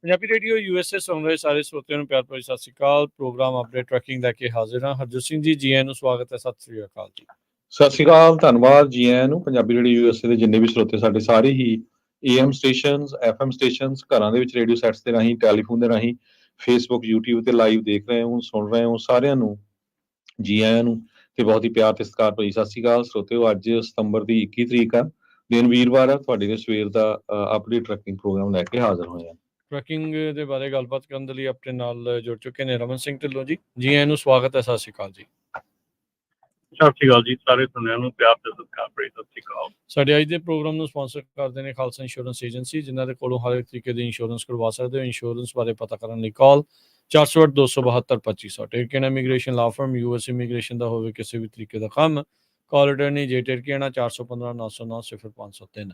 Punjabi radio USA ਸੁਣ ਰਹੇ ਸਾਰੇ ਸਰੋਤਿਆਂ ਨੂੰ ਪਿਆਰ ਭਰੀ ਸਤਿ ਸ਼੍ਰੀ ਅਕਾਲ। ਪ੍ਰੋਗਰਾਮ ਅਪਡੇਟ ਟਰੈਕਿੰਗ ਲੈ ਕੇ ਹਾਜ਼ਰ ਹਾਂ। ਹਰਜੋਤ ਸਿੰਘ ਜੀ, ਜੀ ਆਇਆਂ ਨੂੰ ਸਵਾਗਤ ਹੈ। ਸਤਿ ਸ਼੍ਰੀ ਅਕਾਲ ਜੀ। ਸਤਿ ਸ਼੍ਰੀ ਅਕਾਲ, ਧੰਨਵਾਦ ਜੀ ਆਇਆਂ ਨੂੰ। ਪੰਜਾਬੀ ਰੇਡੀਓ USA ਦੇ ਜਿੰਨੇ ਵੀ ਸਰੋਤੇ ਸਾਡੇ ਸਾਰੇ ਹੀ AM ਸਟੇਸ਼ਨਸ, FM ਸਟੇਸ਼ਨਸ, ਘਰਾਂ ਦੇ ਵਿੱਚ ਰੇਡੀਓ ਸੈਟਸ ਦੇ ਰਾਹੀਂ, ਟੈਲੀਫੋਨ ਦੇ ਰਾਹੀਂ, ਫੇਸਬੁੱਕ, YouTube ਤੇ ਲਾਈਵ ਦੇਖ ਰਹੇ ਹੋ, ਸੁਣ ਰਹੇ ਹੋ, ਸਾਰਿਆਂ ਨੂੰ ਜੀ ਆਇਆਂ ਨੂੰ ਤੇ ਬਹੁਤ ਹੀ ਪਿਆਰ ਤੇ ਸਤਿਕਾਰ ਭਰੀ ਸਤਿ ਸ਼੍ਰੀ ਅਕਾਲ। ਸਰੋਤਿਓ, ਅੱਜ ਸਤੰਬਰ ਦੀ 21 ਤਰੀਕ ਆ, ਦਿਨ ਵੀਰਵਾਰ ਆ। ਤੁਹਾਡੇ ਦੇ ਸਵੇਰ ਦਾ ਅਪਡੇਟ ਟਰੈਕਿੰਗ ਪ੍ਰੋਗਰਾਮ ਲੈ ਕੇ ਹਾਜ਼ਰ ਹੋਏ ਆ। ਟਰੈਕਿੰਗ ਦੇ ਬਾਰੇ ਗੱਲਬਾਤ ਕਰਨ ਦੇ ਲਈ ਆਪਣੇ ਨਾਲ ਜੁੜ ਚੁੱਕੇ ਨੇ ਰਮਨ ਸਿੰਘ ਢਿੱਲੋਂ ਜੀ। ਜੀ ਆਇਆਂ ਨੂੰ ਸਵਾਗਤ ਹੈ। ਸਤਿ ਸ਼੍ਰੀ ਅਕਾਲ ਜੀ। ਸਤਿ ਸ਼੍ਰੀ ਅਕਾਲ ਜੀ। ਸਾਰੇ ਸੁਣਿਆਂ ਨੂੰ ਪਿਆਰ ਤੇ ਸਤਿਕਾਰ ਭਰੀ ਸਤਿ ਸ਼੍ਰੀ ਅਕਾਲ। ਸਾਡੇ ਅੱਜ ਦੇ ਪ੍ਰੋਗਰਾਮ ਨੂੰ ਸਪਾਂਸਰ ਕਰਦੇ ਨੇ ਖਾਲਸਾ ਇੰਸ਼ੋਰੈਂਸ ਏਜੰਸੀ, ਜਿਨ੍ਹਾਂ ਦੇ ਕੋਲੋਂ ਹਰ ਇੱਕ ਤਰੀਕੇ ਦੀ ਇੰਸ਼ੋਰੈਂਸ ਕਰਵਾ ਸਕਦੇ ਹੋ। ਇੰਸ਼ੋਰੈਂਸ ਬਾਰੇ ਪਤਾ ਕਰਨ ਲਈ ਕਾਲ 408-272-2500। ਟੇਰਕੇਨਾ ਇਮੀਗ੍ਰੇਸ਼ਨ ਲਾ ਫਰਮ, US ਇਮੀਗ੍ਰੇਸ਼ਨ ਦਾ ਹੋਵੇ ਕਿਸੇ ਵੀ ਤਰੀਕੇ ਦਾ ਕੰਮ, ਕਾਲ ਅਟਰਨੀ ਜੇ ਟੇਰਕੇਨਾ 415-909-0503।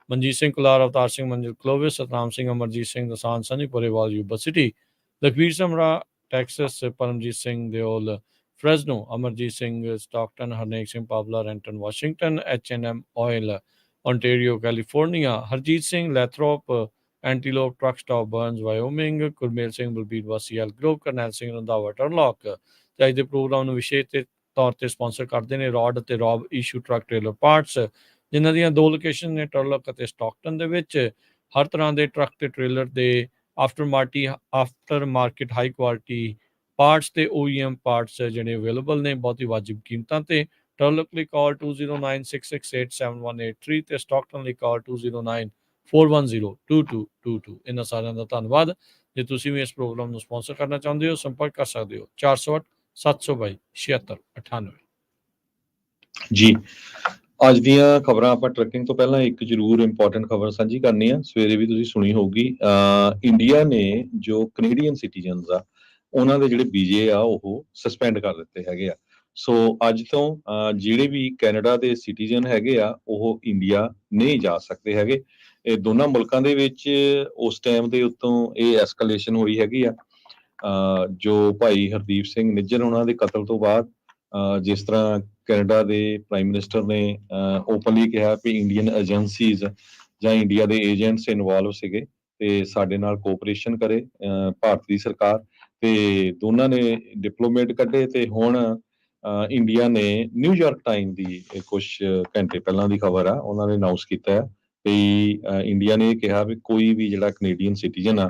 Manjeet Singh Kular, Avtar Singh Manjil Clovis, Satnam Singh, Amarjit Singh Dasan Sunny Purewal Yuba City, Lakhvir Samra Texas, Paramjit Singh Deol Fresno, Amarjit Singh Stockton, Harnek Singh Pabla Renton Washington, H&M oil Ontario California, Harjit Singh Lathrop Antelope truck stop Burns Wyoming, Gurmel Singh Balbir ਵਾਸੀ Elk Grove, Karnail Singh Randhawa Turlock. ਤੇ ਅੱਜ ਦੇ ਪ੍ਰੋਗਰਾਮ ਨੂੰ ਵਿਸ਼ੇਸ਼ ਤੇ ਤੌਰ ਤੇ ਸਪਾਂਸਰ ਕਰਦੇ ਨੇ ਰੌਡ ਅਤੇ ਰੌਬ ਇਸ਼ੂ ਟਰੱਕ ਟ੍ਰੇਲਰ ਪਾਰਟਸ, ਜਿਨ੍ਹਾਂ ਦੀਆਂ ਦੋ ਲੋਕੇਸ਼ਨ ਨੇ ਟਰਨਲੌਕ ਅਤੇ ਸਟਾਕਟਨ ਦੇ ਵਿੱਚ। ਹਰ ਤਰ੍ਹਾਂ ਦੇ ਟਰੱਕ ਤੇ ਟ੍ਰੇਲਰ ਦੇ after market high quality parts ਤੇ OEM ਪਾਰਟਸ ਜਿਹੜੇ ਅਵੇਲੇਬਲ ਨੇ ਬਹੁਤ ਹੀ ਵਾਜਿਬ ਕੀਮਤਾਂ ਤੇ। ਟਰਨਲੌਕ ਲਈ ਕਾਲ 2096687183 ਤੇ ਸਟਾਕਟਨ ਲਈ ਕਾਲ 2094102222। ਇਹਨਾਂ ਸਾਰਿਆਂ ਦਾ ਧੰਨਵਾਦ। ਜੇ ਤੁਸੀਂ ਵੀ ਇਸ ਪ੍ਰੋਗਰਾਮ ਨੂੰ ਸਪਾਂਸਰ ਕਰਨਾ ਚਾਹੁੰਦੇ ਹੋ, ਸੰਪਰਕ ਕਰ ਸਕਦੇ ਹੋ 408-722-7698। ਜੀ, ਅੱਜ ਦੀਆਂ ਖਬਰਾਂ ਆਪਾਂ ਟਰੱਕਿੰਗ ਤੋਂ ਪਹਿਲਾਂ ਇੱਕ ਜ਼ਰੂਰ ਇੰਪੋਰਟੈਂਟ ਖਬਰ ਸਾਂਝੀ ਕਰਨੀ ਆ। ਸਵੇਰੇ ਵੀ ਤੁਸੀਂ ਸੁਣੀ ਹੋਊਗੀ, ਇੰਡੀਆ ਨੇ ਜੋ ਕੈਨੇਡੀਅਨ ਸਿਟੀਜ਼ਨਸ ਆ ਉਹਨਾਂ ਦੇ ਜਿਹੜੇ ਵੀਜ਼ੇ ਆ ਉਹ ਸਸਪੈਂਡ ਕਰ ਦਿੱਤੇ ਹੈਗੇ ਆ। ਸੋ ਅੱਜ ਤੋਂ ਜਿਹੜੇ ਵੀ ਕੈਨੇਡਾ ਦੇ ਸਿਟੀਜ਼ਨ ਹੈਗੇ ਆ ਉਹ ਇੰਡੀਆ ਨਹੀਂ ਜਾ ਸਕਦੇ ਹੈਗੇ। ਇਹ ਦੋਨਾਂ ਮੁਲਕਾਂ ਦੇ ਵਿੱਚ ਉਸ ਟਾਈਮ ਦੇ ਉੱਤੋਂ ਇਹ ਐਸਕਲੇਸ਼ਨ ਹੋਈ ਹੈਗੀ ਆ। ਜੋ ਭਾਈ ਹਰਦੀਪ ਸਿੰਘ ਨਿੱਜਰ ਉਹਨਾਂ ਦੇ ਕਤਲ ਤੋਂ ਬਾਅਦ ਜਿਸ ਤਰ੍ਹਾਂ ਕੈਨੇਡਾ ਦੇ ਪ੍ਰਾਈਮ ਮਿਨਿਸਟਰ ਨੇ ਓਪਨਲੀ ਕਿਹਾ ਵੀ ਇੰਡੀਅਨ ਏਜੰਸੀਜ਼ ਜਾਂ ਇੰਡੀਆ ਦੇ ਏਜੰਟਸ ਇਨਵੋਲਵ ਸੀਗੇ ਤੇ ਸਾਡੇ ਨਾਲ ਕੋਆਪਰੇਸ਼ਨ ਕਰੇ ਭਾਰਤ ਦੀ ਸਰਕਾਰ, ਤੇ ਦੋਨਾਂ ਨੇ ਡਿਪਲੋਮੇਟ ਕੱਢੇ। ਤੇ ਹੁਣ ਇੰਡੀਆ ਨੇ ਨਿਊਯਾਰਕ ਟਾਈਮ ਦੀ ਕੁਝ ਘੰਟੇ ਪਹਿਲਾਂ ਦੀ ਖਬਰ ਆ, ਉਹਨਾਂ ਨੇ ਅਨਾਉਂਸ ਕੀਤਾ ਹੈ ਵੀ ਇੰਡੀਆ ਨੇ ਕਿਹਾ ਵੀ ਕੋਈ ਵੀ ਜਿਹੜਾ ਕੈਨੇਡੀਅਨ ਸਿਟੀਜ਼ਨ ਆ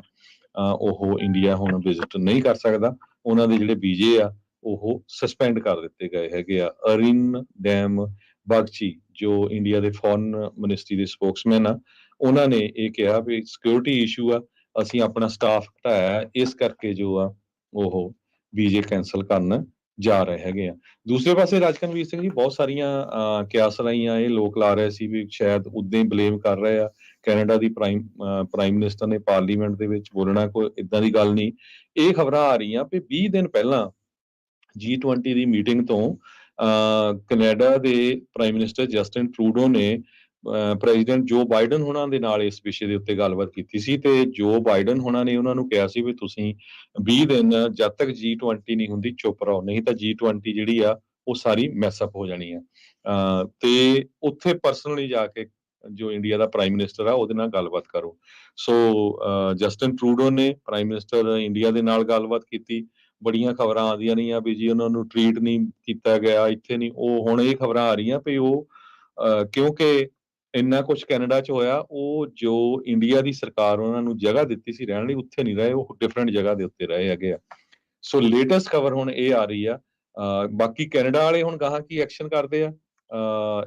ਉਹ ਇੰਡੀਆ ਹੁਣ ਵਿਜ਼ਿਟ ਨਹੀਂ ਕਰ ਸਕਦਾ। ਉਹਨਾਂ ਦੇ ਜਿਹੜੇ ਵੀਜ਼ੇ ਆ ਉਹ ਸਸਪੈਂਡ ਕਰ ਦਿੱਤੇ ਗਏ ਹੈਗੇ ਆ। ਅਰਿਨ ਡੈਮ ਬਾਗਚੀ ਜੋ ਇੰਡੀਆ ਦੇ ਫੋਰਨ ਮਿਨਿਸਟਰੀ ਦੇ ਸਪੋਕਸਮੈਨ ਆ, ਉਹਨਾਂ ਨੇ ਇਹ ਕਿਹਾ ਵੀ ਸਿਕਿਉਰਿਟੀ ਇਸ਼ੂ ਆ, ਅਸੀਂ ਆਪਣਾ ਸਟਾਫ ਘਟਾਇਆ, ਇਸ ਕਰਕੇ ਜੋ ਆ ਉਹ ਵੀਜ਼ੇ ਕੈਂਸਲ ਕਰਨ ਜਾ ਰਹੇ ਹੈਗੇ ਆ। ਦੂਸਰੇ ਪਾਸੇ ਰਾਜਕਨਵੀਰ ਸਿੰਘ ਜੀ, ਬਹੁਤ ਸਾਰੀਆਂ ਕਿਆਸ ਲਾਈਆਂ ਇਹ ਲੋਕ ਲਾ ਰਹੇ ਸੀ ਵੀ ਸ਼ਾਇਦ ਉਦਾਂ ਹੀ ਬਲੇਮ ਕਰ ਰਹੇ ਆ ਕੈਨੇਡਾ ਦੀ ਪ੍ਰਾਈਮ ਮਿਨਿਸਟਰ ਨੇ ਪਾਰਲੀਮੈਂਟ ਦੇ ਵਿੱਚ ਬੋਲਣਾ, ਕੋਈ ਇਦਾਂ ਦੀ ਗੱਲ ਨਹੀਂ। ਇਹ ਖਬਰਾਂ ਆ ਰਹੀਆਂ ਵੀ 20 ਦਿਨ ਪਹਿਲਾਂ G20 ਦੀ ਮੀਟਿੰਗ ਤੋਂ ਕੈਨੇਡਾ ਦੇ ਪ੍ਰਾਈਮ ਮਿਨਿਸਟਰ ਜਸਟਿਨ ਟਰੂਡੋ ਨੇ ਪ੍ਰੈਜ਼ੀਡੈਂਟ ਜੋ ਬਾਈਡਨ ਹੋਣਾ ਦੇ ਨਾਲ ਇਸ ਵਿਸ਼ੇ ਦੇ ਉੱਤੇ ਗੱਲਬਾਤ ਕੀਤੀ ਸੀ ਤੇ ਜੋ ਬਾਈਡਨ ਹੋਣਾ ਨੇ ਉਹਨਾਂ ਨੂੰ ਕਿਹਾ ਸੀ ਵੀ ਤੁਸੀਂ 20 ਦਿਨ ਜਦ ਤੱਕ G20 ਨਹੀਂ ਹੁੰਦੀ ਚੁੱਪ ਰਹੋ, ਨਹੀਂ ਤਾਂ G20 ਜਿਹੜੀ ਆ ਉਹ ਸਾਰੀ ਮੈਸਅਪ ਹੋ ਜਾਣੀ ਆ। ਤੇ ਉੱਥੇ ਪਰਸਨਲੀ ਜਾ ਕੇ ਜੋ ਇੰਡੀਆ ਦਾ ਪ੍ਰਾਈਮ ਮਿਨਿਸਟਰ ਆ ਉਹਦੇ ਨਾਲ ਗੱਲਬਾਤ ਕਰੋ। ਸੋ ਜਸਟਿਨ ਟਰੂਡੋ ਨੇ ਪ੍ਰਾਈਮ ਮਿਨਿਸਟਰ ਇੰਡੀਆ ਦੇ ਨਾਲ ਗੱਲਬਾਤ ਕੀਤੀ। ਬੜੀਆਂ ਖਬਰਾਂ ਆਉਂਦੀਆਂ ਰਹੀਆਂ ਵੀ ਜੀ ਉਹਨਾਂ ਨੂੰ ਟ੍ਰੀਟ ਨਹੀਂ ਕੀਤਾ ਗਿਆ, ਇੱਥੇ ਨਹੀਂ। ਉਹ ਹੁਣ ਇਹ ਖਬਰਾਂ ਆ ਰਹੀਆਂ ਵੀ ਉਹ ਕਿਉਂਕਿ ਇੰਨਾ ਕੁਝ ਕੈਨੇਡਾ 'ਚ ਹੋਇਆ, ਉਹ ਜੋ ਇੰਡੀਆ ਦੀ ਸਰਕਾਰ ਉਹਨਾਂ ਨੂੰ ਜਗ੍ਹਾ ਦਿੱਤੀ ਸੀ ਰਹਿਣ ਲਈ ਉੱਥੇ ਨਹੀਂ ਰਹੇ, ਉਹ ਡਿਫਰੈਂਟ ਜਗ੍ਹਾ ਦੇ ਉੱਤੇ ਰਹੇ ਹੈਗੇ ਆ। ਸੋ ਲੇਟੈਸਟ ਖਬਰ ਹੁਣ ਇਹ ਆ ਰਹੀ ਆ। ਬਾਕੀ ਕੈਨੇਡਾ ਵਾਲੇ ਹੁਣ ਗਾਹਾਂ ਕੀ ਐਕਸ਼ਨ ਕਰਦੇ ਆ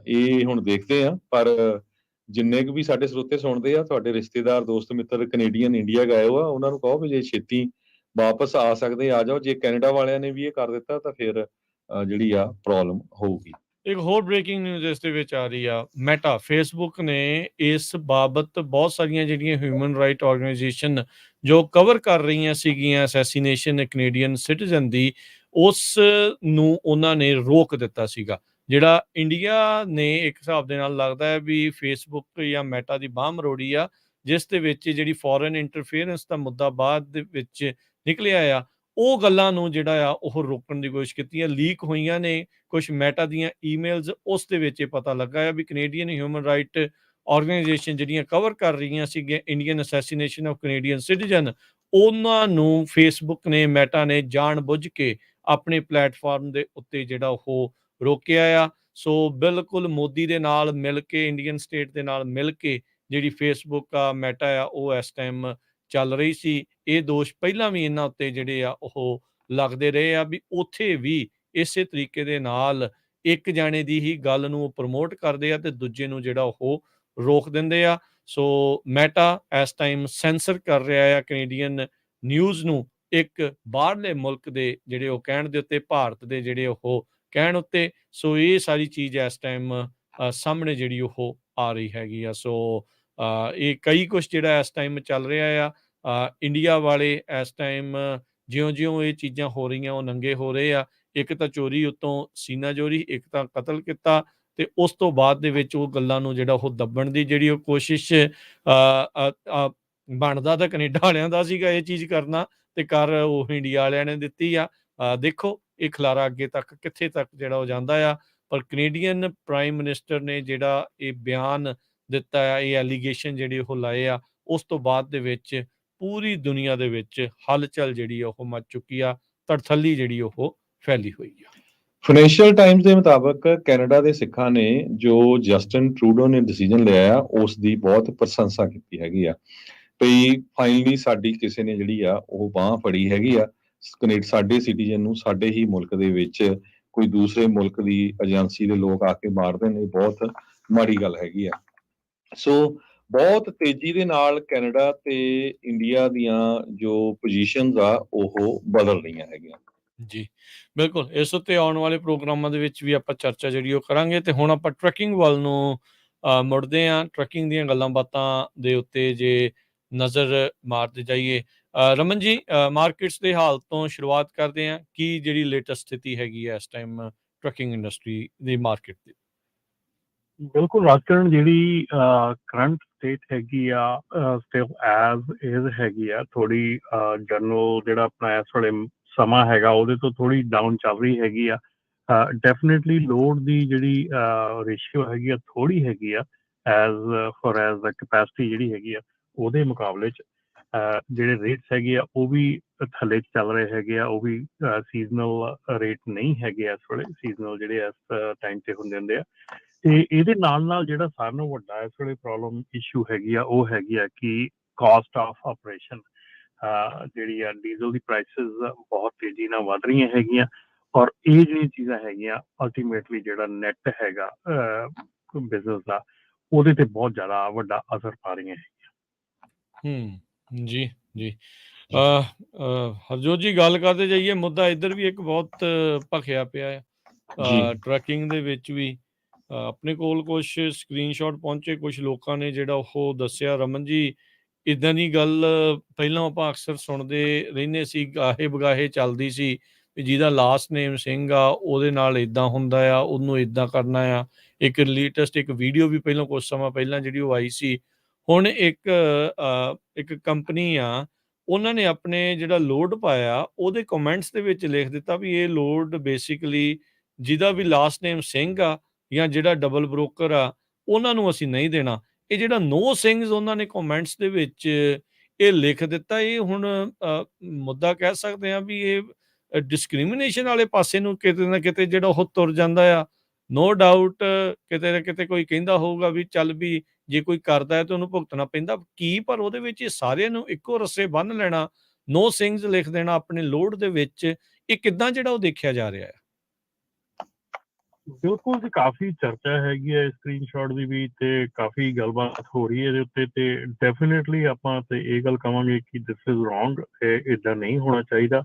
ਇਹ ਹੁਣ ਦੇਖਦੇ ਆ। ਪਰ ਜਿੰਨੇ ਕੁ ਵੀ ਸਾਡੇ ਸਰੋਤੇ ਸੁਣਦੇ ਆ, ਤੁਹਾਡੇ ਰਿਸ਼ਤੇਦਾਰ ਦੋਸਤ ਮਿੱਤਰ ਕੈਨੇਡੀਅਨ ਇੰਡੀਆ ਗਏ ਹੋ ਆ, ਉਹਨਾਂ ਨੂੰ ਕਹੋ ਵੀ ਜੇ ਛੇਤੀ ਵਾਪਸ ਆ ਸਕਦੇ ਆ ਜਾਓ। ਜੇ ਕੈਨੇਡਾ ਵਾਲਿਆਂ ਨੇ ਵੀ ਇਹ ਕਰ ਦਿੱਤਾ ਤਾਂ ਫਿਰ ਜਿਹੜੀ ਆ ਪ੍ਰੋਬਲਮ ਹੋਊਗੀ। ਇੱਕ ਹੋਰ ਬ੍ਰੇਕਿੰਗ ਨਿਊਜ਼ ਇਸ ਦੇ ਵਿੱਚ ਆ ਰਹੀ ਆ। ਮੈਟਾ ਫੇਸਬੁੱਕ ਨੇ ਇਸ ਬਾਬਤ ਬਹੁਤ ਸਾਰੀਆਂ ਜਿਹੜੀਆਂ ਹਿਊਮਨ ਰਾਈਟ ਆਰਗੇਨਾਈਜੇਸ਼ਨ ਜੋ ਕਵਰ ਕਰ ਰਹੀਆਂ ਸੀਗੀਆਂ ਅਸੈਸੀਨੇਸ਼ਨ ਕੈਨੇਡੀਅਨ ਸਿਟੀਜ਼ਨ ਦੀ, ਉਸ ਨੂੰ ਉਹਨਾਂ ਨੇ ਰੋਕ ਦਿੱਤਾ ਸੀਗਾ। ਜਿਹੜਾ ਇੰਡੀਆ ਨੇ ਇੱਕ ਹਿਸਾਬ ਦੇ ਨਾਲ ਲੱਗਦਾ ਹੈ ਵੀ ਫੇਸਬੁੱਕ ਜਾਂ ਮੈਟਾ ਦੀ ਬਾਂਹ ਮਰੋੜੀ ਆ, ਜਿਸ ਦੇ ਵਿੱਚ ਜਿਹੜੀ ਫੋਰਨ ਇੰਟਰਫੇਅਰੈਂਸ ਦਾ ਮੁੱਦਾ ਬਾਅਦ ਦੇ ਵਿੱਚ ਨਿਕਲਿਆ ਆ, ਉਹ ਗੱਲਾਂ ਨੂੰ ਜਿਹੜਾ ਆ ਉਹ ਰੋਕਣ ਦੀ ਕੋਸ਼ਿਸ਼ ਕੀਤੀ ਹੈ। ਲੀਕ ਹੋਈਆਂ ਨੇ ਕੁਝ ਮੈਟਾ ਦੀਆਂ ਈਮੇਲਸ, ਉਸ ਦੇ ਵਿੱਚ ਇਹ ਪਤਾ ਲੱਗਾ ਹੈ ਵੀ ਕੈਨੇਡੀਅਨ ਹਿਊਮਨ ਰਾਈਟ ਆਰਗੇਨਾਈਜੇਸ਼ਨ ਜਿਹੜੀਆਂ ਕਵਰ ਕਰ ਰਹੀਆਂ ਸੀਗੀਆਂ Indian assassination of Canadian citizen, ਉਹਨਾਂ ਨੂੰ ਫੇਸਬੁੱਕ ਨੇ, ਮੈਟਾ ਨੇ ਜਾਣ ਬੁੱਝ ਕੇ ਆਪਣੇ ਪਲੇਟਫਾਰਮ ਦੇ ਉੱਤੇ ਜਿਹੜਾ ਉਹ ਰੋਕਿਆ ਆ। ਸੋ ਬਿਲਕੁਲ ਮੋਦੀ ਦੇ ਨਾਲ ਮਿਲ ਕੇ, ਇੰਡੀਅਨ ਸਟੇਟ ਦੇ ਨਾਲ ਮਿਲ ਕੇ ਜਿਹੜੀ ਫੇਸਬੁੱਕ ਆ, ਮੈਟਾ ਆ, ਉਹ ਇਸ ਟਾਈਮ ਚੱਲ ਰਹੀ ਸੀ। ਇਹ ਦੋਸ਼ ਪਹਿਲਾਂ ਵੀ ਇਹਨਾਂ ਉੱਤੇ ਜਿਹੜੇ ਆ ਉਹ ਲੱਗਦੇ ਰਹੇ ਆ ਵੀ ਉੱਥੇ ਵੀ ਇਸੇ ਤਰੀਕੇ ਦੇ ਨਾਲ ਇੱਕ ਜਾਣੇ ਦੀ ਹੀ ਗੱਲ ਨੂੰ ਪ੍ਰਮੋਟ ਕਰਦੇ ਆ ਤੇ ਦੂਜੇ ਨੂੰ ਜਿਹੜਾ ਉਹ ਰੋਕ ਦਿੰਦੇ ਆ। ਸੋ ਮੈਟਾ ਇਸ ਟਾਈਮ ਸੈਂਸਰ ਕਰ ਰਿਹਾ ਆ ਕੈਨੇਡੀਅਨ ਨਿਊਜ਼ ਨੂੰ, ਇੱਕ ਬਾਹਰਲੇ ਮੁਲਕ ਦੇ ਜਿਹੜੇ ਉਹ ਕਹਿਣ ਦੇ ਉੱਤੇ, ਭਾਰਤ ਦੇ ਜਿਹੜੇ ਉਹ ਕਹਿਣ ਉੱਤੇ। ਸੋ ਇਹ ਸਾਰੀ ਚੀਜ਼ ਇਸ ਟਾਈਮ ਸਾਹਮਣੇ ਜਿਹੜੀ ਉਹ ਆ ਰਹੀ ਹੈਗੀ ਆ। ਸੋ ਇਹ ਕਈ ਕੁਛ ਜਿਹੜਾ ਇਸ ਟਾਈਮ ਚੱਲ ਰਿਹਾ ਆ। ਇੰਡੀਆ ਵਾਲੇ ਇਸ ਟਾਈਮ ਜਿਉਂ-ਜਿਉਂ ਇਹ ਚੀਜ਼ਾਂ ਹੋ ਰਹੀਆਂ ਉਹ ਨੰਗੇ ਹੋ ਰਹੇ ਆ। ਇੱਕ ਤਾਂ ਚੋਰੀ ਉੱਤੋਂ ਸੀਨਾ ਚੋਰੀ, ਇੱਕ ਤਾਂ ਕਤਲ ਕੀਤਾ ਤੇ ਉਸ ਤੋਂ ਬਾਅਦ ਦੇ ਵਿੱਚ ਉਹ ਗੱਲਾਂ ਨੂੰ ਜਿਹੜਾ ਉਹ ਦੱਬਣ ਦੀ ਜਿਹੜੀ ਉਹ ਕੋਸ਼ਿਸ਼ ਬਣਦਾ ਤਾਂ ਕੈਨੇਡਾ ਵਾਲਿਆਂ ਦਾ ਸੀਗਾ ਇਹ ਚੀਜ਼ ਕਰਨਾ, ਤੇ ਕਰ ਉਹ ਇੰਡੀਆ ਵਾਲਿਆਂ ਨੇ ਦਿੱਤੀ ਆ। ਦੇਖੋ ਇਹ ਖਲਾਰਾ ਅੱਗੇ ਤੱਕ ਕਿੱਥੇ ਤੱਕ ਜਿਹੜਾ ਉਹ ਜਾਂਦਾ ਆ। ਪਰ ਕੈਨੇਡੀਅਨ ਪ੍ਰਾਈਮ ਮਿਨਿਸਟਰ ਨੇ ਜਿਹੜਾ ਇਹ ਬਿਆਨ ਦਿੱਤਾ ਆ, ਇਹ ਐਲੀਗੇਸ਼ਨ ਜਿਹੜੇ ਉਹ ਲਾਏ ਆ, ਉਸ ਤੋਂ ਬਾਅਦ ਦੇ ਵਿੱਚ ਪੂਰੀ ਦੁਨੀਆ ਦੇ ਵਿੱਚ ਹਲਚਲ ਜਿਹੜੀ ਉਹ ਮਚ ਚੁੱਕੀ ਆ, ਤੜਥੱਲੀ ਜਿਹੜੀ ਉਹ ਫੈਲੀ ਹੋਈ ਆ। ਫਾਈਨੈਂਸ਼ੀਅਲ ਟਾਈਮਜ਼ ਦੇ ਮੁਤਾਬਕ ਕੈਨੇਡਾ ਦੇ ਸਿੱਖਾਂ ਨੇ ਜੋ ਜਸਟਿਨ ਟਰੂਡੋ ਨੇ ਡਿਸੀਜਨ ਲਿਆ ਆ, ਉਸ ਦੀ ਬਹੁਤ ਪ੍ਰਸ਼ੰਸਾ ਕੀਤੀ ਹੈਗੀ ਆ ਵੀ ਫਾਈਨਲੀ ਸਾਡੀ ਕਿਸੇ ਨੇ ਜਿਹੜੀ ਆ ਉਹ ਬਾਂਹ ਫੜੀ ਹੈਗੀ ਆ। ਸਾਡੇ ਸਿਟੀਜ਼ਨ ਨੂੰ ਸਾਡੇ ਹੀ ਮੁਲਕ ਦੇ ਵਿੱਚ ਕੋਈ ਦੂਸਰੇ ਮੁਲਕ ਦੀ ਏਜੰਸੀ ਦੇ ਲੋਕ ਆ ਕੇ ਮਾਰਦੇ ਨੇ, ਬਹੁਤ ਮਾੜੀ ਗੱਲ ਹੈਗੀ ਆ। ਸੋ ਬਹੁਤ ਤੇਜ਼ੀ ਦੇ ਨਾਲ ਕੈਨੇਡਾ ਤੇ ਇੰਡੀਆ ਦੀਆਂ ਜੋ ਪੋਜੀਸ਼ਨਸ ਆ ਉਹ ਬਦਲ ਰਹੀਆਂ ਹੈਗੀਆਂ। ਜੀ ਬਿਲਕੁਲ, ਇਸ ਉੱਤੇ ਆਉਣ ਵਾਲੇ ਪ੍ਰੋਗਰਾਮਾਂ ਦੇ ਵਿੱਚ ਵੀ ਆਪਾਂ ਚਰਚਾ ਜਿਹੜੀ ਉਹ ਕਰਾਂਗੇ। ਤੇ ਹੁਣ ਆਪਾਂ ਟਰੱਕਿੰਗ ਵੱਲ ਨੂੰ ਮੁੜਦੇ ਹਾਂ। ਟਰੱਕਿੰਗ ਦੀਆਂ ਗੱਲਾਂ ਬਾਤਾਂ ਦੇ ਉੱਤੇ ਜੇ ਨਜ਼ਰ ਮਾਰਦੇ ਜਾਈਏ, ਰਮਨ ਜੀ, ਮਾਰਕੀਟਸ ਦੇ ਹਾਲ ਤੋਂ ਸ਼ੁਰੂਆਤ ਕਰਦੇ ਹਾਂ। ਕੀ ਜਿਹੜੀ ਲੇਟੈਸਟ ਸਥਿਤੀ ਹੈਗੀ ਹੈ ਇਸ ਟਾਈਮ ਟਰੱਕਿੰਗ ਇੰਡਸਟਰੀ ਦੀ ਮਾਰਕੀਟ ਦੀ? ਬਿਲਕੁਲ, ਰਾਜਕਰਨ ਜਿਹੜੀ ਕਰੰਟ ਸਟੇਟ ਹੈਗੀ ਆ, ਸਟਿਲ ਐਜ਼ ਇਜ਼ ਹੈਗੀ ਆ। ਥੋੜੀ ਜਨਰਲ ਜਿਹੜਾ ਆਪਣਾ ਇਸ ਵੇਲੇ ਸਮਾਂ ਹੈਗਾ ਉਹਦੇ ਤੋਂ ਥੋੜੀ ਡਾਊਨ ਚੱਲ ਰਹੀ ਹੈਗੀ ਆ। ਡੈਫੀਨੇਟਲੀ ਲੋਡ ਦੀ ਜਿਹੜੀ ਰੇਸ਼ੀਓ ਹੈਗੀ ਆ ਥੋੜੀ ਹੈਗੀ ਆ ਐਜ਼ ਦਾ ਕਪੈਸਿਟੀ ਜਿਹੜੀ ਹੈਗੀ ਆ ਉਹਦੇ ਮੁਕਾਬਲੇ 'ਚ। ਜਿਹੜੇ ਰੇਟਸ ਹੈਗੇ ਆ ਉਹ ਵੀ ਥੱਲੇ ਚੱਲ ਰਹੇ ਹੈਗੇ ਆ। ਉਹ ਵੀ ਸੀਜ਼ਨਲ ਰੇਟ ਨਹੀਂ ਹੈਗੇ ਇਸ ਵੇਲੇ, ਸੀਜ਼ਨਲ ਜਿਹੜੇ ਇਸ ਟਾਈਮ ਤੇ ਹੁੰਦੇ ਆ। ਤੇ ਇਹਦੇ ਨਾਲ ਜਿਹੜਾ ਸਾਰਿਆਂ ਨਾਲੋਂ ਵੱਡਾ ਇਸ ਵੇਲੇ ਪ੍ਰੋਬਲਮ ਇਸ਼ੂ ਹੈਗੀ ਆ ਉਹ ਹੈਗੀ ਆ ਕਿ ਕਾਸਟ ਆਫ ਆਪਰੇਸ਼ਨ ਜਿਹੜੀ ਆ, ਡੀਜ਼ਲ ਦੀ ਪ੍ਰਾਈਸਿਸ ਬਹੁਤ ਤੇਜ਼ੀ ਨਾਲ ਵੱਧ ਰਹੀਆਂ ਹੈਗੀਆਂ। ਔਰ ਇਹ ਜਿਹੜੀਆਂ ਚੀਜ਼ਾਂ ਹੈਗੀਆਂ ਅਲਟੀਮੇਟਲੀ ਜਿਹੜਾ ਨੈਟ ਹੈਗਾ ਬਿਜ਼ਨਸ ਦਾ, ਉਹਦੇ ਤੇ ਬਹੁਤ ਜ਼ਿਆਦਾ ਵੱਡਾ ਅਸਰ ਪਾ ਰਹੀਆਂ ਹੈਗੀਆਂ। ਜੀ ਜੀ, ਹਰਜੋਤ ਜੀ, ਗੱਲ ਕਰਦੇ ਜਾਈਏ, ਮੁੱਦਾ ਇੱਧਰ ਵੀ ਇੱਕ ਬਹੁਤ ਭਖਿਆ ਪਿਆ ਹੈ। ਟਰੱਕਿੰਗ ਦੇ ਵਿੱਚ ਵੀ ਆਪਣੇ ਕੋਲ ਕੁਛ ਸਕਰੀਨਸ਼ਾਟ ਪਹੁੰਚੇ, ਕੁਛ ਲੋਕਾਂ ਨੇ ਜਿਹੜਾ ਉਹ ਦੱਸਿਆ। ਰਮਨ ਜੀ, ਇੱਦਾਂ ਦੀ ਗੱਲ ਪਹਿਲਾਂ ਆਪਾਂ ਅਕਸਰ ਸੁਣਦੇ ਰਹਿੰਦੇ ਸੀ, ਗਾਹੇ ਬਗਾਹੇ ਚੱਲਦੀ ਸੀ ਵੀ ਜਿਹਦਾ ਲਾਸਟ ਨੇਮ ਸਿੰਘ ਆ ਉਹਦੇ ਨਾਲ ਇੱਦਾਂ ਹੁੰਦਾ ਆ, ਉਹਨੂੰ ਇੱਦਾਂ ਕਰਨਾ ਆ। ਇੱਕ ਲੇਟੈਸਟ ਇੱਕ ਵੀਡੀਓ ਵੀ ਪਹਿਲਾਂ ਕੁਛ ਸਮਾਂ ਪਹਿਲਾਂ ਜਿਹੜੀ ਉਹ ਆਈ ਸੀ। ਹੁਣ ਇੱਕ ਕੰਪਨੀ ਆ, ਉਹਨਾਂ ਨੇ ਆਪਣੇ ਜਿਹੜਾ ਲੋਡ ਪਾਇਆ ਉਹਦੇ ਕਮੈਂਟਸ ਦੇ ਵਿੱਚ ਲਿਖ ਦਿੱਤਾ ਵੀ ਇਹ ਲੋਡ ਬੇਸਿਕਲੀ ਜਿਹਦਾ ਵੀ ਲਾਸਟ ਨੇਮ ਸਿੰਘ ਆ ਜਾਂ ਜਿਹੜਾ ਡਬਲ ਬ੍ਰੋਕਰ ਆ ਉਹਨਾਂ ਨੂੰ ਅਸੀਂ ਨਹੀਂ ਦੇਣਾ। ਇਹ ਜਿਹੜਾ ਨੋ ਸਿੰਘਸ ਉਹਨਾਂ ਨੇ ਕਮੈਂਟਸ ਦੇ ਵਿੱਚ ਇਹ ਲਿਖ ਦਿੱਤਾ, ਇਹ ਹੁਣ ਮੁੱਦਾ ਕਹਿ ਸਕਦੇ ਹਾਂ ਵੀ ਇਹ ਡਿਸਕ੍ਰਿਮੀਨੇਸ਼ਨ ਵਾਲੇ ਪਾਸੇ ਨੂੰ ਕਿਤੇ ਨਾ ਕਿਤੇ ਜਿਹੜਾ ਉਹ ਤੁਰ ਜਾਂਦਾ ਆ। ਨੋ ਡਾਊਟ ਕਿਤੇ ਨਾ ਕਿਤੇ ਕੋਈ ਕਹਿੰਦਾ ਹੋਊਗਾ ਵੀ ਚੱਲ ਵੀ ਜੇ ਕੋਈ ਕਰਦਾ ਹੈ ਤਾਂ ਉਹਨੂੰ ਭੁਗਤਣਾ ਪੈਂਦਾ ਕੀ, ਪਰ ਉਹਦੇ ਵਿੱਚ ਇਹ ਸਾਰਿਆਂ ਨੂੰ ਇੱਕੋ ਰੱਸੇ ਬੰਨ੍ਹ ਲੈਣਾ, ਨੋ ਸਿੰਘਸ ਲਿਖ ਦੇਣਾ ਆਪਣੇ ਲੋਡ ਦੇ ਵਿੱਚ, ਇਹ ਕਿੱਦਾਂ ਜਿਹੜਾ ਉਹ ਦੇਖਿਆ ਜਾ ਰਿਹਾ ਹੈ? ਬਿਲਕੁਲ ਜੀ, ਕਾਫੀ ਚਰਚਾ ਹੈਗੀ ਹੈ ਸਕਰੀਨਸ਼ਾਟ ਦੀ ਵੀ, ਤੇ ਕਾਫੀ ਗੱਲਬਾਤ ਹੋ ਰਹੀ ਹੈ ਇਹਦੇ ਉੱਤੇ। ਤੇ ਡੈਫੀਨੇਟਲੀ ਆਪਾਂ ਤੇ ਇਹ ਗੱਲ ਕਵਾਂਗੇ ਕਿ ਦਿਸ ਇਜ਼ ਰੋਂਗ, ਇੱਦਾਂ ਨਹੀਂ ਹੋਣਾ ਚਾਹੀਦਾ।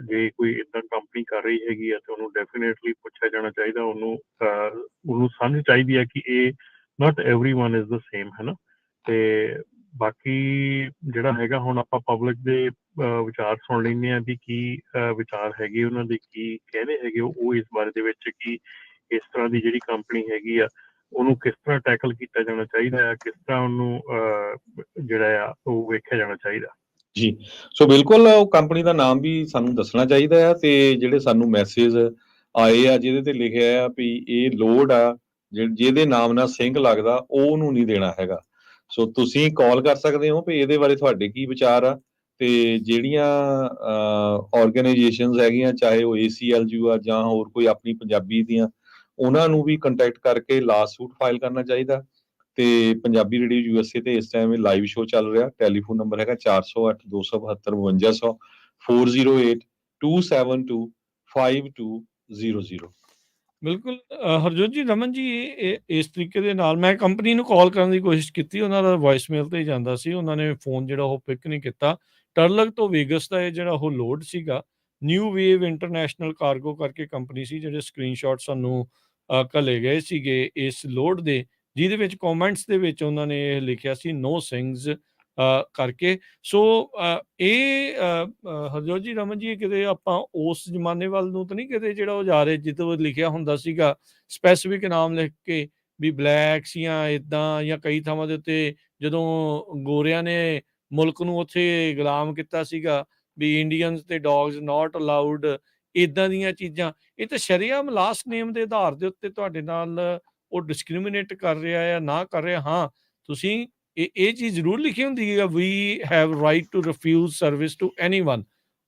ਜੇ ਕੋਈ ਇੱਦਾਂ ਕੰਪਨੀ ਕਰ ਰਹੀ ਹੈਗੀ ਆ ਤੇ ਉਹਨੂੰ ਡੈਫੀਨੇਟਲੀ ਪੁੱਛਿਆ ਜਾਣਾ ਚਾਹੀਦਾ, ਉਹਨੂੰ ਸਮਝ ਚਾਹੀਦੀ ਹੈ ਕਿ ਇਹ not every one is the same, ਹੈ ਨਾ। ਤੇ ਬਾਕੀ ਜਿਹੜਾ ਹੈਗਾ, ਹੁਣ ਆਪਾਂ ਪਬਲਿਕ ਦੇ ਵਿਚਾਰ ਸੁਣ ਲੈਂਦੇ ਹਾਂ ਵੀ ਕੀ ਵਿਚਾਰ ਹੈਗੇ ਉਹਨਾਂ ਦੇ, ਕੀ ਕਹਿੰਦੇ ਹੈਗੇ ਉਹ ਇਸ ਬਾਰੇ ਦੇ ਵਿੱਚ ਕਿ ਇਸ ਤਰ੍ਹਾਂ ਦੀ ਜਿਹੜੀ ਕੰਪਨੀ ਹੈਗੀ ਆ ਉਹਨੂੰ ਕਿਸ ਤਰ੍ਹਾਂ ਟੈਕਲ ਕੀਤਾ ਜਾਣਾ ਚਾਹੀਦਾ ਹੈ, ਕਿਸ ਤਰ੍ਹਾਂ ਉਹਨੂੰ ਜਿਹੜਾ ਆ ਉਹ ਵੇਖਿਆ ਜਾਣਾ ਚਾਹੀਦਾ। ਜੀ, ਸੋ ਬਿਲਕੁਲ ਉਹ ਕੰਪਨੀ ਦਾ ਨਾਮ ਵੀ ਸਾਨੂੰ ਦੱਸਣਾ ਚਾਹੀਦਾ ਆ, ਤੇ ਜਿਹੜੇ ਸਾਨੂੰ ਮੈਸੇਜ ਆਏ ਆ ਜਿਹਦੇ ਤੇ ਲਿਖਿਆ ਆ ਵੀ ਇਹ ਲੋਡ ਆ, ਜਿਹਦੇ ਨਾਮ ਨਾਲ ਸਿੰਘ ਲੱਗਦਾ ਉਹਨੂੰ ਨਹੀਂ ਦੇਣਾ ਹੈਗਾ। ਸੋ ਤੁਸੀਂ ਕਾਲ ਕਰ ਸਕਦੇ ਹੋ ਵੀ ਇਹਦੇ ਬਾਰੇ ਤੁਹਾਡੇ ਕੀ ਵਿਚਾਰ ਆ, ਤੇ ਜਿਹੜੀਆਂ ਆਰਗੇਨਾਈਜੇਸ਼ਨਸ ਹੈਗੀਆਂ, ਚਾਹੇ ਉਹ ACLU ਆ ਜਾਂ ਹੋਰ ਕੋਈ ਆਪਣੀ ਪੰਜਾਬੀ ਦੀਆਂ, ਉਹਨਾਂ ਨੂੰ ਵੀ ਕੰਟੈਕਟ ਕਰਕੇ ਲਾਸੂਟ ਫਾਈਲ ਕਰਨਾ ਚਾਹੀਦਾ। ਤੇ ਪੰਜਾਬੀ ਰੇਡੀਓ USA ਤੇ ਇਸ ਟਾਈਮ ਇਹ ਲਾਈਵ ਸ਼ੋਅ ਚੱਲ ਰਿਹਾ। ਟੈਲੀਫੋਨ ਨੰਬਰ ਹੈਗਾ 408272 52 408-272-5200। ਬਿਲਕੁਲ ਹਰਜੋਤ ਜੀ, ਰਮਨ ਜੀ, ਇਸ ਤਰੀਕੇ ਦੇ ਨਾਲ ਮੈਂ ਕੰਪਨੀ ਨੂੰ ਕਾਲ ਕਰਨ ਦੀ ਕੋਸ਼ਿਸ਼ ਕੀਤੀ, ਉਹਨਾਂ ਦਾ ਵੌਇਸਮੇਲ ਤੇ ਹੀ ਜਾਂਦਾ ਸੀ, ਉਹਨਾਂ ਨੇ ਫੋਨ ਜਿਹੜਾ ਉਹ ਪਿਕ ਨਹੀਂ ਕੀਤਾ। ਟਰਲਕ ਤੋਂ ਵੇਗਸ ਦਾ ਇਹ ਜਿਹੜਾ ਉਹ ਲੋਡ ਸੀਗਾ, ਨਿਊ ਵੇਵ ਇੰਟਰਨੈਸ਼ਨਲ ਕਾਰਗੋ ਕਰਕੇ ਕੰਪਨੀ ਸੀ, ਜਿਹੜੇ ਸਕਰੀਨਸ਼ਾਟ ਸਾਨੂੰ ਘੱਲੇ ਗਏ ਸੀਗੇ ਇਸ ਲੋਡ ਦੇ, ਜਿਹਦੇ ਵਿੱਚ ਕਮੈਂਟਸ ਦੇ ਵਿੱਚ ਉਹਨਾਂ ਨੇ ਇਹ ਲਿਖਿਆ ਸੀ ਨੋ ਸਿੰਗਸ ਕਰਕੇ। ਸੋ ਹਰਜੋਤ ਜੀ, ਰਮਨ ਜੀ, ਕਿਤੇ ਆਪਾਂ ਉਸ ਜ਼ਮਾਨੇ ਵੱਲ ਨੂੰ ਤਾਂ ਨਹੀਂ ਕਿਤੇ ਜਿਹੜਾ ਉਹ ਜਾ ਰਹੇ ਜਿੱਦੋਂ ਲਿਖਿਆ ਹੁੰਦਾ ਸੀਗਾ ਸਪੈਸੀਫਿਕ ਨਾਮ ਲਿਖ ਕੇ ਵੀ ਬਲੈਕਸ ਜਾਂ ਇੱਦਾਂ, ਜਾਂ ਕਈ ਥਾਵਾਂ ਦੇ ਉੱਤੇ ਜਦੋਂ ਗੋਰਿਆਂ ਨੇ ਮੁਲਕ ਨੂੰ ਉੱਥੇ ਗੁਲਾਮ ਕੀਤਾ ਸੀਗਾ ਵੀ ਇੰਡੀਅਨਸ ਤੇ ਡੌਗਸ ਨਾਟ ਅਲਾਊਡ, ਇੱਦਾਂ ਦੀਆਂ ਚੀਜ਼ਾਂ। ਇਹ ਤਾਂ ਸ਼ਰੇਆਮ ਲਾਸਟ ਨੇਮ ਦੇ ਆਧਾਰ ਦੇ ਉੱਤੇ ਤੁਹਾਡੇ ਨਾਲ ਉਹ ਡਿਸਕ੍ਰਿਮੀਨੇਟ ਕਰ ਰਿਹਾ ਜਾਂ ਨਾ ਕਰ ਰਿਹਾ। ਹਾਂ, ਤੁਸੀਂ ਇਹ ਚੀਜ਼ ਜ਼ਰੂਰ ਲਿਖੀ ਹੁੰਦੀ ਹੈ we have right to refuse service to anyone,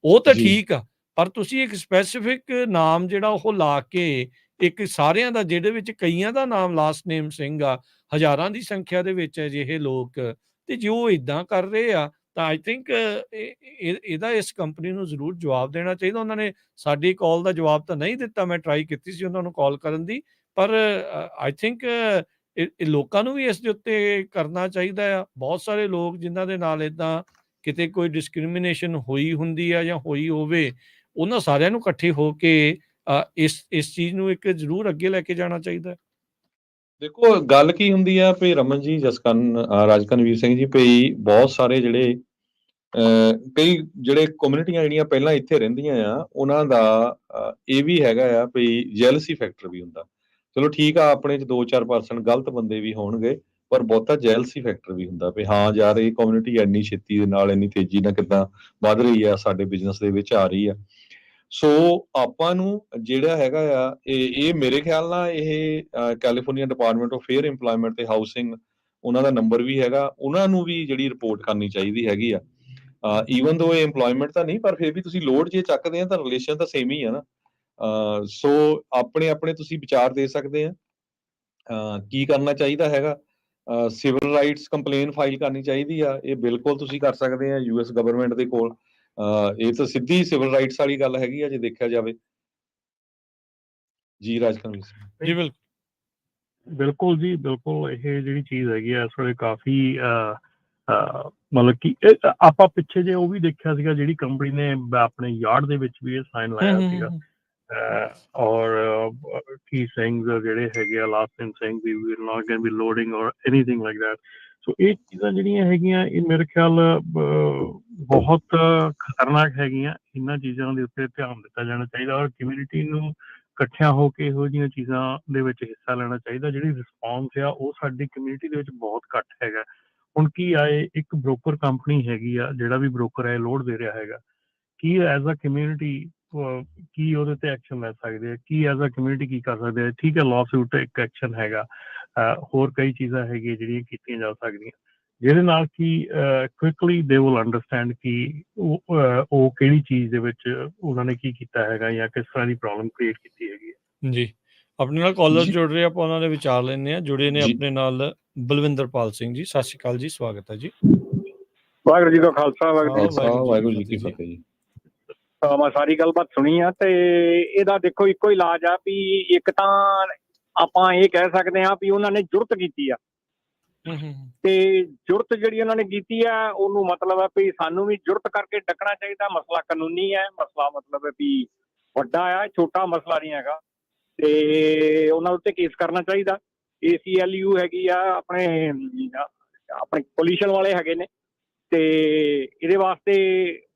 ਉਹ ਤਾਂ ਜੀ ਠੀਕ ਆ, ਪਰ ਤੁਸੀਂ ਇੱਕ ਸਪੈਸੀਫਿਕ ਨਾਮ ਜਿਹੜਾ ਉਹ ਲਾ ਕੇ ਇੱਕ ਸਾਰਿਆਂ ਦਾ, ਜਿਹਦੇ ਵਿੱਚ ਕਈਆਂ ਦਾ ਨਾਮ ਲਾਸਟ ਨੇਮ ਸਿੰਘ ਆ, ਹਜ਼ਾਰਾਂ ਦੀ ਸੰਖਿਆ ਦੇ ਵਿੱਚ ਅਜਿਹੇ ਲੋਕ, ਤੇ ਜੇ ਉਹ ਇਦਾਂ ਕਰ ਰਹੇ ਆ ਤਾਂ ਆਈ ਥਿੰਕ ਇਹਦਾ ਇਸ ਕੰਪਨੀ ਨੂੰ ਜ਼ਰੂਰ ਜਵਾਬ ਦੇਣਾ ਚਾਹੀਦਾ। ਉਹਨਾਂ ਨੇ ਸਾਡੀ ਕਾਲ ਦਾ ਜਵਾਬ ਤਾਂ ਨਹੀਂ ਦਿੱਤਾ, ਮੈਂ ਟਰਾਈ ਕੀਤੀ ਸੀ ਉਹਨਾਂ ਨੂੰ ਕਾਲ ਕਰਨ ਦੀ, ਪਰ ਆਈ ਥਿੰਕ ਇਹ ਲੋਕਾਂ ਨੂੰ ਵੀ ਇਸ ਦੇ ਉੱਤੇ ਕਰਨਾ ਚਾਹੀਦਾ ਆ। ਬਹੁਤ ਸਾਰੇ ਲੋਕ ਜਿਨ੍ਹਾਂ ਦੇ ਨਾਲ ਇੱਦਾਂ ਕਿਤੇ ਕੋਈ ਡਿਸਕ੍ਰਿਮੀਨੇਸ਼ਨ ਹੋਈ ਹੁੰਦੀ ਆ ਜਾਂ ਹੋਈ ਹੋਵੇ, ਉਹਨਾਂ ਸਾਰਿਆਂ ਨੂੰ ਇਕੱਠੇ ਹੋ ਕੇ ਇਸ ਚੀਜ਼ ਨੂੰ ਇੱਕ ਜ਼ਰੂਰ ਅੱਗੇ ਲੈ ਕੇ ਜਾਣਾ ਚਾਹੀਦਾ। ਦੇਖੋ ਗੱਲ ਕੀ ਹੁੰਦੀ ਆ ਵੀ ਰਮਨ ਜੀ, ਰਾਜਕਨਵੀਰ ਸਿੰਘ ਜੀ, ਵੀ ਬਹੁਤ ਸਾਰੇ ਜਿਹੜੇ ਕਈ ਜਿਹੜੇ ਕਮਿਊਨਿਟੀਆਂ ਜਿਹੜੀਆਂ ਪਹਿਲਾਂ ਇੱਥੇ ਰਹਿੰਦੀਆਂ ਆ, ਉਹਨਾਂ ਦਾ ਇਹ ਵੀ ਹੈਗਾ ਆ ਵੀ ਜੈਲਸੀ ਫੈਕਟਰ ਵੀ ਹੁੰਦਾ। ਚਲੋ ਠੀਕ ਆ, ਆਪਣੇ 'ਚ 2-4% ਗਲਤ ਬੰਦੇ ਵੀ ਹੋਣਗੇ, ਪਰ ਬਹੁਤਾ ਜੈਲਸੀ ਫੈਕਟਰ ਵੀ ਹੁੰਦਾ ਵੀ ਹਾਂ ਯਾਰ, ਇਹ ਕਮਿਊਨਿਟੀ ਇੰਨੀ ਛੇਤੀ ਦੇ ਨਾਲ, ਇੰਨੀ ਤੇਜ਼ੀ ਨਾਲ ਕਿੱਦਾਂ ਵੱਧ ਰਹੀ ਆ, ਸਾਡੇ ਬਿਜ਼ਨਸ ਦੇ ਵਿੱਚ ਆ ਰਹੀ ਆ। ਸੋ ਆਪਾਂ ਨੂੰ ਜਿਹੜਾ ਹੈਗਾ ਆ, ਇਹ ਮੇਰੇ ਖਿਆਲ ਨਾਲ ਇਹ California department of fair employment ਤੇ ਹਾਊਸਿੰਗ, ਉਹਨਾਂ ਦਾ ਨੰਬਰ ਵੀ ਹੈਗਾ, ਉਹਨਾਂ ਨੂੰ ਵੀ ਜਿਹੜੀ ਰਿਪੋਰਟ ਕਰਨੀ ਚਾਹੀਦੀ ਹੈਗੀ ਆ। ਈਵਨ ਦੋ ਇਹ ਇੰਪਲੋਇਮੈਂਟ ਤਾਂ ਨਹੀਂ, ਪਰ ਫਿਰ ਵੀ ਤੁਸੀਂ ਲੋਡ ਜੇ ਚੱਕਦੇ ਆ ਤਾਂ ਰਿਲੇਸ਼ਨ ਤਾਂ ਸੇਮ ਹੀ ਆ ਨਾ। ਸੋ ਆਪਣੇ ਤੁਸੀਂ ਵਿਚਾਰ ਦੇ ਸਕਦੇ ਆ ਕੀ ਕਰਨਾ ਚਾਹੀਦਾ ਹੈਗਾ। ਸਿਵਲ ਰਾਈਟਸ ਕੰਪਲੇਨ ਫਾਈਲ ਕਰਨੀ ਚਾਹੀਦੀ ਆ, ਇਹ ਬਿਲਕੁਲ ਤੁਸੀਂ ਕਰ ਸਕਦੇ ਆ US ਗਵਰਨਮੈਂਟ ਦੇ ਕੋਲ। ਇਹ ਤਾਂ ਸਿੱਧੀ ਸਿਵਲ ਰਾਈਟਸ ਵਾਲੀ ਗੱਲ ਹੈਗੀ ਆ ਜੇ ਦੇਖਿਆ ਜਾਵੇ। ਜੀ ਰਾਜਕਨਵੀਰ ਸਿੰਘ। ਜੀ ਬਿਲਕੁਲ ਬਿਲਕੁਲ ਜੀ, ਬਿਲਕੁਲ। ਇਹ ਜਿਹੜੀ ਚੀਜ਼ ਹੈਗੀ ਆ ਇਸ ਵੇਲੇ ਕਾਫੀ ਮਤਲਬ ਕਿ ਆਪਾਂ ਪਿੱਛੇ ਜੇ ਉਹ ਵੀ ਦੇਖਿਆ ਸੀਗਾ, ਜਿਹੜੀ ਕੰਪਨੀ ਨੇ ਆਪਣੇ ਯਾਰਡ ਦੇ ਵਿੱਚ ਵੀ ਇਹ ਸਾਈਨ ਲਾਇਆ ਸੀਗਾ, ਔਰ ਕੀ ਸਿੰਘ ਜਿਹੜੇ ਹੈਗੇ ਆ, last name Singh we will not can be loading or anything like that. So ਇਹ ਚੀਜ਼ਾਂ ਜਿਹੜੀਆਂ ਹੈਗੀਆਂ, ਇਹ ਮੇਰੇ ਖਿਆਲ ਬਹੁਤ ਖਤਰਨਾਕ ਹੈਗੀਆਂ। ਇਹਨਾਂ ਚੀਜ਼ਾਂ ਦੇ ਉੱਤੇ ਧਿਆਨ ਦਿੱਤਾ ਜਾਣਾ ਚਾਹੀਦਾ, ਔਰ ਕਮਿਊਨਿਟੀ ਨੂੰ ਇਕੱਠਿਆਂ ਹੋ ਕੇ ਇਹੋ ਜਿਹੀਆਂ ਚੀਜ਼ਾਂ ਦੇ ਵਿੱਚ ਹਿੱਸਾ ਲੈਣਾ ਚਾਹੀਦਾ। ਜਿਹੜੀ ਰਿਸਪੌਂਸ ਆ ਉਹ ਸਾਡੀ ਕਮਿਊਨਿਟੀ ਦੇ ਵਿੱਚ ਬਹੁਤ ਘੱਟ ਹੈਗਾ। ਹੁਣ ਕੀ ਆਏ, ਇੱਕ ਬ੍ਰੋਕਰ ਕੰਪਨੀ ਹੈਗੀ ਆ, ਜਿਹੜਾ ਵੀ ਬ੍ਰੋਕਰ ਹੈ ਲੋਡ ਦੇ ਰਿਹਾ ਹੈਗਾ, ਕੀ ਐਜ਼ ਅ ਕਮਿਊਨਿਟੀ ਕੀ ਉਹਦੇ ਤੇ ਐਕਸ਼ਨ ਲੈ ਸਕਦੇ ਆ, ਕੀ ਐਜ਼ ਅ ਕਮਿਊਨਿਟੀ ਕੀ ਕਰ ਸਕਦੇ ਆ। ਠੀਕ ਹੈ, ਲਾਸੂਟ ਇੱਕ ਐਕਸ਼ਨ ਹੈਗਾ, ਹੋਰ ਕਈ ਚੀਜ਼ਾਂ ਹੈਗੀਆਂ ਜਿਹੜੀਆਂ ਕੀਤੀਆਂ ਜਾ ਸਕਦੀਆਂ, ਜਿਹਦੇ ਨਾਲ ਕਿ ਕੁਇਕਲੀ ਦੇ ਵਿਲ ਅੰਡਰਸਟੈਂਡ ਕਿ ਉਹ ਕਿਹੜੀ ਚੀਜ਼ ਦੇ ਵਿੱਚ ਉਹਨਾਂ ਨੇ ਕੀ ਕੀਤਾ ਹੈਗਾ ਜਾਂ ਕਿਸ ਤਰ੍ਹਾਂ ਦੀ ਪ੍ਰੋਬਲਮ ਕ੍ਰੀਏਟ ਕੀਤੀ ਹੈਗੀ ਹੈ। ਜੀ, ਆਪਣੇ ਨਾਲ ਕਾਲਰ ਜੀ ਜੁੜ ਰਹੇ, ਆਪਾਂ ਉਹਨਾਂ ਦੇ ਵਿਚਾਰ ਲੈਂਦੇ ਆ। ਜੁੜੇ ਨੇ ਜੀ ਆਪਣੇ ਨਾਲ ਬਲਵਿੰਦਰਪਾਲ ਸਿੰਘ ਜੀ। ਸਤਿ ਸ਼੍ਰੀ ਅਕਾਲ ਜੀ, ਸਵਾਗਤ ਹੈ ਜੀ। ਵਾਹਿਗੁਰੂ ਜੀ ਕਾ ਖਾਲਸਾ, ਵਾਹਿਗੁਰੂ ਜੀ ਕੀ ਫਤਿਹ ਜੀ। ਮੈਂ ਸਾਰੀ ਗੱਲਬਾਤ ਸੁਣੀ ਆ, ਤੇ ਇਹਦਾ ਦੇਖੋ ਇੱਕੋ ਹੀ ਇਲਾਜ ਆ ਵੀ ਇੱਕ ਤਾਂ ਆਪਾਂ ਇਹ ਕਹਿ ਸਕਦੇ ਹਾਂ ਵੀ ਉਹਨਾਂ ਨੇ ਜੁਰਤ ਕੀਤੀ ਆ, ਤੇ ਜੁਰਤ ਜਿਹੜੀ ਉਹਨਾਂ ਨੇ ਕੀਤੀ ਆ ਉਹਨੂੰ ਮਤਲਬ ਹੈ ਵੀ ਸਾਨੂੰ ਵੀ ਜੁਰਤ ਕਰਕੇ ਡੱਕਣਾ ਚਾਹੀਦਾ। ਮਸਲਾ ਕਾਨੂੰਨੀ ਹੈ, ਮਸਲਾ ਮਤਲਬ ਹੈ ਵੀ ਵੱਡਾ ਆ, ਛੋਟਾ ਮਸਲਾ ਨਹੀਂ ਹੈਗਾ, ਤੇ ਉਹਨਾਂ ਉੱਤੇ ਕੇਸ ਕਰਨਾ ਚਾਹੀਦਾ। ACLU ਹੈਗੀ ਆ, ਆਪਣੇ ਪੋਲਿਊਸ਼ਨ ਵਾਲੇ ਹੈਗੇ ਨੇ, ਤੇ ਇਹਦੇ ਵਾਸਤੇ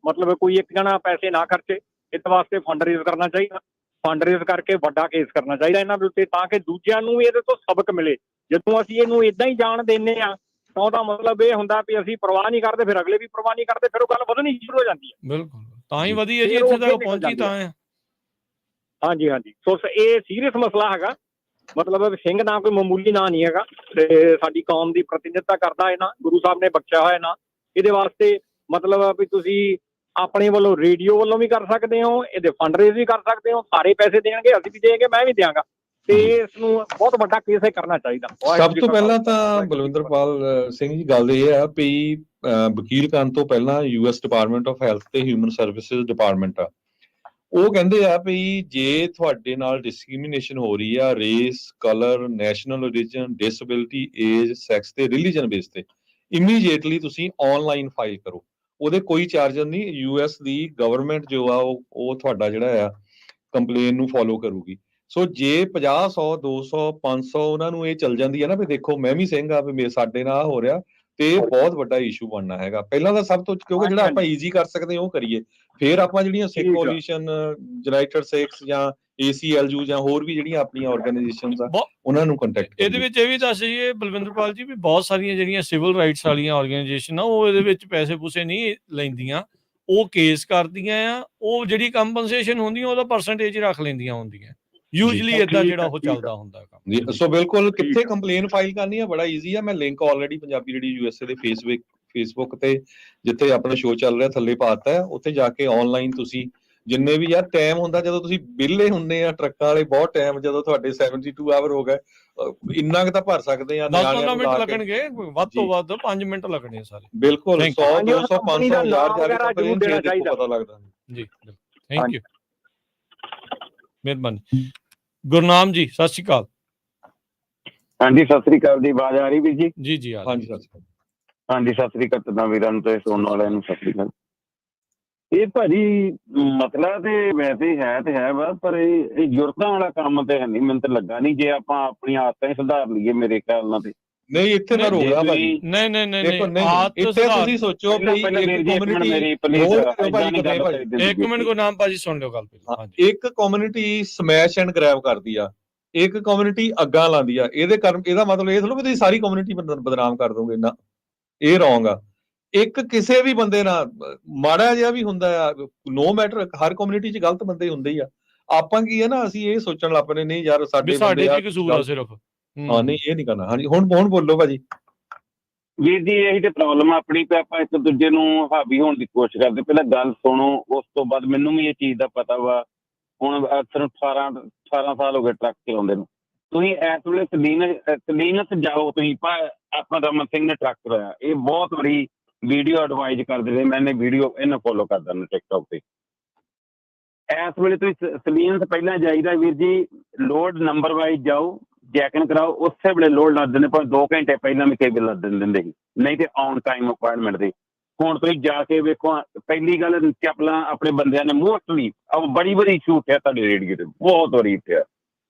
ਮਤਲਬ ਕੋਈ ਇੱਕ ਜਣਾ ਪੈਸੇ ਨਾ ਖਰਚੇ, ਇਹਦੇ ਵਾਸਤੇ ਫੰਡ ਰੇਜ਼ ਕਰਨਾ ਚਾਹੀਦਾ। ਫੰਡ ਰੇਜ਼ ਕਰਕੇ ਵੱਡਾ ਕੇਸ ਕਰਨਾ ਚਾਹੀਦਾ ਇਹਨਾਂ ਦੇ ਉੱਤੇ, ਤਾਂ ਕਿ ਦੂਜਿਆਂ ਨੂੰ ਵੀ ਇਹਦੇ ਤੋਂ ਸਬਕ ਮਿਲੇ। ਜਦੋਂ ਅਸੀਂ ਇਹਨੂੰ ਇਦਾਂ ਹੀ ਜਾਣ ਦਿੰਦੇ ਆ ਤਾਂ ਉਹਦਾ ਮਤਲਬ ਇਹ ਹੁੰਦਾ ਵੀ ਅਸੀਂ ਪਰਵਾਹ ਨਹੀਂ ਕਰਦੇ, ਫਿਰ ਅਗਲੇ ਵੀ ਪਰਵਾਹ ਨਹੀਂ ਕਰਦੇ, ਫਿਰ ਉਹ ਗੱਲ ਵਧਣੀ ਸ਼ੁਰੂ ਹੋ ਜਾਂਦੀ ਹੈ। ਬਿਲਕੁਲ ਤਾਂ ਹੀ ਵਧੀ ਹੈ ਜੀ, ਫਿਰ ਉਹ ਇੱਥੇ ਅੱਗੇ ਤੱਕ ਨਿਕਲ ਪਹੁੰਚੀ ਜਾਂਦੀ ਤਾਂ ਹੈ। ਹਾਂਜੀ ਹਾਂਜੀ, ਸੋ ਇਹ ਸੀਰੀਅਸ ਮਸਲਾ ਹੈਗਾ। ਮਤਲਬ ਸਿੰਘ ਨਾਂ ਕੋਈ ਮਾਮੂਲੀ ਨਾਂ ਨਹੀਂ ਹੈਗਾ, ਤੇ ਸਾਡੀ ਕੌਮ ਦੀ ਪ੍ਰਤੀਨਿਧਤਾ ਕਰਦਾ ਹੈ ਨਾ, ਗੁਰੂ ਸਾਹਿਬ ਨੇ ਬਖਸ਼ਿਆ ਹੋਇਆ ਨਾ। ਇਹਦੇ ਵਾਸਤੇ ਮਤਲਬ ਵੀ ਤੁਸੀਂ ਆਪਣੇ ਵੱਲੋਂ ਰੇਡੀਓ ਵੱਲੋਂ ਵੀ ਕਰ ਸਕਦੇ ਹੋ, ਇਹਦੇ ਫੰਡ ਰੇਜ਼ ਵੀ ਕਰ ਸਕਦੇ ਹੋ, ਸਾਰੇ ਪੈਸੇ ਦੇਣਗੇ, ਅਸੀਂ ਵੀ ਦੇਂਗੇ, ਮੈਂ ਵੀ ਦਿਆਂਗਾ, ਤੇ ਇਸ ਨੂੰ ਬਹੁਤ ਵੱਡਾ ਕੇਸ ਕਰਨਾ ਚਾਹੀਦਾ। ਸਭ ਤੋਂ ਪਹਿਲਾਂ ਤਾਂ ਬਲਵਿੰਦਰਪਾਲ ਸਿੰਘ ਜੀ ਗੱਲ ਇਹ ਆ ਵੀ ਵਕੀਲ ਕਰਨ ਤੋਂ ਪਹਿਲਾਂ US ਡਿਪਾਰਟਮੈਂਟ ਆਫ ਹੈਲਥ ਤੇ ਹਿਊਮਨ ਸਰਵਿਸਿਜ਼ ਡਿਪਾਰਟਮੈਂਟ ਆ, ਉਹ ਕਹਿੰਦੇ ਆ ਵੀ ਜੇ ਤੁਹਾਡੇ ਨਾਲ ਡਿਸਕ੍ਰਿਮੀਨੇਸ਼ਨ ਹੋ ਰਹੀ ਆ race, colour, national origin, disability, age, sex ਤੇ ਰਿਲੀਜਨ ਬੇਸ ਤੇ, ਇਮੀਡੀਏਟਲੀ ਤੁਸੀਂ ਆਨਲਾਈਨ ਫਾਈਲ ਕਰੋ। ਉਹਦੇ ਕੋਈ ਚਾਰਜਰ ਨਹੀਂ, US ਦੀ ਗਵਰਨਮੈਂਟ ਜੋ ਆ ਉਹ ਤੁਹਾਡਾ ਜਿਹੜਾ ਆ ਕੰਪਲੇਨ ਨੂੰ ਫੋਲੋ ਕਰੂਗੀ। ਸੋ ਜੇ 50, 100, 200, 500 ਉਹਨਾਂ ਨੂੰ ਇਹ ਚੱਲ ਜਾਂਦੀ ਹੈ ਨਾ ਵੀ ਦੇਖੋ ਮੈਂ ਵੀ ਸਿੰਘ ਆ ਵੀ ਸਾਡੇ ਨਾਲ ਹੋ ਰਿਹਾ, ਤੇ ਇਹ ਬਹੁਤ ਵੱਡਾ ਇਸ਼ੂ ਬਣਨਾ ਹੈਗਾ। ਪਹਿਲਾਂ ਤਾਂ ਸਭ ਤੋਂ ਕਿਉਂਕਿ ਜਿਹੜਾ ਆਪਾਂ ਈਜ਼ੀ ਕਰ ਸਕਦੇ ਉਹ ਕਰੀਏ, ਫਿਰ ਆਪਾਂ ਜਿਹੜੀਆਂ ਸਿੱਖ ਕੋਲੀਸ਼ਨ, ਯੂਨਾਈਟਿਡ ਸਿੱਖਸ ਜਾਂ ACLU ਜਾਂ ਹੋਰ ਵੀ ਜਿਹੜੀਆਂ ਆਪਣੀਆਂ ਆਰਗੇਨਾਈਜੇਸ਼ਨਸ ਆ ਉਹਨਾਂ ਨੂੰ ਕੰਟੈਕਟ ਇਹਦੇ ਵਿੱਚ ਇਹ ਵੀ ਦੱਸ ਦਈਏ ਬਲਵਿੰਦਰਪਾਲ ਜੀ ਵੀ ਬਹੁਤ ਸਾਰੀਆਂ ਜਿਹੜੀਆਂ ਸਿਵਲ ਰਾਈਟਸ ਵਾਲੀਆਂ ਆਰਗੇਨਾਈਜੇਸ਼ਨ ਆ ਉਹ ਇਹਦੇ ਵਿੱਚ ਪੈਸੇ ਪੂਸੇ ਨਹੀਂ ਲੈਂਦੀਆਂ, ਉਹ ਕੇਸ ਕਰਦੀਆਂ ਆ, ਉਹ ਜਿਹੜੀ ਕੰਪਨਸੇਸ਼ਨ ਹੁੰਦੀ ਆ ਉਹਦਾ ਪਰਸੈਂਟੇਜ ਰੱਖ ਲੈਂਦੀਆਂ ਹੁੰਦੀਆਂ ਯੂਜੂਅਲੀ, ਇਦਾਂ ਜਿਹੜਾ ਉਹ ਚੱਲਦਾ ਹੁੰਦਾ ਕੰਮ। ਸੋ ਬਿਲਕੁਲ ਕਿੱਥੇ ਕੰਪਲੇਨ ਫਾਈਲ ਕਰਨੀ ਆ ਬੜਾ ਈਜ਼ੀ ਆ, ਮੈਂ ਲਿੰਕ ਆਲਰੇਡੀ ਪੰਜਾਬੀ ਜਿਹੜੀ USA ਦੇ ਫੇਸਬੁੱਕ ਤੇ ਜਿੱਥੇ ਆਪਣਾ ਸ਼ੋਅ ਚੱਲ ਰਿਹਾ ਥੱਲੇ ਪਾਤਾ ਹੈ, ਉੱਥੇ ਜਾ ਕੇ ਆਨਲਾਈਨ ਤੁਸੀਂ ਜਿੰਨੇ ਵੀ ਯਾਰ ਟਾਈਮ ਹੁੰਦਾ ਜਦੋਂ ਤੁਸੀਂ ਵਿਹਲੇ ਹੁੰਦੇ ਆ ਟਰੱਕਾਂ ਵਾਲੇ, ਬਹੁਤ ਟਾਈਮ ਜਦੋਂ ਤੁਹਾਡੇ 72 ਆਵਰ ਹੋ ਗਏ, ਇੰਨਾ ਕੁ ਤਾਂ ਭਰ ਸਕਦੇ ਆ। 10-15 ਮਿੰਟ ਲੱਗਣਗੇ, ਵੱਧ ਤੋਂ ਵੱਧ 5 ਮਿੰਟ ਲੱਗਣੇ ਸਾਰੇ। ਬਿਲਕੁਲ 100, 200, 500, 1000 ਪਤਾ ਲੱਗਦਾ ਜੀ। ਥੈਂਕ ਯੂ, ਮਿਹਰਬਾਨੀ। ਗੁਰਨਾਮ ਜੀ ਸਤਿ ਸ਼੍ਰੀ ਅਕਾਲ। ਹਾਂਜੀ ਸਤਿ ਸ੍ਰੀ ਅਕਾਲ ਜੀ, ਆਵਾਜ਼ ਆ ਰਹੀ ਵੀਰ ਜੀ? ਜੀ ਜੀ ਹਾਂਜੀ ਸਤਿ ਸ਼੍ਰੀ ਅਕਾਲ। ਹਾਂਜੀ ਸਤਿ ਸ੍ਰੀ ਅਕਾਲ ਤਨਾ ਵੀਰਾਂ ਨੂੰ ਤੇ ਸੁਣਨ ਵਾਲਿਆਂ ਨੂੰ ਸਤਿ ਸ੍ਰੀ ਅਕਾਲ। ਇਹ ਭਾਜੀ ਮਸਲਾ ਤੇ ਵੈਸੇ ਹੈ ਵਾ, ਪਰ ਇਹ ਜ਼ਰੂਰਤਾਂ ਵਾਲਾ ਕੰਮ ਤੇ ਹੈ ਨਹੀਂ, ਮੈਨੂੰ ਤਾਂ ਲੱਗਾ ਨਹੀਂ ਜੇ ਆਪਾਂ ਆਪਣੀਆਂ ਆਦਤਾਂ ਹੀ ਸੁਧਾਰ ਲਈਏ ਮੇਰੇ ਖਿਆਲ ਨਾਲ ਤੇ ਨਹੀਂ ਇੱਥੇ ਨਾ ਰੋਗਾ ਭਾਜੀ। ਨਹੀਂ ਇੱਥੇ ਤੁਸੀਂ ਸੋਚੋ ਵੀ ਇੱਕ ਮਿੰਟ ਗੁਰਨਾਮ ਭਾਜੀ ਸੁਣ ਲਿਓ ਗੱਲ। ਇੱਕ ਕਮਿਊਨਿਟੀ ਸਮੈਸ਼ ਐਂਡ ਗ੍ਰੈਬ ਕਰਦੀ ਆ, ਇੱਕ ਕਮਿਊਨਿਟੀ ਅੱਗਾ ਲਾਉਂਦੀ ਆ, ਇਹਦਾ ਮਤਲਬ ਇਹ ਥੋੜਾ ਵੀ ਤੁਸੀਂ ਸਾਰੀ ਕਮਿਊਨਿਟੀ ਬਦਨਾਮ ਕਰ ਦੋਗੇ ਨਾ, ਇਹ ਰੋਂਗ ਆ। ਇੱਕ ਕਿਸੇ ਵੀ ਬੰਦੇ ਨਾਲ ਮਾੜਾ ਜਿਹਾ ਵੀ ਹੁੰਦਾ ਆ, ਨੋ ਮੈਟਰ, ਹਰ ਕਮਿਊਨਿਟੀ 'ਚ ਗਲਤ ਬੰਦੇ ਹੁੰਦੇ ਹੀ ਆ। ਆਪਾਂ ਕੀ ਹੈ ਨਾ, ਅਸੀਂ ਇਹ ਸੋਚਣ ਲੱਗ ਪਏ ਨਹੀਂ ਯਾਰ ਸਾਡੇ ਕਸੂਰ ਆ ਸਿਰਫ। ਹਾਂ ਨਹੀਂ ਇਹ ਨਹੀਂ ਕਰਨਾ। ਹਾਂਜੀ ਹੁਣ ਬੋਲੋ ਭਾਜੀ। ਵੀਰ ਜੀ ਇਹੀ ਤੇ ਪ੍ਰੋਬਲਮ ਆ ਆਪਣੀ, ਤੇ ਆਪਾਂ ਇੱਕ ਦੂਜੇ ਨੂੰ ਹਾਵੀ ਹੋਣ ਦੀ ਕੋਸ਼ਿਸ਼ ਕਰਦੇ। ਪਹਿਲਾਂ ਗੱਲ ਸੁਣੋ, ਉਸ ਤੋਂ ਬਾਅਦ ਮੈਨੂੰ ਵੀ ਇਹ ਚੀਜ਼ ਦਾ ਪਤਾ ਵਾ। ਹੁਣ ਅਕਸਰ 18 ਸਾਲ ਹੋ ਗਏ ਟਰੱਕ ਚਲਾਉਂਦੇ ਨੂੰ। ਤੁਸੀਂ ਇਸ ਵੇਲੇ ਸਲੀਨਸ ਜਾਓ, ਤੁਸੀਂ ਆਪਾਂ ਰਮਨ ਸਿੰਘ ਨੇ ਟਰੱਕ ਚਲਾਇਆ, ਇਹ ਬਹੁਤ ਬੜੀ ਵੀਡੀਓ ਐਡਵਾਈਜ਼ ਕਰਦੇ ਰਹੇ, ਮੈਨੇ ਵੀਡੀਓ ਇਹਨਾਂ ਫੋਲੋ ਕਰਦਾ ਨਾ ਟਿਕਟੋਕ ਤੇ। ਇਸ ਵੇਲੇ ਤੁਸੀਂ ਸਲੀਨਸ ਪਹਿਲਾਂ ਜਾਈਦਾ ਵੀਰ ਜੀ, ਲੋਡ ਨੰਬਰ ਵਾਈਜ਼ ਜਾਓ, ਚੈਕਿੰਗ ਕਰਾਓ, ਉਸੇ ਵੇਲੇ ਲੋਡ ਲੱਦ ਦਿੰਦੇ, ਭਾਵੇਂ 2 ਘੰਟੇ ਪਹਿਲਾਂ ਵੀ ਕਈ ਵੇਲੇ ਲੱਦ ਦਿੰਦੇ ਸੀ, ਨਹੀਂ ਤੇ ਔਨ ਟਾਈਮ ਅਪਾਇੰਟਮੈਂਟ ਦੇ। ਹੁਣ ਤੁਸੀਂ ਜਾ ਕੇ ਵੇਖੋ, ਪਹਿਲੀ ਗੱਲ ਚੱਪਲਾਂ ਆਪਣੇ ਬੰਦਿਆਂ ਨੇ ਮੋਸਟਲੀ ਬੜੀ ਵਾਰੀ ਛੂਟ ਹੈ ਤੁਹਾਡੇ ਰੇਡੀਓ ਤੇ, ਬਹੁਤ ਵਾਰੀ ਇੱਥੇ।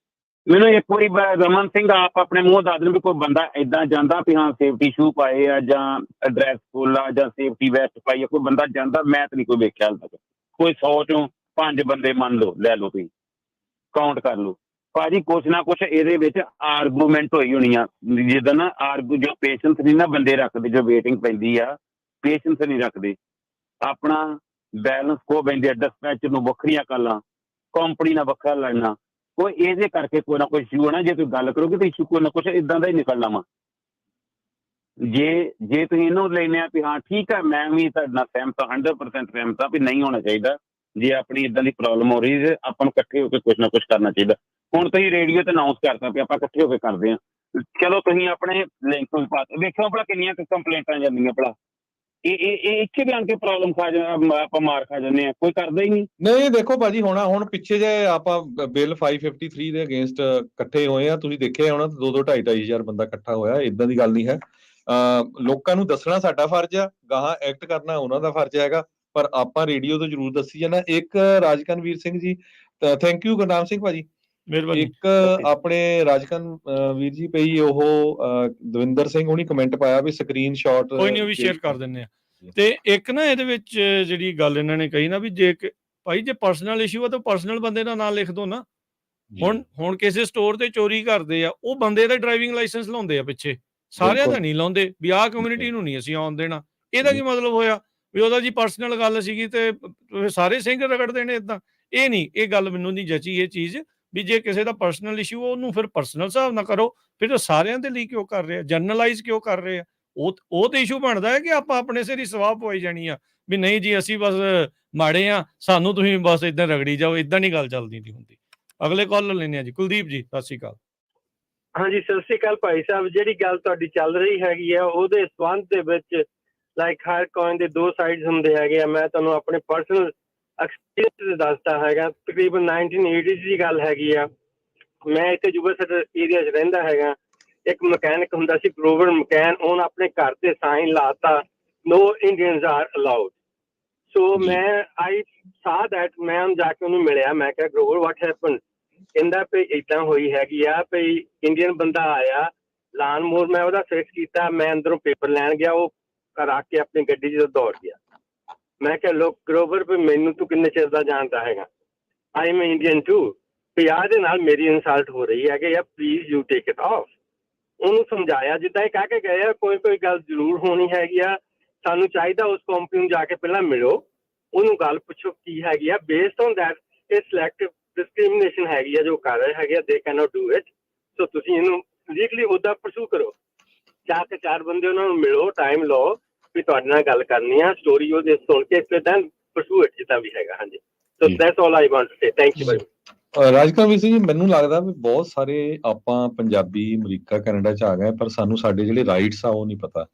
ਮੈਨੂੰ ਇੱਕ ਵਾਰੀ ਰਮਨ ਸਿੰਘ ਆਪ ਆਪਣੇ ਮੂੰਹ ਦੱਸ ਦੇਣ ਵੀ ਕੋਈ ਬੰਦਾ ਏਦਾਂ ਜਾਂਦਾ ਵੀ ਹਾਂ ਸੇਫਟੀ ਸ਼ੂ ਪਾਏ ਆ ਜਾਂ ਡਰੈਸ ਕੋਲ ਆ ਜਾਂ ਸੇਫਟੀ ਵੈਸਟ ਪਾਈ ਆ, ਕੋਈ ਬੰਦਾ ਜਾਂਦਾ, ਮੈਂ ਤਾਂ ਨਹੀਂ ਕੋਈ ਵੇਖਿਆ ਹਾਲ ਤੱਕ। ਕੋਈ 100 ਚੋਂ 5 ਬੰਦੇ ਮੰਨ ਲਓ, ਲੈ ਲਓ, ਤੁਸੀਂ ਕਾਊਂਟ ਕਰ ਲਓ ਭਾਜੀ, ਕੁਛ ਨਾ ਕੁਛ ਇਹਦੇ ਵਿੱਚ ਆਰਗੂਮੈਂਟ ਹੋਈ ਹੋਣੀ ਆ। ਜਿੱਦਾਂ ਨਾ ਜੋ ਪੇਸ਼ੈਂਸ ਨਹੀਂ ਨਾ ਬੰਦੇ ਰੱਖਦੇ, ਜੋ ਵੇਟਿੰਗ ਪੈਂਦੀ ਆ, ਪੇਸ਼ੈਂਸ ਨਹੀਂ ਰੱਖਦੇ, ਆਪਣਾ ਬੈਲੈਂਸ ਖੋ ਬੈਂਦੇ ਆ, ਡਿਸਪੈਚਰ ਨੂੰ ਵੱਖਰੀਆਂ ਗੱਲਾਂ, ਕੰਪਨੀ ਨਾਲ ਵੱਖਰਾ ਲੜਨਾ, ਕੋਈ ਇਹਦੇ ਕਰਕੇ ਕੋਈ ਨਾ ਕੋਈ ਇਸ਼ੂ ਹੋਣਾ। ਜੇ ਤੁਸੀਂ ਗੱਲ ਕਰੋਗੇ ਤਾਂ ਇਸ਼ੂ ਕੋਈ ਨਾ ਕੁਛ ਇਦਾਂ ਦਾ ਹੀ ਨਿਕਲਣਾ ਵਾ। ਜੇ ਤੁਸੀਂ ਇਹਨੂੰ ਲੈਣੇ ਆ ਵੀ ਹਾਂ ਠੀਕ ਆ, ਮੈਂ ਵੀ ਤੁਹਾਡੇ ਨਾਲ ਸਹਿਮਤ ਹਾਂ, 100% ਸਹਿਮਤ ਹਾਂ ਵੀ ਨਹੀਂ ਹੋਣਾ ਚਾਹੀਦਾ। ਜੇ ਆਪਣੀ ਇਦਾਂ ਦੀ ਪ੍ਰੋਬਲਮ ਹੋ ਰਹੀ ਹੈ, ਆਪਾਂ ਨੂੰ ਇਕੱਠੇ ਹੋ ਕੇ ਕੁਛ ਨਾ ਕੁਛ ਕਰਨਾ ਚਾਹੀਦਾ। ਹੁਣ ਤੁਸੀਂ ਰੇਡੀਓ ਤੇ ਅਨਾਉਂਸ ਕਰਤਾ ਵੀ ਆਪਾਂ ਇਕੱਠੇ ਹੋ ਕੇ ਕਰਦੇ ਹਾਂ, ਚਲੋ ਤੁਸੀਂ ਆਪਣੇ ਲਿੰਕ ਵੀ ਪਾ ਵੇਖੋ ਭਲਾ ਕਿੰਨੀਆਂ ਕੰਪਲੇਂਟਾਂ ਜਾਂਦੀਆਂ ਭਲਾ। ਇਹ ਇੱਥੇ ਵੀ ਆਣ ਕੇ ਪ੍ਰੋਬਲਮ ਆਪਾਂ ਮਾਰ ਖਾ ਜਾਂਦੇ ਆ, ਕੋਈ ਕਰਦਾ ਹੀ ਨਹੀਂ। ਦੇਖੋ ਭਾਜੀ ਹੁਣ ਪਿੱਛੇ ਜੇ ਆਪਾਂ ਬਿੱਲ 553 ਦੇ ਅਗੇਂਸਟ ਇਕੱਠੇ ਹੋਏ ਆ, ਤੁਸੀਂ ਦੇਖਿਆ ਹੋਣਾ 2-2 ਹਜ਼ਾਰ ਬੰਦਾ ਇਕੱਠਾ ਹੋਇਆ। ਇਦਾਂ ਦੀ ਗੱਲ ਨਹੀਂ ਹੈ। ਲੋਕਾਂ ਨੂੰ ਦੱਸਣਾ ਸਾਡਾ ਫਰਜ਼ ਆ, ਗਾਹਾਂ ਐਕਟ ਕਰਨਾ ਉਹਨਾਂ ਦਾ ਫਰਜ਼ ਹੈਗਾ, ਪਰ ਆਪਾਂ ਰੇਡੀਓ ਤੋਂ ਜ਼ਰੂਰ ਦੱਸੀ ਜਾਣਾ। ਇੱਕ ਰਾਜਕਨਵੀਰ ਸਿੰਘ ਜੀ, ਥੈਂਕ ਯੂ ਗੁਰਨਾਮ ਸਿੰਘ ਭਾਜੀ। ਇੱਕ ਆਪਣੇ ਰਾਜਕਨ ਵੀਰ ਜੀ ਪਈ ਉਹ ਦਵਿੰਦਰ ਸਿੰਘ ਉਹਨੇ ਕਮੈਂਟ ਪਾਇਆ ਵੀ ਸਕਰੀਨਸ਼ਾਟ ਕੋਈ ਨਹੀਂ, ਉਹ ਵੀ ਸ਼ੇਅਰ ਕਰ ਦਿੰਦੇ ਆ। ਤੇ ਇੱਕ ਨਾ ਇਹਦੇ ਵਿੱਚ ਜਿਹੜੀ ਗੱਲ ਇਹਨਾਂ ਨੇ ਕਹੀ ਨਾ ਵੀ ਜੇ ਭਾਈ ਜੇ ਪਰਸਨਲ ਇਸ਼ੂ ਆ ਤਾਂ ਪਰਸਨਲ ਬੰਦੇ ਦਾ ਨਾਮ ਲਿਖ ਦੋ ਨਾ। ਹੁਣ ਕਿਸੇ ਸਟੋਰ ਤੇ ਚੋਰੀ ਕਰਦੇ ਆ, ਉਹ ਬੰਦੇ ਦਾ ਡਰਾਈਵਿੰਗ ਲਾਇਸੈਂਸ ਲਾਉਂਦੇ ਆ ਪਿੱਛੇ, ਸਾਰਿਆਂ ਦਾ ਬਿਲਕੁਲ। ਨਹੀਂ ਲਾਉਂਦੇ ਵੀ ਆਹ ਕਮਿਊਨਿਟੀ ਨੂੰ ਨਹੀਂ ਅਸੀਂ ਆਉਣ ਦੇਣਾ। ਇਹਦਾ ਜੀ। ਕੀ ਮਤਲਬ ਹੋਇਆ ਵੀ ਉਹਦਾ ਜੀ ਪਰਸਨਲ ਗੱਲ ਸੀਗੀ ਤੇ ਸਾਰੇ ਸਿੰਘ ਰਗੜਦੇ ਨੇ ਏਦਾਂ। ਇਹ ਨਹੀਂ, ਇਹ ਗੱਲ ਮੈਨੂੰ ਨਹੀਂ ਜਚੀ ਇਹ ਚੀਜ਼ ਵੀ ਜੇ ਕਿਸੇ ਦਾ ਪਰਸਨਲ ਇਸ਼ੂ ਉਹਨੂੰ ਫਿਰ ਪਰਸਨਲ ਹਿਸਾਬ ਨਾਲ ਕਰੋ। ਫਿਰ ਤਾਂ ਸਾਰਿਆਂ ਦੇ ਲਈ ਕਿਉਂ ਕਰ ਰਹੇ ਆ? ਜਨਰਲਾਈਜ਼ ਕਿਉਂ ਕਰ ਰਹੇ ਆ? ਉਹ ਤੇ ਇਸ਼ੂ ਬਣਦਾ ਹੈ ਕਿ ਆਪਾਂ ਆਪਣੇ ਸਿਰ ਹੀ ਸਵਾਹ ਪਵਾਈ ਜਾਣੀ ਆ ਵੀ ਨਹੀਂ ਜੀ ਅਸੀਂ ਬਸ ਮਾੜੇ ਆ, ਸਾਨੂੰ ਤੁਸੀਂ ਬਸ ਏਦਾਂ ਰਗੜੀ ਜਾਓ। ਏਦਾਂ ਨਹੀਂ ਗੱਲ ਚੱਲਦੀ ਨਹੀਂ ਹੁੰਦੀ। ਅਗਲੇ ਕਾਲ ਲੈਂਦੇ ਆ ਜੀ। ਕੁਲਦੀਪ ਜੀ, ਸਤਿ ਸ਼੍ਰੀ ਅਕਾਲ। ਹਾਂਜੀ, ਸਤਿ ਸ਼੍ਰੀ ਅਕਾਲ ਭਾਈ ਸਾਹਿਬ। ਜਿਹੜੀ ਗੱਲ ਤੁਹਾਡੀ ਚੱਲ ਰਹੀ ਹੈਗੀ ਆ ਉਹਦੇ ਸੰਬੰਧ ਦੇ ਵਿੱਚ ਲਾਈਕ ਹਰ ਕੋਇਨ ਦੇ ਦੋ ਸਾਈਡਸ ਹੁੰਦੇ ਹੈਗੇ ਆ। ਮੈਂ ਤੁਹਾਨੂੰ ਆਪਣੇ ਪਰਸਨਲ ਐਕਸਪੀਰੀਅੰਸ ਦੱਸਦਾ ਹੈਗਾ। ਤਕਰੀਬਨ 1980 ਦੀ ਗੱਲ ਹੈਗੀ ਆ। ਮੈਂ ਇੱਥੇ ਯੂਐਸ ਏਰੀਆ 'ਚ ਰਹਿੰਦਾ ਹੈਗਾ। ਇੱਕ ਮਕੈਨਿਕ ਹੁੰਦਾ ਸੀ ਗਰੋਵਰ ਮਕੈਨ, ਉਹਨੇ ਆਪਣੇ ਘਰ ਤੇ ਸਾਈਨ ਲਾਤਾ ਨੋ ਇੰਡੀਅਨਸ ਆਰ ਅਲਾਉਡ। ਸੋ ਮੈਂ ਆਈ ਸਾਹ ਦੈਟ, ਮੈਂ ਉਹਨੂੰ ਜਾ ਕੇ ਉਹਨੂੰ ਮਿਲਿਆ। ਮੈਂ ਕਿਹਾ ਗਰੋਵਰ ਵਾਟ ਹੈਪਨ? ਕਹਿੰਦਾ ਵੀ ਏਦਾਂ ਹੋਈ ਹੈਗੀ ਆ ਵੀ ਇੰਡੀਅਨ ਬੰਦਾ ਆਇਆ ਲਾਨ ਮੋਰ, ਮੈਂ ਉਹਦਾ ਫਿਕਸ ਕੀਤਾ। ਮੈਂ ਅੰਦਰੋਂ ਪੇਪਰ ਲੈਣ ਗਿਆ, ਉਹ ਕਰਾ ਕੇ ਆਪਣੀ ਗੱਡੀ 'ਚ ਦੌੜ ਗਿਆ। ਮੈਂ ਕਿਹਾ ਲੋਕ ਗਰੋਵਰ ਵੀ ਮੈਨੂੰ ਤੂੰ ਕਿੰਨੇ ਚਿਰ ਦਾ ਜਾਣਦਾ ਹੈਗਾ? I am Indian too. ਵੀ ਆਹ ਦੇ ਨਾਲ ਮੇਰੀ ਇਨਸਲਟ ਹੋ ਰਹੀ ਹੈ ਕਿ ਯਾਰ please you take it of. ਉਹਨੂੰ ਸਮਝਾਇਆ ਜਿੱਦਾਂ ਇਹ ਕਹਿ ਕੇ ਗਏ ਆ, ਕੋਈ ਕੋਈ ਗੱਲ ਜ਼ਰੂਰ ਹੋਣੀ ਹੈਗੀ ਆ। ਸਾਨੂੰ ਚਾਹੀਦਾ ਉਸ ਕੰਪਨੀ ਨੂੰ ਜਾ ਕੇ ਪਹਿਲਾਂ ਮਿਲੋ, ਉਹਨੂੰ ਗੱਲ ਪੁੱਛੋ ਕੀ ਹੈਗੀ ਆ। ਬੇਸਡ ਔਨ ਦੈਟ ਇਹ ਸਿਲੈਕਟਿਵ ਡਿਸਕ੍ਰਿਮੀਨੇਸ਼ਨ ਹੈਗੀ ਆ ਜੋ ਕਰ ਰਹੇ ਹੈਗੇ ਆ। They can not do it. So ਤੁਸੀਂ ਇਹਨੂੰ ਲੀਗਲੀ ਉਹਦਾ ਪਰਸੂ ਕਰੋ। ਜਾ ਕੇ ਚਾਰ ਬੰਦੇ ਉਹਨਾਂ ਨੂੰ ਮਿਲੋ, ਟਾਈਮ ਲਓ ਵੀ ਤੁਹਾਡੇ ਨਾਲ ਗੱਲ ਕਰਨੀ ਆ, ਸਟੋਰੀ ਉਹਦੇ ਸੁਣ ਕੇ ਫਿਰ ਦੈਨ ਪਰਸੂ ਇਟ ਜਿੱਦਾਂ ਵੀ ਹੈਗਾ। ਹਾਂਜੀ, so that's all I want to say. Thank you very much. Rajkavir Singh ji, ਮੈਨੂੰ ਲੱਗਦਾ ਵੀ ਬਹੁਤ ਸਾਰੇ ਆਪਾਂ ਪੰਜਾਬੀ ਅਮਰੀਕਾ ਕੈਨੇਡਾ 'ਚ ਆ ਗਏ, ਪਰ ਸਾਨੂੰ ਸਾਡੇ ਜਿਹੜੇ ਰਾਈਟਸ ਆ ਉਹ ਨਹੀਂ ਪਤਾ।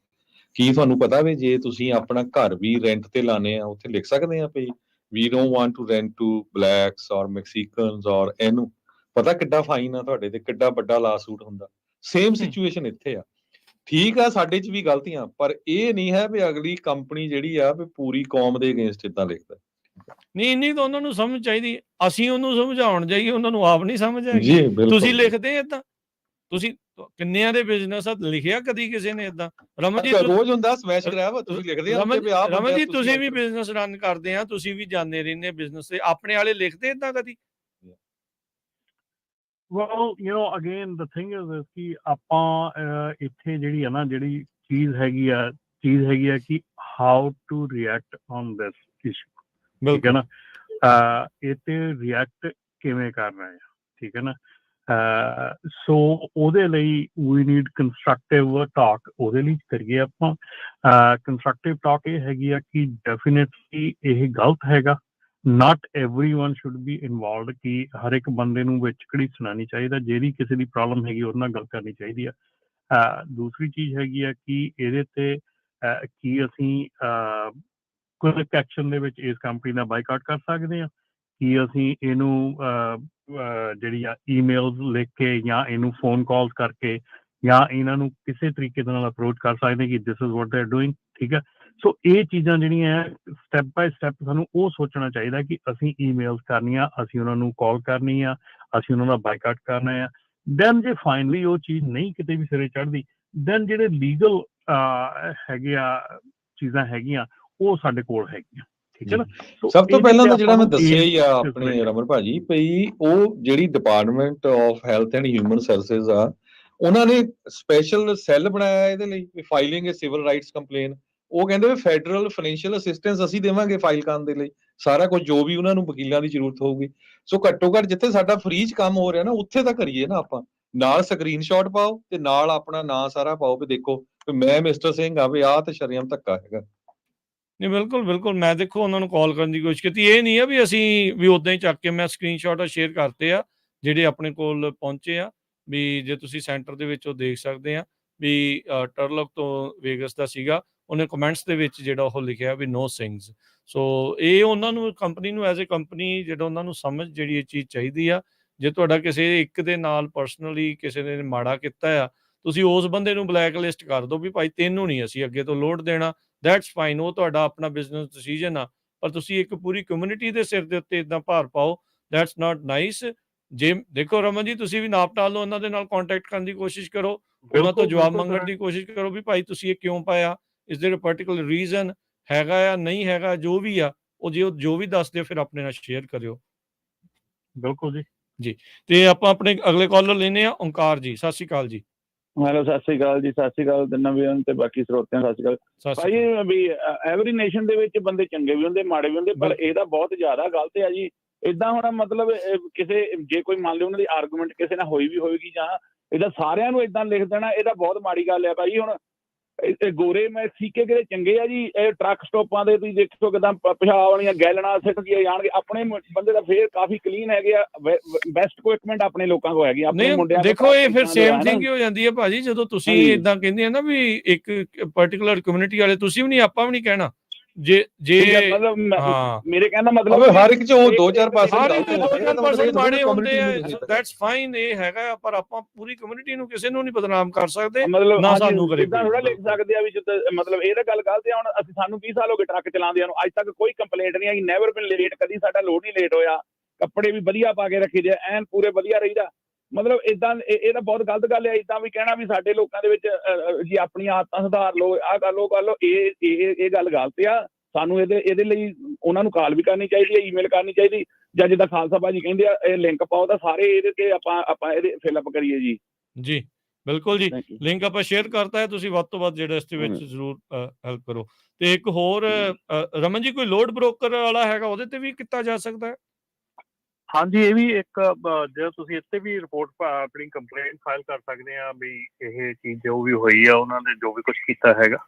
ਕੀ ਤੁਹਾਨੂੰ ਪਤਾ ਵੀ ਜੇ ਤੁਸੀਂ ਆਪਣਾ ਘਰ ਵੀ ਰੈਂਟ ਤੇ ਲਾਣੇ ਆ, ਉੱਥੇ ਲਿਖ ਸਕਦੇ ਆ ਵੀ we don't want to rent to blacks or Mexicans ਔਰ ਇਹਨੂੰ ਪਤਾ ਕਿੱਡਾ ਫਾਈਨ ਆ ਤੁਹਾਡੇ ਤੇ, ਕਿੱਡਾ ਵੱਡਾ ਲਾਸੂਟ ਹੁੰਦਾ। ਸੇਮ ਸਿਚੁਏਸ਼ਨ ਇੱਥੇ ਆ। ਠੀਕ ਆ, ਸਾਡੇ 'ਚ ਵੀ ਗਲਤੀਆਂ, ਪਰ ਇਹ ਨਹੀਂ ਹੈ ਵੀ ਅਗਲੀ ਕੰਪਨੀ ਜਿਹੜੀ ਆ ਵੀ ਪੂਰੀ ਕੌਮ ਦੇ ਅਗੇਂਸਟ ਏਦਾਂ ਲਿਖਦਾ। ਨਹੀਂ, ਇੰਨੀ ਤਾਂ ਉਹਨਾਂ ਨੂੰ ਸਮਝ ਚਾਹੀਦੀ। ਅਸੀਂ ਉਹਨੂੰ ਸਮਝਾਉਣ ਜਾਈਏ, ਉਹਨਾਂ ਨੂੰ ਆਪ ਨਹੀਂ ਸਮਝ ਹੈਗੀ। ਜੀ ਬਿਲਕੁਲ। ਤੁਸੀਂ ਲਿਖਦੇ ਏਦਾਂ, ਤੁਸੀਂ ਕਿੰਨਿਆਂ ਦੇ ਬਿਜ਼ਨਸ ਆ, ਲਿਖਿਆ ਕਦੀ ਕਿਸੇ ਨੇ ਏਦਾਂ? ਰਮਨਜੀਤ ਰੋਜ਼ ਹੁੰਦਾ ਸਮੈਸ਼ ਕਰਾਇਆ ਵਾ, ਤੁਸੀਂ ਲਿਖਦੇ ਆ ਵੀ ਆਹ ਰਮਨ ਜੀ, ਤੁਸੀਂ ਵੀ ਬਿਜ਼ਨਸ ਰਨ ਕਰਦੇ ਆ, ਤੁਸੀਂ ਵੀ ਜਾਂਦੇ ਰਹਿੰਦੇ ਬਿਜ਼ਨਸ ਤੇ, ਆਪਣੇ ਵਾਲੇ ਲਿਖਦੇ ਏਦਾਂ ਕਦੀ? Well, you know, again, the thing is ਕਿ ਆਪਾਂ ਇੱਥੇ ਜਿਹੜੀ ਹੈ ਨਾ, ਜਿਹੜੀ ਚੀਜ਼ ਹੈਗੀ ਆ ਕਿ how to react on this issue, ਠੀਕ ਹੈ ਨਾ। ਇਹ ਤੇ ਰਿਐਕਟ ਕਿਵੇਂ ਕਰ ਰਹੇ ਆ, ਠੀਕ ਹੈ ਨਾ। ਸੋ ਉਹਦੇ ਲਈ ਵੀ ਨੀਡ ਕੰਸਟਰਕਟਿਵ ਟਾਕ। ਉਹਦੇ ਲਈ ਕਰੀਏ ਆਪਾਂ ਕੰਸਟਰਕਟਿਵ ਟਾਕ। ਇਹ ਹੈਗੀ ਆ ਕਿ ਡੈਫੀਨੇਟਲੀ ਇਹ ਗਲਤ ਹੈਗਾ। ਨਾਟ ਐਵਰੀਵਨ ਸ਼ੁੱਡ ਬੀ ਇਨਵੋਲਵਡ, ਕਿ ਹਰ ਇੱਕ ਬੰਦੇ ਨੂੰ ਵਿੱਚ ਘੜੀਸਣਾ ਨਹੀਂ ਚਾਹੀਦਾ। ਜਿਹੜੀ ਕਿਸੇ ਦੀ ਪ੍ਰੋਬਲਮ ਹੈਗੀ ਉਹਦੇ ਨਾਲ ਗੱਲ ਕਰਨੀ ਚਾਹੀਦੀ ਆ। ਦੂਸਰੀ ਚੀਜ਼ ਹੈਗੀ ਆ ਕਿ ਇਹਦੇ ਤੇ ਕੀ ਅਸੀਂ ਕੁਇਕ ਐਕਸ਼ਨ ਦੇ ਵਿੱਚ ਇਸ ਕੰਪਨੀ ਦਾ ਬਾਈਕਾਟ ਕਰ ਸਕਦੇ ਹਾਂ? ਕੀ ਅਸੀਂ ਇਹਨੂੰ ਜਿਹੜੀ ਆ ਈਮੇਲਸ ਲਿਖ ਕੇ ਜਾਂ ਇਹਨੂੰ ਫੋਨ ਕਾਲ ਕਰਕੇ ਜਾਂ ਇਹਨਾਂ ਨੂੰ ਕਿਸੇ ਤਰੀਕੇ ਦੇ ਨਾਲ ਅਪਰੋਚ ਕਰ ਸਕਦੇ ਕਿ this is what they are doing, ਠੀਕ ਹੈ। ਸੋ ਇਹ ਚੀਜ਼ਾਂ ਜਿਹੜੀਆਂ ਸਟੈਪ ਬਾਏ ਸਟੈਪ ਸਾਨੂੰ ਉਹ ਸੋਚਣਾ ਚਾਹੀਦਾ ਕਿ ਅਸੀਂ ਈਮੇਲਸ ਕਰਨੀਆਂ, ਅਸੀਂ ਉਹਨਾਂ ਨੂੰ ਕਾਲ ਕਰਨੀ ਆ, ਅਸੀਂ ਉਹਨਾਂ ਦਾ ਬਾਈਕਾਟ ਕਰਨਾ ਆ। ਦੈਨ ਜੇ ਫਾਈਨਲੀ ਉਹ ਚੀਜ਼ ਨਹੀਂ ਕਿਤੇ ਵੀ ਸਿਰੇ ਚੜ੍ਹਦੀ, ਦੈਨ ਜਿਹੜੇ ਲੀਗਲ ਹੈਗੇ ਆ ਚੀਜ਼ਾਂ ਹੈਗੀਆਂ ਉਹ ਸਾਡੇ ਕੋਲ ਹੈਗੀਆਂ, ਠੀਕ ਹੈ ਨਾ। ਸਭ ਤੋਂ ਪਹਿਲਾਂ ਤਾਂ ਜਿਹੜਾ ਮੈਂ ਦੱਸਿਆ ਹੀ ਆ ਆਪਣੇ ਰਮਨ ਭਾਜੀ ਭਈ, ਉਹ ਜਿਹੜੀ department of health and human services ਆ, ਉਹਨਾਂ ਨੇ ਸਪੈਸ਼ਲ ਸੈੱਲ ਬਣਾਇਆ ਇਹਦੇ ਲਈ ਵੀ ਫਾਈਲਿੰਗ ਏ ਸਿਵਲ ਰਾਈਟਸ ਕੰਪਲੇਨ। ਉਹ ਕਹਿੰਦੇ ਵੀ ਫੈਡਰਲ ਫਾਈਨੈਂਸ਼ੀਅਲ ਅਸਿਸਟੈਂਸ ਅਸੀਂ ਦੇਵਾਂਗੇ ਫਾਈਲ ਕਰਨ ਦੇ ਲਈ, ਸਾਰਾ ਕੁਝ ਜੋ ਵੀ ਉਹਨਾਂ ਨੂੰ ਵਕੀਲਾਂ ਦੀ ਜ਼ਰੂਰਤ ਹੋਊਗੀ। ਸੋ ਘੱਟੋ ਘੱਟ ਜਿੱਥੇ ਸਾਡਾ ਫ੍ਰੀ 'ਚ ਕੰਮ ਹੋ ਰਿਹਾ ਨਾ, ਉੱਥੇ ਤਾਂ ਕਰੀਏ ਨਾ ਆਪਾਂ। ਨਾਲ ਸਕਰੀਨਸ਼ਾਟ ਪਾਓ ਤੇ ਨਾਲ ਆਪਣਾ ਨਾਂ ਸਾਰਾ ਪਾਓ ਵੀ ਦੇਖੋ ਵੀ ਮੈਂ ਮਿਸਟਰ ਸਿੰਘ ਆ, ਵੀ ਆਹ ਤੇ ਸ਼ਰੇਆਮ ਧੱਕਾ ਹੈਗਾ। ਨਹੀਂ, ਬਿਲਕੁਲ ਬਿਲਕੁਲ। ਮੈਂ ਦੇਖੋ ਉਹਨਾਂ ਨੂੰ ਕਾਲ ਕਰਨ ਦੀ ਕੋਸ਼ਿਸ਼ ਕੀਤੀ। ਇਹ ਨਹੀਂ ਆ ਵੀ ਅਸੀਂ ਵੀ ਉੱਦਾਂ ਹੀ ਚੱਕ ਕੇ ਮੈਂ ਸਕਰੀਨਸ਼ਾਟ ਸ਼ੇਅਰ ਕਰਤੇ ਆ ਜਿਹੜੇ ਆਪਣੇ ਕੋਲ ਪਹੁੰਚੇ ਆ। ਵੀ ਜੇ ਤੁਸੀਂ ਸੈਂਟਰ ਦੇ ਵਿੱਚ ਉਹ ਦੇਖ ਸਕਦੇ ਆ ਵੀ ਟਰਲਕ ਤੋਂ ਵੇਗਸ ਦਾ ਸੀਗਾ, ਉਹਨੇ ਕਮੈਂਟਸ ਦੇ ਵਿੱਚ ਜਿਹੜਾ ਉਹ ਲਿਖਿਆ ਵੀ ਨੋ ਸਿੰਗਸ। ਸੋ ਇਹ ਉਹਨਾਂ ਨੂੰ ਕੰਪਨੀ ਨੂੰ ਐਜ਼ ਏ ਕੰਪਨੀ ਜਿਹੜਾ ਉਹਨਾਂ ਨੂੰ ਸਮਝ ਜਿਹੜੀ ਇਹ ਚੀਜ਼ ਚਾਹੀਦੀ ਆ। ਜੇ ਤੁਹਾਡਾ ਕਿਸੇ ਇੱਕ ਦੇ ਨਾਲ ਪਰਸਨਲੀ ਕਿਸੇ ਨੇ ਮਾੜਾ ਕੀਤਾ ਆ, ਤੁਸੀਂ ਉਸ ਬੰਦੇ ਨੂੰ ਬਲੈਕ ਲਿਸਟ ਕਰ ਦਿਓ ਵੀ ਭਾਈ ਤੈਨੂੰ ਨਹੀਂ ਅਸੀਂ ਅੱਗੇ ਤੋਂ ਲੋਡ ਦੇਣਾ। ਦੈਟਸ ਫਾਈਨ, ਉਹ ਤੁਹਾਡਾ ਆਪਣਾ ਬਿਜ਼ਨਸ ਡਿਸੀਜਨ ਆ। ਪਰ ਤੁਸੀਂ ਇੱਕ ਪੂਰੀ ਕਮਿਊਨਿਟੀ ਦੇ ਸਿਰ ਦੇ ਉੱਤੇ ਇੱਦਾਂ ਭਾਰ ਪਾਓ, ਦੈਟਸ ਨਾਟ ਨਾਈਸ। ਜੇ ਦੇਖੋ ਰਮਨ ਜੀ, ਤੁਸੀਂ ਵੀ ਨਾਪ ਟਾਲ ਲਓ, ਉਹਨਾਂ ਦੇ ਨਾਲ ਕੰਟੈਕਟ ਕਰਨ ਦੀ ਕੋਸ਼ਿਸ਼ ਕਰੋ, ਉਹਨਾਂ ਤੋਂ ਜਵਾਬ ਮੰਗਣ ਦੀ ਕੋਸ਼ਿਸ਼ ਕਰੋ ਵੀ ਭਾਈ ਤੁਸੀਂ ਇਹ ਕਿਉਂ ਪਾਇਆ, ਇਸ ਦੇਅਰ ਅ ਪਾਰਟਿਕੂਲਰ ਰੀਜ਼ਨ ਹੈਗਾ ਆ, ਨਹੀਂ ਹੈਗਾ, ਜੋ ਵੀ ਆ ਉਹ ਜੋ ਵੀ ਦੱਸਦੇ ਫਿਰ ਆਪਣੇ ਨਾਲ ਸ਼ੇਅਰ ਕਰਿਓ। ਬਿਲਕੁਲ ਜੀ। ਤੇ ਆਪਾਂ ਆਪਣੇ ਅਗਲੇ ਕਾਲਰ ਲੈਨੇ ਆ ਓਂਕਾਰ ਜੀ। ਸਤਿ ਸ਼੍ਰੀ ਅਕਾਲ ਜੀ। ਹੈਲੋ, ਸਤਿ ਸ਼੍ਰੀ ਅਕਾਲ ਜੀ। ਸਤਿ ਸ਼੍ਰੀ ਅਕਾਲ ਤਿੰਨਾਂ ਵੀਰਾਂ ਨੂੰ ਤੇ ਬਾਕੀ ਸਰੋਤਿਆਂ ਨੂੰ ਸਤਿ ਸ਼੍ਰੀ ਅਕਾਲ। ਸਤਿ ਸ਼੍ਰੀ ਭਾਈ ਵੀ ਐਵਰੀ ਨੇਸ਼ਨ ਦੇ ਵਿੱਚ ਬੰਦੇ ਚੰਗੇ ਵੀ ਹੁੰਦੇ, ਮਾੜੇ ਵੀ ਹੁੰਦੇ, ਪਰ ਇਹਦਾ ਬਹੁਤ ਜ਼ਿਆਦਾ ਗਲਤ ਹੈ ਜੀ। ਏਦਾਂ ਹੁਣ ਮਤਲਬ ਕਿਸੇ ਜੇ ਕੋਈ ਮੰਨ ਲਓ ਉਹਨਾਂ ਦੀ ਆਰਗੂਮੈਂਟ ਕਿਸੇ ਨਾਲ ਹੋਈ ਵੀ ਹੋਏਗੀ ਜਾਂ ਇਹਦਾ ਸਾਰਿਆਂ ਨੂੰ ਏਦਾਂ ਲਿਖ ਦੇਣਾ, ਇਹਦਾ ਬਹੁਤ ਮਾੜੀ ਗੱਲ ਹੈ ਭਾਈ। ਹੁਣ ਗੋਰੇ ਮੈਕਸੀਕੇ ਕਿਹੜੇ ਚੰਗੇ ਆ ਜੀ, ਇਹ ਟਰੱਕ ਸਟੋਪਾਂ ਦੇ ਤੁਸੀਂ ਦੇਖੋ ਕਿਦਾਂ ਪਿਸ਼ਾਬ ਵਾਲੀਆਂ ਗੈਲਣਾ ਸਿੱਟ ਕੇ ਜਾਣਗੇ। ਆਪਣੇ ਬੰਦੇ ਤਾਂ ਫੇਰ ਕਾਫੀ ਕਲੀਨ ਹੈਗੇ ਆ, ਬੈਸਟ ਇਕੁਇਪਮੈਂਟ ਆਪਣੇ ਲੋਕਾਂ ਕੋਲ ਹੈਗੀ, ਆਪਣੇ ਨਹੀਂ ਮੁੰਡਿਆਂ ਦੇਖੋ ਇਹ ਫਿਰ ਸੇਮ ਥਿੰਗ ਹੀ ਹੋ ਜਾਂਦੀ ਹੈ ਭਾਜੀ, ਜਦੋਂ ਤੁਸੀਂ ਇਦਾਂ ਕਹਿੰਦੇ ਆ ਨਾ ਵੀ ਇੱਕ ਪਾਰਟਿਕੂਲਰ ਕਮਿਊਨਿਟੀ ਵਾਲੇ, ਤੁਸੀਂ ਵੀ ਨਹੀਂ ਆਪਾਂ ਵੀ ਨਹੀਂ ਕਹਿਣਾ ਜੇ ਮਤਲਬ ਹਾਂ ਮੇਰੇ ਕਹਿਣ ਦਾ ਮਤਲਬ ਹਰ ਇੱਕ ਚ ਉਹ 2-4% ਹਰ ਗਲਤ ਇੱਕ ਹੁੰਦੇ ਆ, 2-4% ਮਾੜੇ ਹੁੰਦੇ ਆ, community ਦੈਟਸ ਫਾਈਨ, ਇਹ ਹੈਗਾ, ਪਰ ਆਪਾਂ ਪੂਰੀ ਕਮਿਊਨਿਟੀ ਨੂੰ ਕਿਸੇ ਨੂੰ ਨਹੀਂ ਬਦਨਾਮ ਕਰ ਸਕਦੇ ਮਤਲਬ ਨਾ ਸਾਨੂੰ ਕਰੇ ਇਦਾਂ ਥੋੜਾ ਲਿਖ ਸਕਦੇ ਆ ਵੀ ਜਿੱਦਾਂ ਮਤਲਬ ਇਹ ਤਾਂ ਗੱਲ ਗਲਤ ਆ। ਹੁਣ ਅਸੀਂ ਸਾਨੂੰ 20 ਸਾਲ ਹੋ ਗਏ ਟਰੱਕ ਚਲਾਉਂਦਿਆਂ ਨੂੰ, ਅੱਜ ਤੱਕ ਕੋਈ ਕੰਪਲੇਂਟ ਨਹੀਂ ਆਈ, ਨੈਵਰ ਬਿਨ ਲੇਟ, ਕਦੀ ਸਾਡਾ ਲੋਡ ਨਹੀਂ ਲੇਟ ਹੋਇਆ, ਕੱਪੜੇ ਵੀ ਵਧੀਆ ਪਾ ਕੇ ਰੱਖੀ ਦੇ, ਐਨ ਪੂਰੇ ਵਧੀਆ ਰਹੀਦਾ। ਮਤਲਬ ਇਦਾਂ ਇਹ ਤਾਂ ਬਹੁਤ ਗਲਤ ਗੱਲ ਹੈ। ਇਦਾਂ ਵੀ ਕਹਿਣਾ ਵੀ ਸਾਡੇ ਲੋਕਾਂ ਦੇ ਵਿੱਚ ਜੀ ਆਪਣੀਆਂ ਆਦਤਾਂ ਸੁਧਾਰ ਲਓ, ਆਹ ਕਰ ਲਓ, ਇਹ ਗੱਲ ਗਲਤ ਆ। ਸਾਨੂੰ ਇਹਦੇ ਲਈ ਉਹਨਾਂ ਨੂੰ ਕਾਲ ਵੀ ਕਰਨੀ ਚਾਹੀਦੀ ਹੈ, ਈਮੇਲ ਕਰਨੀ ਚਾਹੀਦੀ, ਜਾਂ ਜਿੱਦਾਂ ਖਾਲਸਾ ਭਾਜੀ ਕਹਿੰਦੇ ਆ ਇਹ ਲਿੰਕ ਪਾਓ ਤਾਂ ਸਾਰੇ ਇਹਦੇ ਤੇ ਆਪਾਂ ਇਹਦੇ ਫਿਲਅਪ ਕਰੀਏ ਜੀ। ਜੀ ਬਿਲਕੁਲ ਜੀ, ਲਿੰਕ ਆਪਾਂ ਸ਼ੇਅਰ ਕਰਤਾ ਹੈ, ਤੁਸੀਂ ਵੱਧ ਤੋਂ ਵੱਧ ਜਿਹੜਾ ਇਸ ਦੇ ਵਿੱਚ ਜ਼ਰੂਰ ਹੈਲਪ ਕਰੋ। ਤੇ ਇੱਕ ਹੋਰ ਰਮਨ ਜੀ, ਕੋਈ ਲੋਡ ਬ੍ਰੋਕਰ ਵਾਲਾ ਹੈਗਾ, ਉਹਦੇ ਤੇ ਵੀ ਕੀਤਾ ਜਾ ਸਕਦਾ ਹੈ? ਹਾਂਜੀ, ਇਹ ਵੀ ਇੱਕ ਜੇ ਤੁਸੀਂ ਇੱਥੇ ਵੀ ਰਿਪੋਰਟ ਆਪਣੀ ਕੰਪਲੇਂਟ ਫਾਈਲ ਕਰ ਸਕਦੇ ਆ ਵੀ ਇਹ ਚੀਜ਼ ਜੋ ਵੀ ਹੋਈ ਆ, ਉਹਨਾਂ ਨੇ ਜੋ ਵੀ ਕੁਝ ਕੀਤਾ ਹੈਗਾ।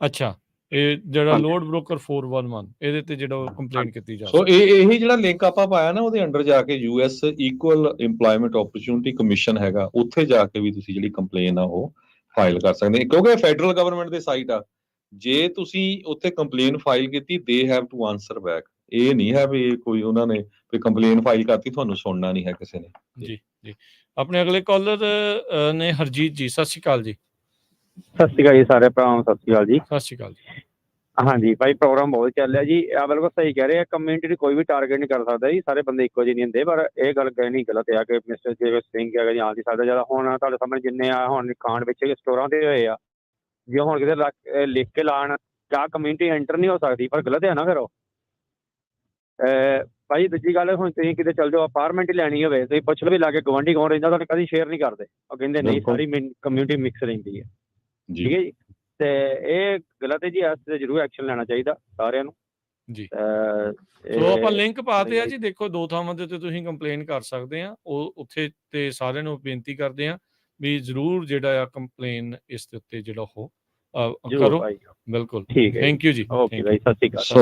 ਅੱਛਾ, ਇਹ ਜਿਹੜਾ ਲੋਡ ਬ੍ਰੋਕਰ 411 ਇਹਦੇ ਤੇ ਜਿਹੜਾ ਕੰਪਲੇਂਟ ਕੀਤੀ ਜਾ ਸੋ ਇਹੀ ਜਿਹੜਾ ਲਿੰਕ ਆਪਾਂ ਪਾਇਆ ਨਾ, ਉਹਦੇ ਅੰਡਰ ਜਾ ਕੇ US equal employment opportunity commission ਹੈਗਾ, ਉੱਥੇ ਜਾ ਕੇ ਵੀ ਤੁਸੀਂ ਜਿਹੜੀ ਕੰਪਲੇਨ ਆ ਉਹ ਫਾਈਲ ਕਰ ਸਕਦੇ, ਕਿਉਂਕਿ ਫੈਡਰਲ ਗਵਰਨਮੈਂਟ ਦੇ ਸਾਈਟ ਆ। ਜੇ ਤੁਸੀਂ ਉੱਥੇ ਕੰਪਲੇਨ ਫਾਈਲ ਕੀਤੀ, ਦੇ ਹੈਵ ਟੂ ਆਨਸਰ ਬੈਕ। ਇਹ ਨਹੀਂ ਹੈ ਵੀ ਕੋਈ ਉਹਨਾਂ ਨੇ ਕੋਈ ਕੰਪਲੇਨ ਫਾਈਲ ਕਰਤੀ, ਤੁਹਾਨੂੰ ਸੁਣਨਾ ਨਹੀਂ ਹੈ ਕਿਸੇ ਨੇ। ਜੀ ਜੀ, ਆਪਣੇ ਅਗਲੇ ਕਾਲਰ ਨੇ ਹਰਜੀਤ ਜੀ, ਸਤਿ ਸ਼੍ਰੀ ਅਕਾਲ ਜੀ। ਸਤਿ ਸ਼੍ਰੀ ਅਕਾਲ ਜੀ ਸਾਰੇ ਭਰਾਵਾਂ ਨੂੰ, ਸਤਿ ਸ਼੍ਰੀ ਅਕਾਲ ਜੀ। ਸਤਿ ਸ਼੍ਰੀ ਅਕਾਲ ਜੀ। ਹਾਂਜੀ ਭਾਈ, ਪ੍ਰੋਗਰਾਮ ਬਹੁਤ ਚੱਲ ਰਿਹਾ ਜੀ। ਬਿਲਕੁਲ ਸਹੀ ਕਹਿ ਰਹੇ ਆ, ਕਮਿਊਨਿਟੀ ਨੂੰ ਕੋਈ ਵੀ ਟਾਰਗੇਟ ਨਹੀਂ ਕਰ ਸਕਦਾ ਜੀ, ਸਾਰੇ ਬੰਦੇ ਇੱਕੋ ਜਿਹੇ ਨਹੀਂ ਹੁੰਦੇ। ਪਰ ਇਹ ਗੱਲ ਕਹਿਣੀ ਗਲਤ ਆ ਕਿ ਮਿਸਟਰ ਜੇਵ ਸਿੰਘ ਹੈਗਾ ਜਾਂ ਦੀ ਸਾਡਾ ਜ਼ਿਆਦਾ ਹੁਣ ਤੁਹਾਡੇ ਸਾਹਮਣੇ ਜਿੰਨੇ ਆ ਹੁਣ ਕਾਂਡ ਵਿੱਚ ਸਟੋਰਾਂ ਤੇ ਹੋਏ ਆ, ਜੇ ਹੁਣ ਕਿਤੇ ਲਿਖ ਕੇ ਲਾਣ ਜਾਂ ਕਮਿਊਨਿਟੀ ਐਂਟਰ ਨਹੀਂ ਹੋ ਸਕਦੀ, ਪਰ ਗਲਤ ਹੈ ਨਾ ਫਿਰ ਉਹ। ਭਾਈ ਦੂਜੀ ਗੱਲ, ਹੁਣ ਤੁਸੀਂ ਕਿਤੇ ਚੱਲ ਜਾਓ, ਅਪਾਰਟਮੈਂਟ ਹੀ ਲੈਣੀ ਹੋਵੇ, ਤੁਸੀਂ ਪੁੱਛ ਲਓ ਵੀ ਲਾਗੇ ਗਵਾਂਢੀ ਕੌਣ ਰਹਿੰਦਾ, ਤੁਹਾਨੂੰ ਕਦੀ ਸ਼ੇਅਰ ਨਹੀਂ ਕਰਦੇ, ਉਹ ਕਹਿੰਦੇ ਨਹੀਂ ਸਾਰੀ ਕਮਿਊਨਿਟੀ ਮਿਕਸ ਰਹਿੰਦੀ ਹੈ। ਠੀਕ ਹੈ ਜੀ, ਤੇ ਇਹ ਗਲਤ ਹੈ ਜੀ, ਇਸ ਤੇ ਜ਼ਰੂਰ ਐਕਸ਼ਨ ਲੈਣਾ ਚਾਹੀਦਾ ਸਾਰਿਆਂ ਨੂੰ ਜੀ। ਸੋ ਆਪਾਂ ਲਿੰਕ ਪਾਤੇ ਆ ਜੀ, ਦੇਖੋ 2 ਥਾਵਾਂ ਤੇ ਤੁਸੀਂ ਕੰਪਲੇਨ ਕਰ ਸਕਦੇ ਆ, ਉਹ ਉੱਥੇ ਤੇ ਸਾਰਿਆਂ ਨੂੰ ਬੇਨਤੀ ਕਰਦੇ ਆ ਵੀ ਜ਼ਰੂਰ ਜਿਹੜਾ ਆ ਕੰਪਲੇਨ ਇਸ ਦੇ ਉੱਤੇ ਜਿਹੜਾ ਉਹ ਕਰੋ। ਬਿਲਕੁਲ, ਠੀਕ ਹੈ, ਥੈਂਕ ਯੂ ਜੀ। ਓਕੇ ਬਾਈ, ਸਤਿ ਸ਼੍ਰੀ ਅਕਾਲ। ਸੋ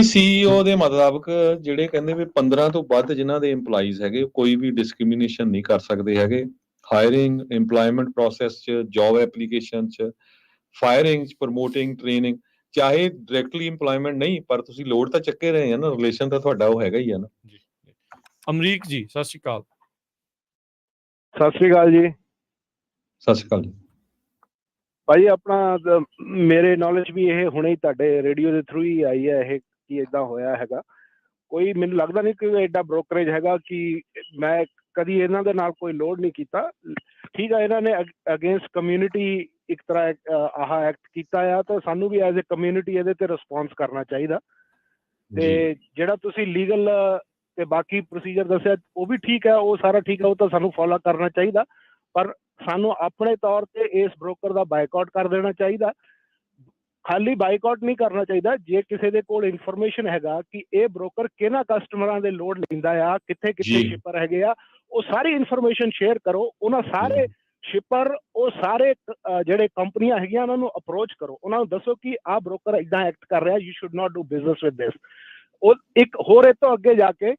CEO ਦੇ ਮੁਤਾਬਕ ਜਿਹੜੇ ਕਹਿੰਦੇ ਵੀ 15 ਤੋਂ ਵੱਧ ਜਿਨ੍ਹਾਂ ਦੇ EMPLOYEES ਹੈਗੇ, ਕੋਈ ਵੀ ਡਿਸਕ੍ਰਿਮੀਨੇਸ਼ਨ ਨਹੀਂ ਕਰ ਸਕਦੇ ਹੈਗੇ। ਹਾਇਰਿੰਗ, EMPLOYMENT ਪ੍ਰੋਸੈਸ 'ਚ, ਜੌਬ ਐਪਲੀਕੇਸ਼ਨ 'ਚ, ਫਾਇਰਿੰਗ 'ਚ, ਪ੍ਰਮੋਟਿੰਗ, ਟ੍ਰੇਨਿੰਗ, ਚਾਹੇ ਡਾਇਰੈਕਟਲੀ EMPLOYMENT ਨਹੀਂ, ਪਰ ਤੁਸੀਂ ਲੋਡ ਤਾਂ ਚੱਕੇ ਰਹੇ ਆ ਨਾ, ਰਿਲੇਸ਼ਨ ਤਾਂ ਤੁਹਾਡਾ ਉਹ ਹੈਗਾ ਹੀ ਆ ਨਾ ਜੀ। ਅਮਰੀਕ ਜੀ, ਸਤਿ ਸ਼੍ਰੀ ਅਕਾਲ। ਸਤਿ ਸ਼੍ਰੀ ਅਕਾਲ ਜੀ। ਸਤਿ ਸ਼੍ਰੀ ਅਕਾਲ ਜੀ ਭਾਈ, ਆਪਣਾ ਮੇਰੇ ਨੌਲੇਜ ਵੀ ਇਹ ਹੁਣੇ ਹੀ ਤੁਹਾਡੇ ਰੇਡੀਓ ਦੇ ਥਰੂ ਹੀ ਆਈ ਹੈ ਇਹ ਕਿ ਇਦਾਂ ਹੋਇਆ ਹੈਗਾ। ਕੋਈ ਮੈਨੂੰ ਲੱਗਦਾ ਨਹੀਂ ਕਿ ਐਡਾ ਬ੍ਰੋਕਰੇਜ ਹੈਗਾ ਕਿ ਮੈਂ ਕਦੀ ਇਹਨਾਂ ਦੇ ਨਾਲ ਕੋਈ ਲੋਡ ਨਹੀਂ ਕੀਤਾ। ਠੀਕ ਆ, ਇਹਨਾਂ ਨੇ ਅਗੇਂਸਟ ਕਮਿਊਨਿਟੀ ਇੱਕ ਤਰ੍ਹਾਂ ਆਹ ਐਕਟ ਕੀਤਾ ਆ, ਤਾਂ ਸਾਨੂੰ ਵੀ ਐਜ਼ ਏ ਕਮਿਊਨਿਟੀ ਇਹਦੇ ਤੇ ਰਿਸਪੌਂਸ ਕਰਨਾ ਚਾਹੀਦਾ। ਤੇ ਜਿਹੜਾ ਤੁਸੀਂ ਲੀਗਲ ਤੇ ਬਾਕੀ ਪ੍ਰੋਸੀਜਰ ਦੱਸਿਆ ਉਹ ਵੀ ਠੀਕ ਹੈ, ਉਹ ਸਾਰਾ ਠੀਕ ਹੈ, ਉਹ ਤਾਂ ਸਾਨੂੰ ਫੋਲੋ ਕਰਨਾ ਚਾਹੀਦਾ। ਪਰ ਸਾਨੂੰ ਆਪਣੇ ਤੌਰ ਤੇ ਇਸ ਬ੍ਰੋਕਰ ਦਾ ਬਾਈਕਾਟ ਕਰ ਦੇਣਾ ਚਾਹੀਦਾ। ਖਾਲੀ ਬਾਈਕਾਟ ਨਹੀਂ ਕਰਨਾ ਚਾਹੀਦਾ। ਜੇ ਕਿਸੇ ਦੇ ਕੋਲ ਇਨਫੋਰਮੇਸ਼ਨ ਹੈਗਾ ਕਿ ਇਹ ਬ੍ਰੋਕਰ ਕਿਹਨਾਂ ਕਸਟਮਰਾਂ ਦੇ ਲੋਡ ਲੈਂਦਾ ਆ, ਕਿੱਥੇ ਕਿੱਥੇ ਸ਼ਿਪਰ ਹੈਗੇ ਆ, ਉਹ ਸਾਰੀ ਇਨਫੋਰਮੇਸ਼ਨ ਸ਼ੇਅਰ ਕਰੋ। ਉਹਨਾਂ ਸਾਰੇ ਸ਼ਿਪਰ, ਉਹ ਸਾਰੇ ਜਿਹੜੇ ਕੰਪਨੀਆਂ ਹੈਗੀਆਂ, ਉਹਨਾਂ ਨੂੰ ਅਪਰੋਚ ਕਰੋ, ਉਹਨਾਂ ਨੂੰ ਦੱਸੋ ਕਿ ਆਹ ਬ੍ਰੋਕਰ ਇਦਾਂ ਐਕਟ ਕਰ ਰਿਹਾ, you should not do business with ਦਿਸ। ਉਹ ਇੱਕ ਹੋਰ ਇਹ ਤੋਂ ਅੱਗੇ ਜਾ ਕੇ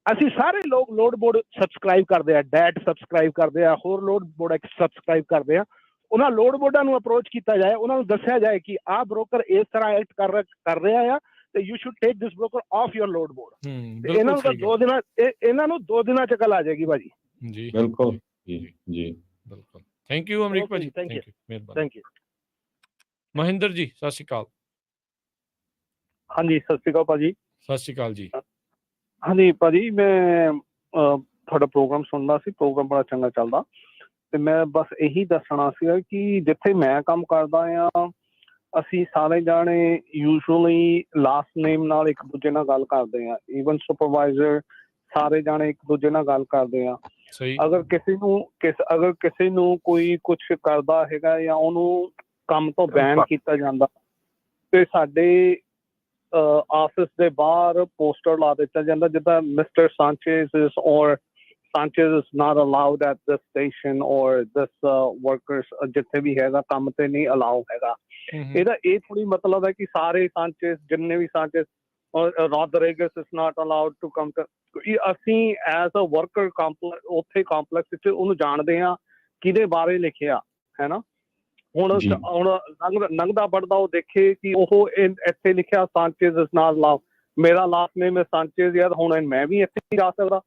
ਅਸੀਂ ਸਾਰੇ ਲੋਕ ਲੋਡ ਬੋਰਡ ਸਬਸਕ੍ਰਾਈਬ ਕਰਦੇ ਆ, ਡੈਟ ਸਬਸਕ੍ਰਾਈਬ ਕਰਦੇ ਆ, ਹੋਰ ਲੋਡ ਬੋਰਡ ਸਬਸਕ੍ਰਾਈਬ ਕਰਦੇ ਆ। ਉਹਨਾਂ ਲੋਡ ਬੋਰਡਾਂ ਨੂੰ ਅਪਰੋਚ ਕੀਤਾ ਜਾਏ, ਉਹਨਾਂ ਨੂੰ ਦੱਸਿਆ ਜਾਏ ਕਿ ਆਹ ਬ੍ਰੋਕਰ ਇਸ ਤਰ੍ਹਾਂ ਐਕਟ ਕਰ ਰਿਹਾ ਆ, ਤੇ you should take this broker of your load board. ਇਹਨਾਂ ਨੂੰ ਤਾਂ 2 ਦਿਨਾਂ, ਇਹਨਾਂ ਨੂੰ 2 ਦਿਨਾਂ ਚ ਗੱਲ ਆ ਜਾਏਗੀ ਭਾਜੀ। ਜੀ ਬਿਲਕੁਲ ਜੀ ਜੀ ਬਿਲਕੁਲ। ਥੈਂਕ ਯੂ ਅਮਰੀਕ ਭਾਜੀ, ਥੈਂਕ ਯੂ, ਮਿਹਰਬਾਨੀ। Thank you. ਮਹਿੰਦਰ ਜੀ, ਸਤਿ ਸ਼੍ਰੀ ਅਕਾਲ। ਹਾਂਜੀ, ਸਤਿ ਸ਼੍ਰੀ ਅਕਾਲ ਭਾਜੀ। ਸਤਿ ਸ਼੍ਰੀ ਅਕਾਲ ਜੀ। ਹਾਂਜੀ ਭਾਜੀ, ਮੈਂ ਤੁਹਾਡਾ ਪ੍ਰੋਗਰਾਮ ਸੁਣਦਾ ਸੀ, ਪ੍ਰੋਗਰਾਮ ਬੜਾ ਚੰਗਾ ਚੱਲਦਾ, ਤੇ ਮੈਂ ਬਸ ਇਹੀ ਦੱਸਣਾ ਸੀਗਾ ਕਿ ਜਿੱਥੇ ਮੈਂ ਕੰਮ ਕਰਦਾ ਆ, ਅਸੀਂ ਸਾਰੇ ਜਾਣੇ ਯੂਜੂਅਲੀ ਲਾਸਟ ਨੇਮ ਨਾਲ ਇੱਕ ਦੂਜੇ ਨਾਲ ਗੱਲ ਕਰਦੇ ਆ। ਈਵਨ ਸੁਪਰਵਾਈਜ਼ਰ ਸਾਰੇ ਜਾਣੇ ਇੱਕ ਦੂਜੇ ਨਾਲ ਗੱਲ ਕਰਦੇ ਆ। ਸਹੀ ਅਗਰ ਕਿਸੇ ਨੂੰ ਕੋਈ ਕੁਛ ਕਰਦਾ ਹੈਗਾ ਜਾਂ ਉਹਨੂੰ ਕੰਮ ਤੋਂ ਬੈਨ ਕੀਤਾ ਜਾਂਦਾ ਤੇ ਸਾਡੇ ਆਫਿਸ ਦੇ ਬਾਹਰ ਪੋਸਟਰ ਲਾ ਦਿੱਤਾ ਜਾਂਦਾ ਜਿੱਦਾਂ ਮਿਸਟਰ ਸਾਂਚੇਜ਼ ਔਰ Sanchez is not allowed at this station or this workers ਜਿੱਥੇ ਵੀ ਹੈਗਾ ਕੰਮ ਤੇ ਨਹੀਂ ਅਲਾਉ ਹੈਗਾ। ਇਹਦਾ ਇਹ ਥੋੜੀ ਮਤਲਬ ਹੈ ਕਿ ਸਾਰੇ ਸਾਂਚੇਜ਼ ਜਿੰਨੇ ਵੀ ਸਾਂਚੇਜ਼ Rodriguez is not allowed to come to ਅਸੀਂ ਐਜ਼ ਅ ਵਰਕਰ ਉੱਥੇ ਕੰਪਲੈਕਸ ਵਿੱਚ ਉਹਨੂੰ ਜਾਣਦੇ ਹਾਂ ਕਿਹਦੇ ਬਾਰੇ ਲਿਖਿਆ ਹੈ ਨਾ। ਹੁਣ ਲੰਘਦਾ ਵੜਦਾ ਉਹ ਦੇਖੇ ਕਿ ਉਹ ਇੱਥੇ ਲਿਖਿਆ ਸਾਂਚੇਜ਼ is not allowed, ਮੇਰਾ ਲਾਸਟ ਨੇਮ ਹੈ ਸਾਂਚੇਜ਼ ਯਾਰ, ਹੁਣ ਮੈਂ ਵੀ ਇੱਥੇ ਨਹੀਂ ਜਾ ਸਕਦਾ।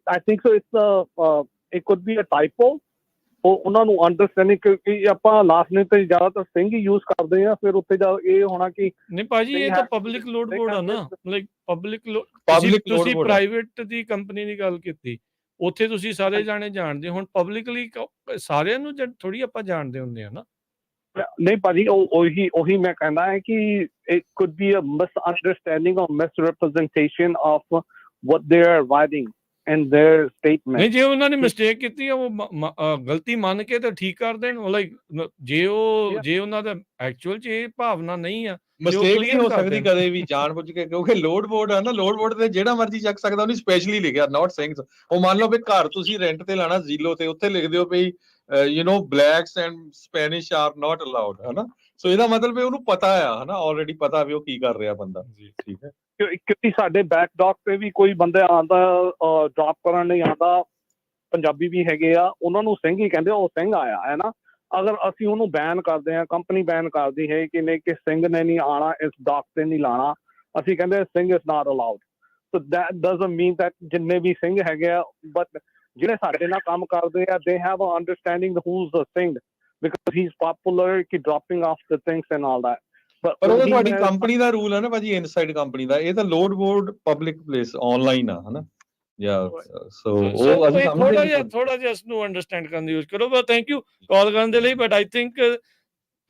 I think so it could be a typo। ਉਹਨਾਂ ਨੂੰ ਅੰਡਰਸਟੈਂਡਿੰਗ ਕਿ ਆਪਾਂ ਲਾਸਟ ਨੇਮ ਤੇ ਜ਼ਿਆਦਾਤਰ ਸਿੰਘ ਹੀ ਯੂਜ਼ ਕਰਦੇ ਆ, ਫਿਰ ਉੱਥੇ ਜਾ ਇਹ ਹੋਣਾ ਕਿ ਨਹੀਂ ਭਾਜੀ ਇਹ ਤਾਂ ਪਬਲਿਕ ਲੋਡ ਬੋਰਡ ਆ ਨਾ, ਲਾਈਕ ਪਬਲਿਕ ਤੁਸੀਂ ਪ੍ਰਾਈਵੇਟ ਦੀ ਕੰਪਨੀ ਦੀ ਗੱਲ ਕੀਤੀ, ਉੱਥੇ ਤੁਸੀਂ ਸਾਰੇ ਜਾਣੇ ਜਾਣਦੇ, ਹੁਣ ਪਬਲਿਕਲੀ ਸਾਰਿਆਂ ਨੂੰ ਥੋੜੀ ਆਪਾਂ ਜਾਣਦੇ ਹੁੰਦੇ ਆ ਨਾ। ਨਹੀਂ ਭਾਜੀ ਉਹੀ ਮੈਂ ਕਹਿੰਦਾ ਹੈ ਕਿ it could be a misunderstanding or misrepresentation of what they are writing in their statement। ਨਹੀਂ ਜੇ ਉਹਨਾਂ ਨੇ ਮਿਸਟੇਕ ਕੀਤੀ ਉਹ ਗਲਤੀ ਮੰਨ ਕੇ ਤਾਂ ਠੀਕ ਕਰ ਦੇਣ, ਲਾਈਕ ਜੇ ਉਹਨਾਂ ਦਾ ਐਕਚੁਅਲ 'ਚ ਇਹ ਭਾਵਨਾ ਨਹੀਂ ਆ, ਮਿਸਟੇਕ ਨਹੀਂ ਹੋ ਸਕਦੀ ਕਦੇ ਵੀ ਜਾਣਬੁੱਝ ਕੇ, ਕਿਉਂਕਿ ਲੋਡ ਬੋਰਡ ਆ ਨਾ, ਲੋਡ ਬੋਰਡ ਤੇ ਜਿਹੜਾ ਮਰਜ਼ੀ ਚੱਕ ਸਕਦਾ, ਉਹਨੇ ਸਪੈਸ਼ਲੀ ਲਿਖਿਆ ਨਾਟ ਸਿੰਗਸ। ਉਹ ਮੰਨ ਲਓ ਵੀ ਘਰ ਤੁਸੀਂ ਰੈਂਟ ਤੇ ਲਾਣਾ ਜ਼ੀਲੋ ਤੇ, ਉੱਥੇ ਲਿਖ ਦਿਓ ਵੀ blacks and Spanish are not allowed, ਹਨਾ। ਸੋ ਇਹਦਾ ਮਤਲਬ ਵੀ ਉਹਨੂੰ ਪਤਾ ਆ, ਹਨਾ, ਆਲਰੇਡੀ ਪਤਾ ਵੀ ਉਹ ਕੀ ਕਰ ਰਿਹਾ ਬੰਦਾ। ਠੀਕ ਹੈ, ਕਿਉਂਕਿ ਸਾਡੇ ਬੈਕ ਡੌਕ ਤੇ ਵੀ ਕੋਈ ਬੰਦਾ ਆਉਂਦਾ ਡ੍ਰੌਪ ਕਰਨ ਨਹੀਂ ਆਉਂਦਾ, ਪੰਜਾਬੀ ਵੀ ਹੈਗੇ ਆ, ਉਹਨਾਂ ਨੂੰ ਸਿੰਘ ਹੀ ਕਹਿੰਦੇ, ਉਹ ਸਿੰਘ ਆਇਆ ਹੈ ਨਾ। ਅਗਰ ਅਸੀਂ ਉਹਨੂੰ ਬੈਨ ਕਰਦੇ ਹਾਂ, ਕੰਪਨੀ ਬੈਨ ਕਰਦੀ ਹੈ ਕਿ ਨਹੀਂ ਕਿ ਸਿੰਘ ਨੇ ਨਹੀਂ ਆਉਣਾ, ਇਸ ਡੌਕ ਤੇ ਨਹੀਂ ਲਾਉਣਾ, ਅਸੀਂ ਕਹਿੰਦੇ Singh is not allowed. So that doesn't mean that ਜਿੰਨੇ ਵੀ ਸਿੰਘ ਹੈਗੇ ਆ, ਬਟ ਜਿਹੜੇ ਸਾਡੇ ਨਾਲ ਕੰਮ ਕਰਦੇ ਆ they have a understanding who's the Singh because he is popular ਕਿ dropping off the things and all that. ਪਰ ਉਹ ਤੁਹਾਡੀ ਕੰਪਨੀ ਦਾ ਰੂਲ ਹੈ ਨਾ ਭਾਜੀ, ਇਨਸਾਈਡ ਕੰਪਨੀ ਦਾ। ਇਹ ਤਾਂ load board public place online ਆ, ਹਨਾ। ਥੋੜਾ ਜਿਹਾ ਇਸ ਨੂੰ ਅੰਡਰਸਟੈਂਡ ਕਰਨ ਦੀ ਕੋਸ਼ਿਸ਼ ਕਰੋ। ਥੈਂਕ ਯੂ ਕਾਲ ਕਰਨ ਦੇ ਲਈ, ਬਟ ਆਈ ਥਿੰਕ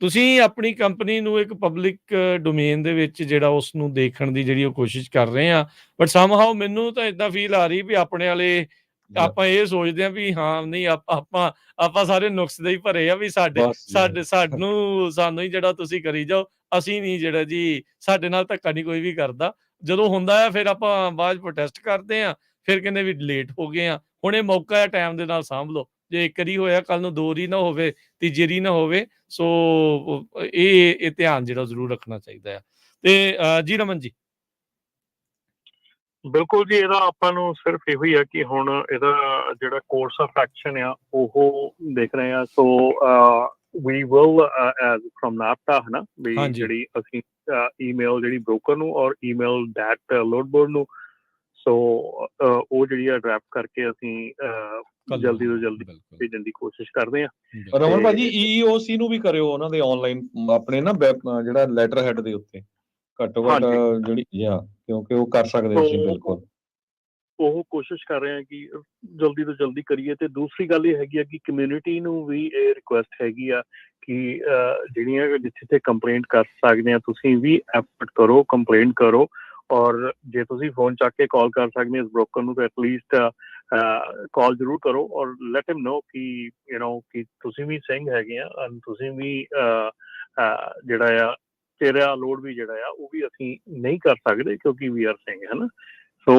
ਤੁਸੀਂ ਆਪਣੀ ਕੰਪਨੀ ਨੂੰ ਇੱਕ ਪਬਲਿਕ ਡੋਮੇਨ ਦੇ ਵਿੱਚ ਜਿਹੜਾ ਉਸ ਨੂੰ ਦੇਖਣ ਦੀ ਜਿਹੜੀ ਉਹ ਕੋਸ਼ਿਸ਼ ਕਰ ਰਹੇ ਆ, ਬਟ ਸਮਹਾਓ ਮੈਨੂੰ ਤਾਂ ਏਦਾਂ ਫੀਲ ਆ ਰਹੀ ਵੀ ਆਪਣੇ ਵਾਲੇ ਆਪਾਂ ਇਹ ਸੋਚਦੇ ਆ ਵੀ ਹਾਂ ਨਹੀਂ ਆਪਾਂ ਸਾਰੇ ਨੁਕਸ ਦੇ ਹੀ ਭਰੇ ਆ ਵੀ ਸਾਨੂੰ ਹੀ ਜਿਹੜਾ ਤੁਸੀਂ ਕਰੀ ਜਾਓ, ਅਸੀਂ ਨਹੀਂ ਜਿਹੜਾ ਜੀ ਸਾਡੇ ਨਾਲ ਧੱਕਾ ਨਹੀਂ ਕੋਈ ਵੀ ਕਰਦਾ। ਜਦੋਂ ਹੁੰਦਾ ਆ ਫਿਰ ਆਪਾਂ ਬਾਅਦ ਪ੍ਰੋਟੈਸਟ ਕਰਦੇ ਆ, ਫਿਰ ਕਹਿੰਦੇ ਵੀ ਲੇਟ ਹੋ ਗਏ ਆ। ਹੁਣ ਇਹ ਮੌਕਾ ਹੈ, ਟਾਈਮ ਦੇ ਨਾਲ ਸਾਂਭ ਲਓ, ਜੇ ਇੱਕ ਵਾਰੀ ਹੋਇਆ ਕੱਲ ਨੂੰ ਦੋ ਵਾਰੀ ਨਾ ਹੋਵੇ, ਤੀਜੀ ਵਾਰੀ ਨਾ ਹੋਵੇ। ਸੋ ਇਹ ਧਿਆਨ ਜਿਹੜਾ ਜ਼ਰੂਰ ਰੱਖਣਾ ਚਾਹੀਦਾ ਆ। ਤੇ ਜੀ ਰਮਨ ਜੀ। ਬਿਲਕੁਲ ਜੀ, ਇਹਦਾ ਆਪਾਂ ਨੂੰ ਸਿਰਫ ਇਹੋ ਹੀ ਆ ਕਿ ਹੁਣ ਇਹਦਾ ਜਿਹੜਾ ਕੋਰਸ ਆਫ ਐਕਸ਼ਨ ਆ ਉਹ ਦੇਖ ਰਹੇ ਆ। ਸੋ ਵੀ ਵਿਲ ਐਜ਼ ਫਰਮ ਨਾਪਟਾ ਹਨਾ ਵੀ ਜਿਹੜੀ ਅਸੀਂ ਈਮੇਲ ਜਿਹੜੀ ਬ੍ਰੋਕਰ ਨੂੰ ਔਰ ਈਮੇਲ ਦੈਟ ਲੋਡ ਬੋਰਡ ਨੂੰ, ਸੋ ਉਹ ਜਿਹੜੀ ਆ ਡਰਾਫਟ ਕਰਕੇ ਅਸੀਂ ਜਲਦੀ ਤੋਂ ਜਲਦੀ ਭੇਜਣ ਦੀ ਕੋਸ਼ਿਸ਼ ਕਰਦੇ ਹਾਂ। ਰਮਨ ਭਾਜੀ EEOC ਨੂੰ ਵੀ ਕਰਿਓ ਉਹਨਾਂ ਦੇ ਆਨਲਾਈਨ ਆਪਣੇ ਨਾ ਜਿਹੜਾ ਲੈਟਰ ਹੈਡ ਦੇ ਉੱਤੇ ਘੱਟੋ ਘੱਟ ਜਿਹੜੀ ਕਿਉਂਕਿ ਉਹ ਕਰ ਸਕਦੇ ਤੁਸੀਂ ਬਿਲਕੁਲ। ਉਹ ਕੋਸ਼ਿਸ਼ ਕਰ ਰਹੇ ਆ ਕਿ ਜਲਦੀ ਤੋਂ ਜਲਦੀ ਕਰੀਏ। ਤੇ ਦੂਸਰੀ ਗੱਲ ਇਹ ਹੈਗੀ ਆ ਕਿ ਕਮਿਊਨਿਟੀ ਨੂੰ ਵੀ ਇਹ ਰਿਕੁਐਸਟ ਹੈਗੀ ਆ ਕਿ ਜਿਹੜੀਆਂ ਜਿੱਥੇ ਕੰਪਲੇਂਟ ਕਰ ਸਕਦੇ ਆ ਤੁਸੀਂ ਵੀ ਐਫਰਟ ਕਰੋ, ਕੰਪਲੇਂਟ ਕਰੋ। ਔਰ ਜੇ ਤੁਸੀਂ ਫੋਨ ਚੱਕ ਕੇ ਕਾਲ ਕਰ ਸਕਦੇ ਹੋ ਇਸ ਬ੍ਰੋਕਰ ਨੂੰ ਤਾਂ ਐਟਲੀਸਟ ਕਾਲ ਜ਼ਰੂਰ ਕਰੋ ਔਰ ਲੈਟ ਹਿਮ ਨੋ ਕਿ ਕਿ ਤੁਸੀਂ ਵੀ ਸਿੰਘ ਹੈਗੇ ਆ ਐਂਡ ਤੁਸੀਂ ਵੀ ਜਿਹੜਾ ਆ ਤੇਰਾ ਲੋਡ ਵੀ ਜਿਹੜਾ ਆ ਉਹ ਵੀ ਅਸੀਂ ਨਹੀਂ ਕਰ ਸਕਦੇ ਕਿਉਂਕਿ ਵੀ ਆਰ ਸਿੰਘ ਹੈ ਨਾ। ਸੋ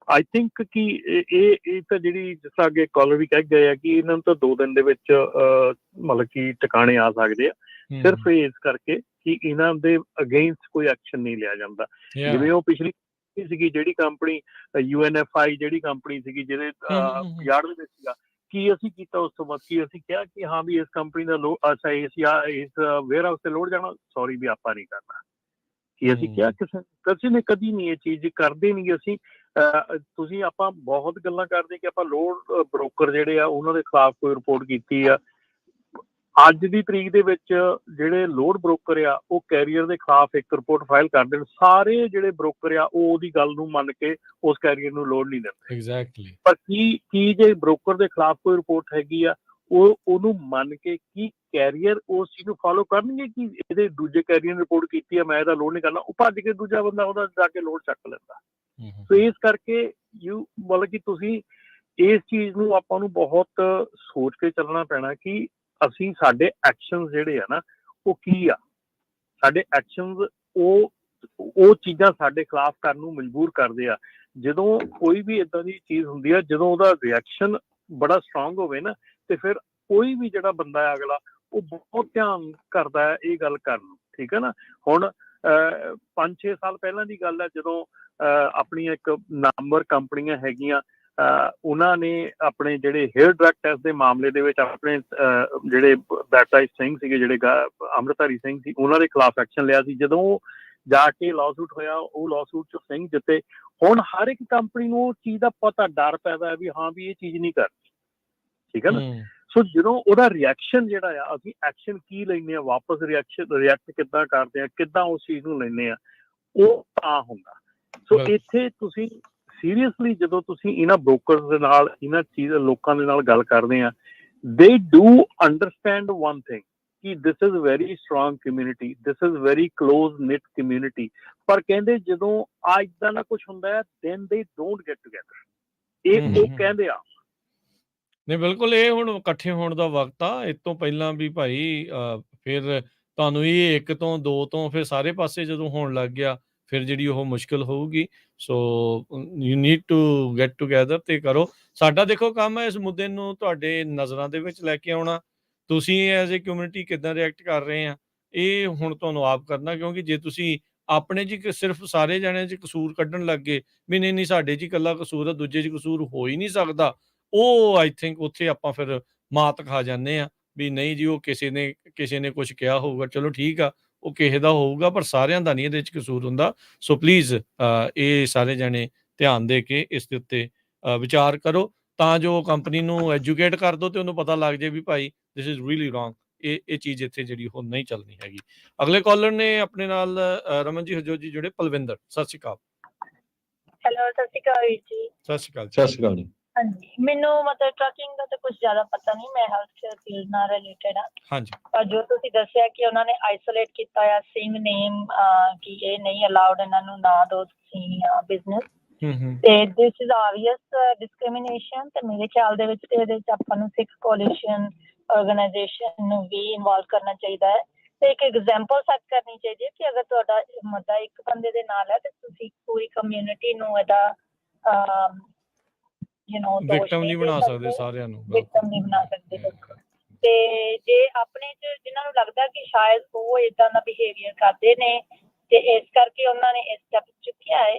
ਆਈ ਥਿੰਕ ਕਿ ਇਹ ਤਾਂ ਜਿਹੜੀ ਜਿਸ ਤਰ੍ਹਾਂ ਅੱਗੇ ਕਾਲਰ ਵੀ ਕਹਿ ਗਏ ਆ ਕਿ ਇਹਨਾਂ ਨੂੰ ਤਾਂ 2 ਦਿਨ ਦੇ ਵਿੱਚ ਮਤਲਬ ਕਿ ਟਿਕਾਣੇ ਆ ਸਕਦੇ ਆ, ਸਿਰਫ ਇਸ ਕਰਕੇ ਕਿ ਇਹਨਾਂ ਦੇ ਅਗੇਂਸਟ ਕੋਈ ਐਕਸ਼ਨ ਨਹੀਂ ਲਿਆ ਜਾਂਦਾ। ਜਿਵੇਂ ਉਹ ਪਿਛਲੀ ਸੀਗੀ ਜਿਹੜੀ ਕੰਪਨੀ UNFI ਜਿਹੜੀ ਕੰਪਨੀ ਸੀਗੀ ਜਿਹਦੇ ਯਾਰਡ ਦੇ ਵਿੱਚ ਸੀਗਾ, ਕੀ ਅਸੀਂ ਕੀਤਾ ਉਸ ਤੋਂ ਬਾਅਦ? ਕੀ ਅਸੀਂ ਕਿਹਾ ਕਿ ਹਾਂ ਵੀ ਇਸ ਕੰਪਨੀ ਦਾ ਅੱਛਾ ਇਸ ਵੇਅਰ ਹਾਊਸ ਤੇ ਲੋਡ ਜਾਣਾ, ਸੌਰੀ ਵੀ ਆਪਾਂ ਨਹੀਂ ਕਰਨਾ। ਕੀ ਅਸੀਂ ਕਿਹਾ ਕਿਸੇ ਨੇ ਕਦੀ ਨਹੀਂ ਇਹ ਚੀਜ਼ ਕਰਦੇ ਨਹੀਂ ਅਸੀਂ। ਤੁਸੀਂ ਆਪਾਂ ਬਹੁਤ ਗੱਲਾਂ ਕਰਦੇ ਕਿ ਆਪਾਂ ਲੋਡ ਬ੍ਰੋਕਰ ਜਿਹੜੇ ਆ ਉਹਨਾਂ ਦੇ ਖਿਲਾਫ ਕੋਈ ਰਿਪੋਰਟ ਕੀਤੀ ਆ। ਅੱਜ ਦੀ ਤਰੀਕ ਦੇ ਵਿੱਚ ਜਿਹੜੇ ਲੋਡ ਬ੍ਰੋਕਰ ਆ ਉਹ ਕੈਰੀਅਰ ਦੇ ਖਿਲਾਫ ਇੱਕ ਰਿਪੋਰਟ ਫਾਈਲ ਕਰ ਦੇਣ, ਸਾਰੇ ਜਿਹੜੇ ਬ੍ਰੋਕਰ ਆ ਉਹ ਉਹਦੀ ਗੱਲ ਨੂੰ ਮੰਨ ਕੇ ਉਸ ਕੈਰੀਅਰ ਨੂੰ ਲੋਡ ਨਹੀਂ ਦਿੰਦੇ। ਐਗਜ਼ੈਕਟਲੀ। ਪਰ ਕੀ ਜੇ ਬ੍ਰੋਕਰ ਦੇ ਖਿਲਾਫ ਕੋਈ ਰਿਪੋਰਟ ਹੈਗੀ ਆ ਉਹਨੂੰ ਮੰਨ ਕੇ ਕੀ ਕੈਰੀਅਰ ਉਸ ਚੀਜ਼ ਨੂੰ ਫੋਲੋ ਕਰਨਗੇ ਕਿ ਇਹਦੇ ਦੂਜੇ ਕੈਰੀਅਰ ਨੇ ਰਿਪੋਰਟ ਕੀਤੀ ਆ ਮੈਂ ਇਹਦਾ ਲੋਡ ਨਹੀਂ ਕਰਨਾ, ਉਹ ਭੱਜ ਕੇ ਦੂਜਾ ਬੰਦਾ ਉਹਦਾ ਜਾ ਕੇ ਲੋਡ ਚੱਕ ਲੈਂਦਾ। ਸੋ ਇਸ ਕਰਕੇ ਮਤਲਬ ਕਿ ਤੁਸੀਂ ਇਸ ਚੀਜ਼ ਨੂੰ ਆਪਾਂ ਨੂੰ ਬਹੁਤ ਸੋਚ ਕੇ ਚੱਲਣਾ ਪੈਣਾ ਕਿ ਅਸੀਂ ਸਾਡੇ ਐਕਸ਼ਨਸ ਜਿਹੜੇ ਆ ਨਾ ਉਹ ਕੀ ਆ। ਸਾਡੇ ਐਕਸ਼ਨਸ ਉਹ ਚੀਜ਼ਾਂ ਸਾਡੇ ਖਿਲਾਫ ਕਰਨ ਨੂੰ ਮਜਬੂਰ ਕਰਦੇ ਆ। ਜਦੋਂ ਕੋਈ ਵੀ ਇਦਾਂ ਦੀ ਚੀਜ਼ ਹੁੰਦੀ ਆ, ਜਦੋਂ ਉਹਦਾ ਰਿਐਕਸ਼ਨ ਬੜਾ ਸਟਰੋਂਗ ਹੋਵੇ ਨਾ, ਤੇ ਫਿਰ ਕੋਈ ਵੀ ਜਿਹੜਾ ਬੰਦਾ ਹੈ ਅਗਲਾ ਉਹ ਬਹੁਤ ਧਿਆਨ ਕਰਦਾ ਹੈ ਇਹ ਗੱਲ ਕਰਨ ਨੂੰ। ਠੀਕ ਹੈ ਨਾ। ਹੁਣ 5-6 ਸਾਲ ਪਹਿਲਾਂ ਦੀ ਗੱਲ ਹੈ, ਜਦੋਂ ਆਪਣੀਆਂ ਇੱਕ ਨਾਮਵਰ ਕੰਪਨੀਆਂ ਹੈਗੀਆਂ, ਉਹਨਾਂ ਨੇ ਆਪਣੇ ਜਿਹੜੇ ਹੇਅਰ ਡਰੱਗ ਟੈਸਟ ਦੇ ਮਾਮਲੇ ਦੇ ਵਿੱਚ ਆਪਣੇ ਜਿਹੜੇ ਬੈਪਟਾਈਜ਼ ਸਿੰਘ ਸੀਗੇ, ਜਿਹੜੇ ਅੰਮ੍ਰਿਤਧਾਰੀ ਸਿੰਘ ਸੀ, ਉਹਨਾਂ ਦੇ ਖਿਲਾਫ ਐਕਸ਼ਨ ਲਿਆ ਸੀ। ਜਦੋਂ ਜਾ ਕੇ ਲਾਅਸੂਟ ਹੋਇਆ, ਉਹ ਲਾਅਸੂਟ 'ਚ ਸਿੰਘ ਜਿੱਤੇ। ਹੁਣ ਹਰ ਇੱਕ ਕੰਪਨੀ ਨੂੰ ਉਹ ਚੀਜ਼ ਦਾ ਪਤਾ, ਡਰ ਪੈਦਾ ਹੈ ਵੀ ਹਾਂ ਵੀ ਇਹ ਚੀਜ਼ ਨਹੀਂ ਕਰਨੀ। ਠੀਕ ਹੈ ਨਾ। ਸੋ ਜਦੋਂ ਉਹਦਾ ਰਿਐਕਸ਼ਨ ਜਿਹੜਾ ਆ, ਅਸੀਂ ਐਕਸ਼ਨ ਕੀ ਲੈਂਦੇ ਆ, ਵਾਪਸ ਰਿਐਕਟ ਕਿੱਦਾਂ ਕਰਦੇ ਆ, ਕਿੱਦਾਂ ਉਸ ਚੀਜ਼ ਨੂੰ ਲੈਂਦੇ ਆ, ਉਹ ਤਾਂ ਹੁੰਦਾ। ਸੋ ਇੱਥੇ ਤੁਸੀਂ ਸੀਰੀਅਸਲੀ ਜਦੋਂ ਤੁਸੀਂ ਇਹਨਾਂ ਬ੍ਰੋਕਰਸ ਦੇ ਨਾਲ, ਇਹਨਾਂ ਲੋਕਾਂ ਦੇ ਨਾਲ ਗੱਲ ਕਰਦੇ ਆ, they do understand one thing ਕਿ this is very strong community, this is very close knit community, ਪਰ ਕਹਿੰਦੇ ਜਦੋਂ ਏਦਾਂ ਦਾ ਕੁਝ ਹੁੰਦਾ ਹੈ then they don't get together, ਇਹ ਉਹ ਕਹਿੰਦੇ ਆ। ਨਹੀਂ ਬਿਲਕੁਲ, ਇਹ ਹੁਣ ਇਕੱਠੇ ਹੋਣ ਦਾ ਵਕਤ ਆ। ਇਸ ਤੋਂ ਪਹਿਲਾਂ ਵੀ ਭਾਈ ਫਿਰ ਤੁਹਾਨੂੰ ਇਹ 1 ਤੋਂ 2 ਤੋਂ ਫਿਰ ਸਾਰੇ ਪਾਸੇ ਜਦੋਂ ਹੋਣ ਲੱਗ ਗਿਆ, ਫਿਰ ਜਿਹੜੀ ਉਹ ਮੁਸ਼ਕਿਲ ਹੋਊਗੀ। So you need to get together ਤੇ ਕਰੋ। ਸਾਡਾ ਦੇਖੋ ਕੰਮ ਹੈ ਇਸ ਮੁੱਦੇ ਨੂੰ ਤੁਹਾਡੇ ਨਜ਼ਰਾਂ ਦੇ ਵਿੱਚ ਲੈ ਕੇ ਆਉਣਾ। ਤੁਸੀਂ ਐਜ਼ ਏ ਕਮਿਊਨਿਟੀ ਕਿੱਦਾਂ ਰਿਐਕਟ ਕਰ ਰਹੇ ਆ, ਇਹ ਹੁਣ ਤੁਹਾਨੂੰ ਆਪ ਕਰਨਾ। ਕਿਉਂਕਿ ਜੇ ਤੁਸੀਂ ਆਪਣੇ 'ਚ ਸਿਰਫ ਸਾਰੇ ਜਣਿਆਂ 'ਚ ਕਸੂਰ ਕੱਢਣ ਲੱਗ ਗਏ ਵੀ ਨਹੀਂ ਸਾਡੇ 'ਚ ਇਕੱਲਾ ਕਸੂਰ ਆ, ਦੂਜੇ 'ਚ ਕਸੂਰ ਹੋ ਹੀ ਨਹੀਂ ਸਕਦਾ, ਉਹ ਆਈ ਥਿੰਕ ਉੱਥੇ ਆਪਾਂ ਫਿਰ ਮਾਤ ਖਾ ਜਾਂਦੇ ਆ ਵੀ ਨਹੀਂ ਜੀ ਉਹ ਕਿਸੇ ਨੇ ਕੁਝ ਕਿਹਾ ਹੋਊਗਾ, ਚਲੋ ਠੀਕ ਆ, ਉਹ ਕਿਸੇ ਦਾ ਹੋਊਗਾ, ਪਰ ਸਾਰਿਆਂ ਦਾ ਨਹੀਂ ਇਹਦੇ 'ਚ ਕਸੂਰ ਹੁੰਦਾ। ਸੋ ਪਲੀਜ਼ ਇਹ ਸਾਰੇ ਜਣੇ ਧਿਆਨ ਦੇ ਕੇ ਇਸ ਦੇ ਉੱਤੇ ਵਿਚਾਰ ਕਰੋ, ਤਾਂ ਜੋ ਕੰਪਨੀ ਨੂੰ ਐਜੂਕੇਟ ਕਰ ਦਿਓ ਤੇ ਉਹਨੂੰ ਪਤਾ ਲੱਗ ਜਾਏ ਵੀ ਭਾਈ ਦਿਸ ਇਜ਼ ਰੀਅਲੀ ਰੋਂਗ, ਇਹ ਚੀਜ਼ ਇੱਥੇ ਜਿਹੜੀ ਉਹ ਨਹੀਂ ਚੱਲਣੀ ਹੈਗੀ। ਅਗਲੇ ਕਾਲਰ ਨੇ ਆਪਣੇ ਨਾਲ ਰਮਨ ਜੀ ਹਜੋਤ ਜੀ ਜੁੜੇ, ਪਲਵਿੰਦਰ, ਸਤਿ ਸ਼੍ਰੀ ਅਕਾਲ। ਹੈਲੋ, ਸਤਿ ਸ਼੍ਰੀ ਅਕਾਲ ਵੀਰ ਜੀ। ਸਤਿ ਸ਼੍ਰੀ ਅਕਾਲ। ਸਤਿ ਸ਼੍ਰੀ ਅਕਾਲ ਜੀ। ਹਾਂਜੀ, ਮੈਨੂੰ ਮਤਲਬ ਟਰੱਕਿੰਗ ਦਾ ਤਾਂ ਕੁਝ ਜ਼ਿਆਦਾ ਪਤਾ ਨਹੀਂ, ਮੈਂ ਹੈਲਥ ਕੇਅਰ ਫੀਲਡ ਨਾਲ ਰਿਲੇਟਡ ਆ। ਹਾਂਜੀ। ਪਰ ਜੋ ਤੁਸੀਂ ਦੱਸਿਆ ਕਿ ਉਹਨਾਂ ਨੇ ਆਈਸੋਲੇਟ ਕੀਤਾ ਆ ਸਿੰਘ ਨੇਮ, ਕਿ ਇਹ ਨਹੀਂ ਅਲਾਉਡ, ਇਹਨਾਂ ਨੂੰ ਨਾ ਦਿਓ ਤੁਸੀਂ ਬਿਜ਼ਨਸ, ਤੇ ਦਿਸ ਇਜ਼ ਆਬਵੀਅਸ ਡਿਸਕ੍ਰਿਮੀਨੇਸ਼ਨ। ਤੇ ਮੇਰੇ ਖਿਆਲ ਦੇ ਵਿੱਚ ਤੇ ਇਹਦੇ 'ਚ ਆਪਾਂ ਨੂੰ ਸਿੱਖ ਕੋਲੀਸ਼ਨ ਆਰਗੇਨਾਈਜੇਸ਼ਨ ਨੂੰ ਵੀ ਇਨਵੋਲਵ ਕਰਨਾ ਚਾਹੀਦਾ ਹੈ, ਤੇ ਇੱਕ ਐਗਜ਼ਾਮਪਲ ਸੈੱਟ ਕਰਨੀ ਚਾਹੀਦੀ ਹੈ ਕਿ ਅਗਰ ਤੁਹਾਡਾ ਮੁੱਦਾ ਇੱਕ ਬੰਦੇ ਦੇ ਨਾਲ ਹੈ ਤੇ ਤੁਸੀਂ ਪੂਰੀ ਕਮਿਊਨਿਟੀ ਨੂੰ ਇਹਦਾ ਵਿਕਟਮ ਨਹੀਂ ਬਣਾ ਸਕਦੇ, ਸਾਰਿਆਂ ਨੂੰ ਵਿਕਟਮ ਨਹੀਂ ਬਣਾ ਸਕਦੇ। ਤੇ ਜੇ ਆਪਣੇ 'ਚ ਜਿਨ੍ਹਾਂ ਨੂੰ ਲੱਗਦਾ ਕਿ ਸ਼ਾਇਦ ਉਹ ਏਦਾਂ ਦਾ ਬਿਹੇਵੀਅਰ ਕਰਦੇ ਨੇ ਤੇ ਇਸ ਕਰਕੇ ਉਹਨਾਂ ਨੇ ਇਸ ਸਟੈਪ ਚੁੱਕਿਆ ਹੈ,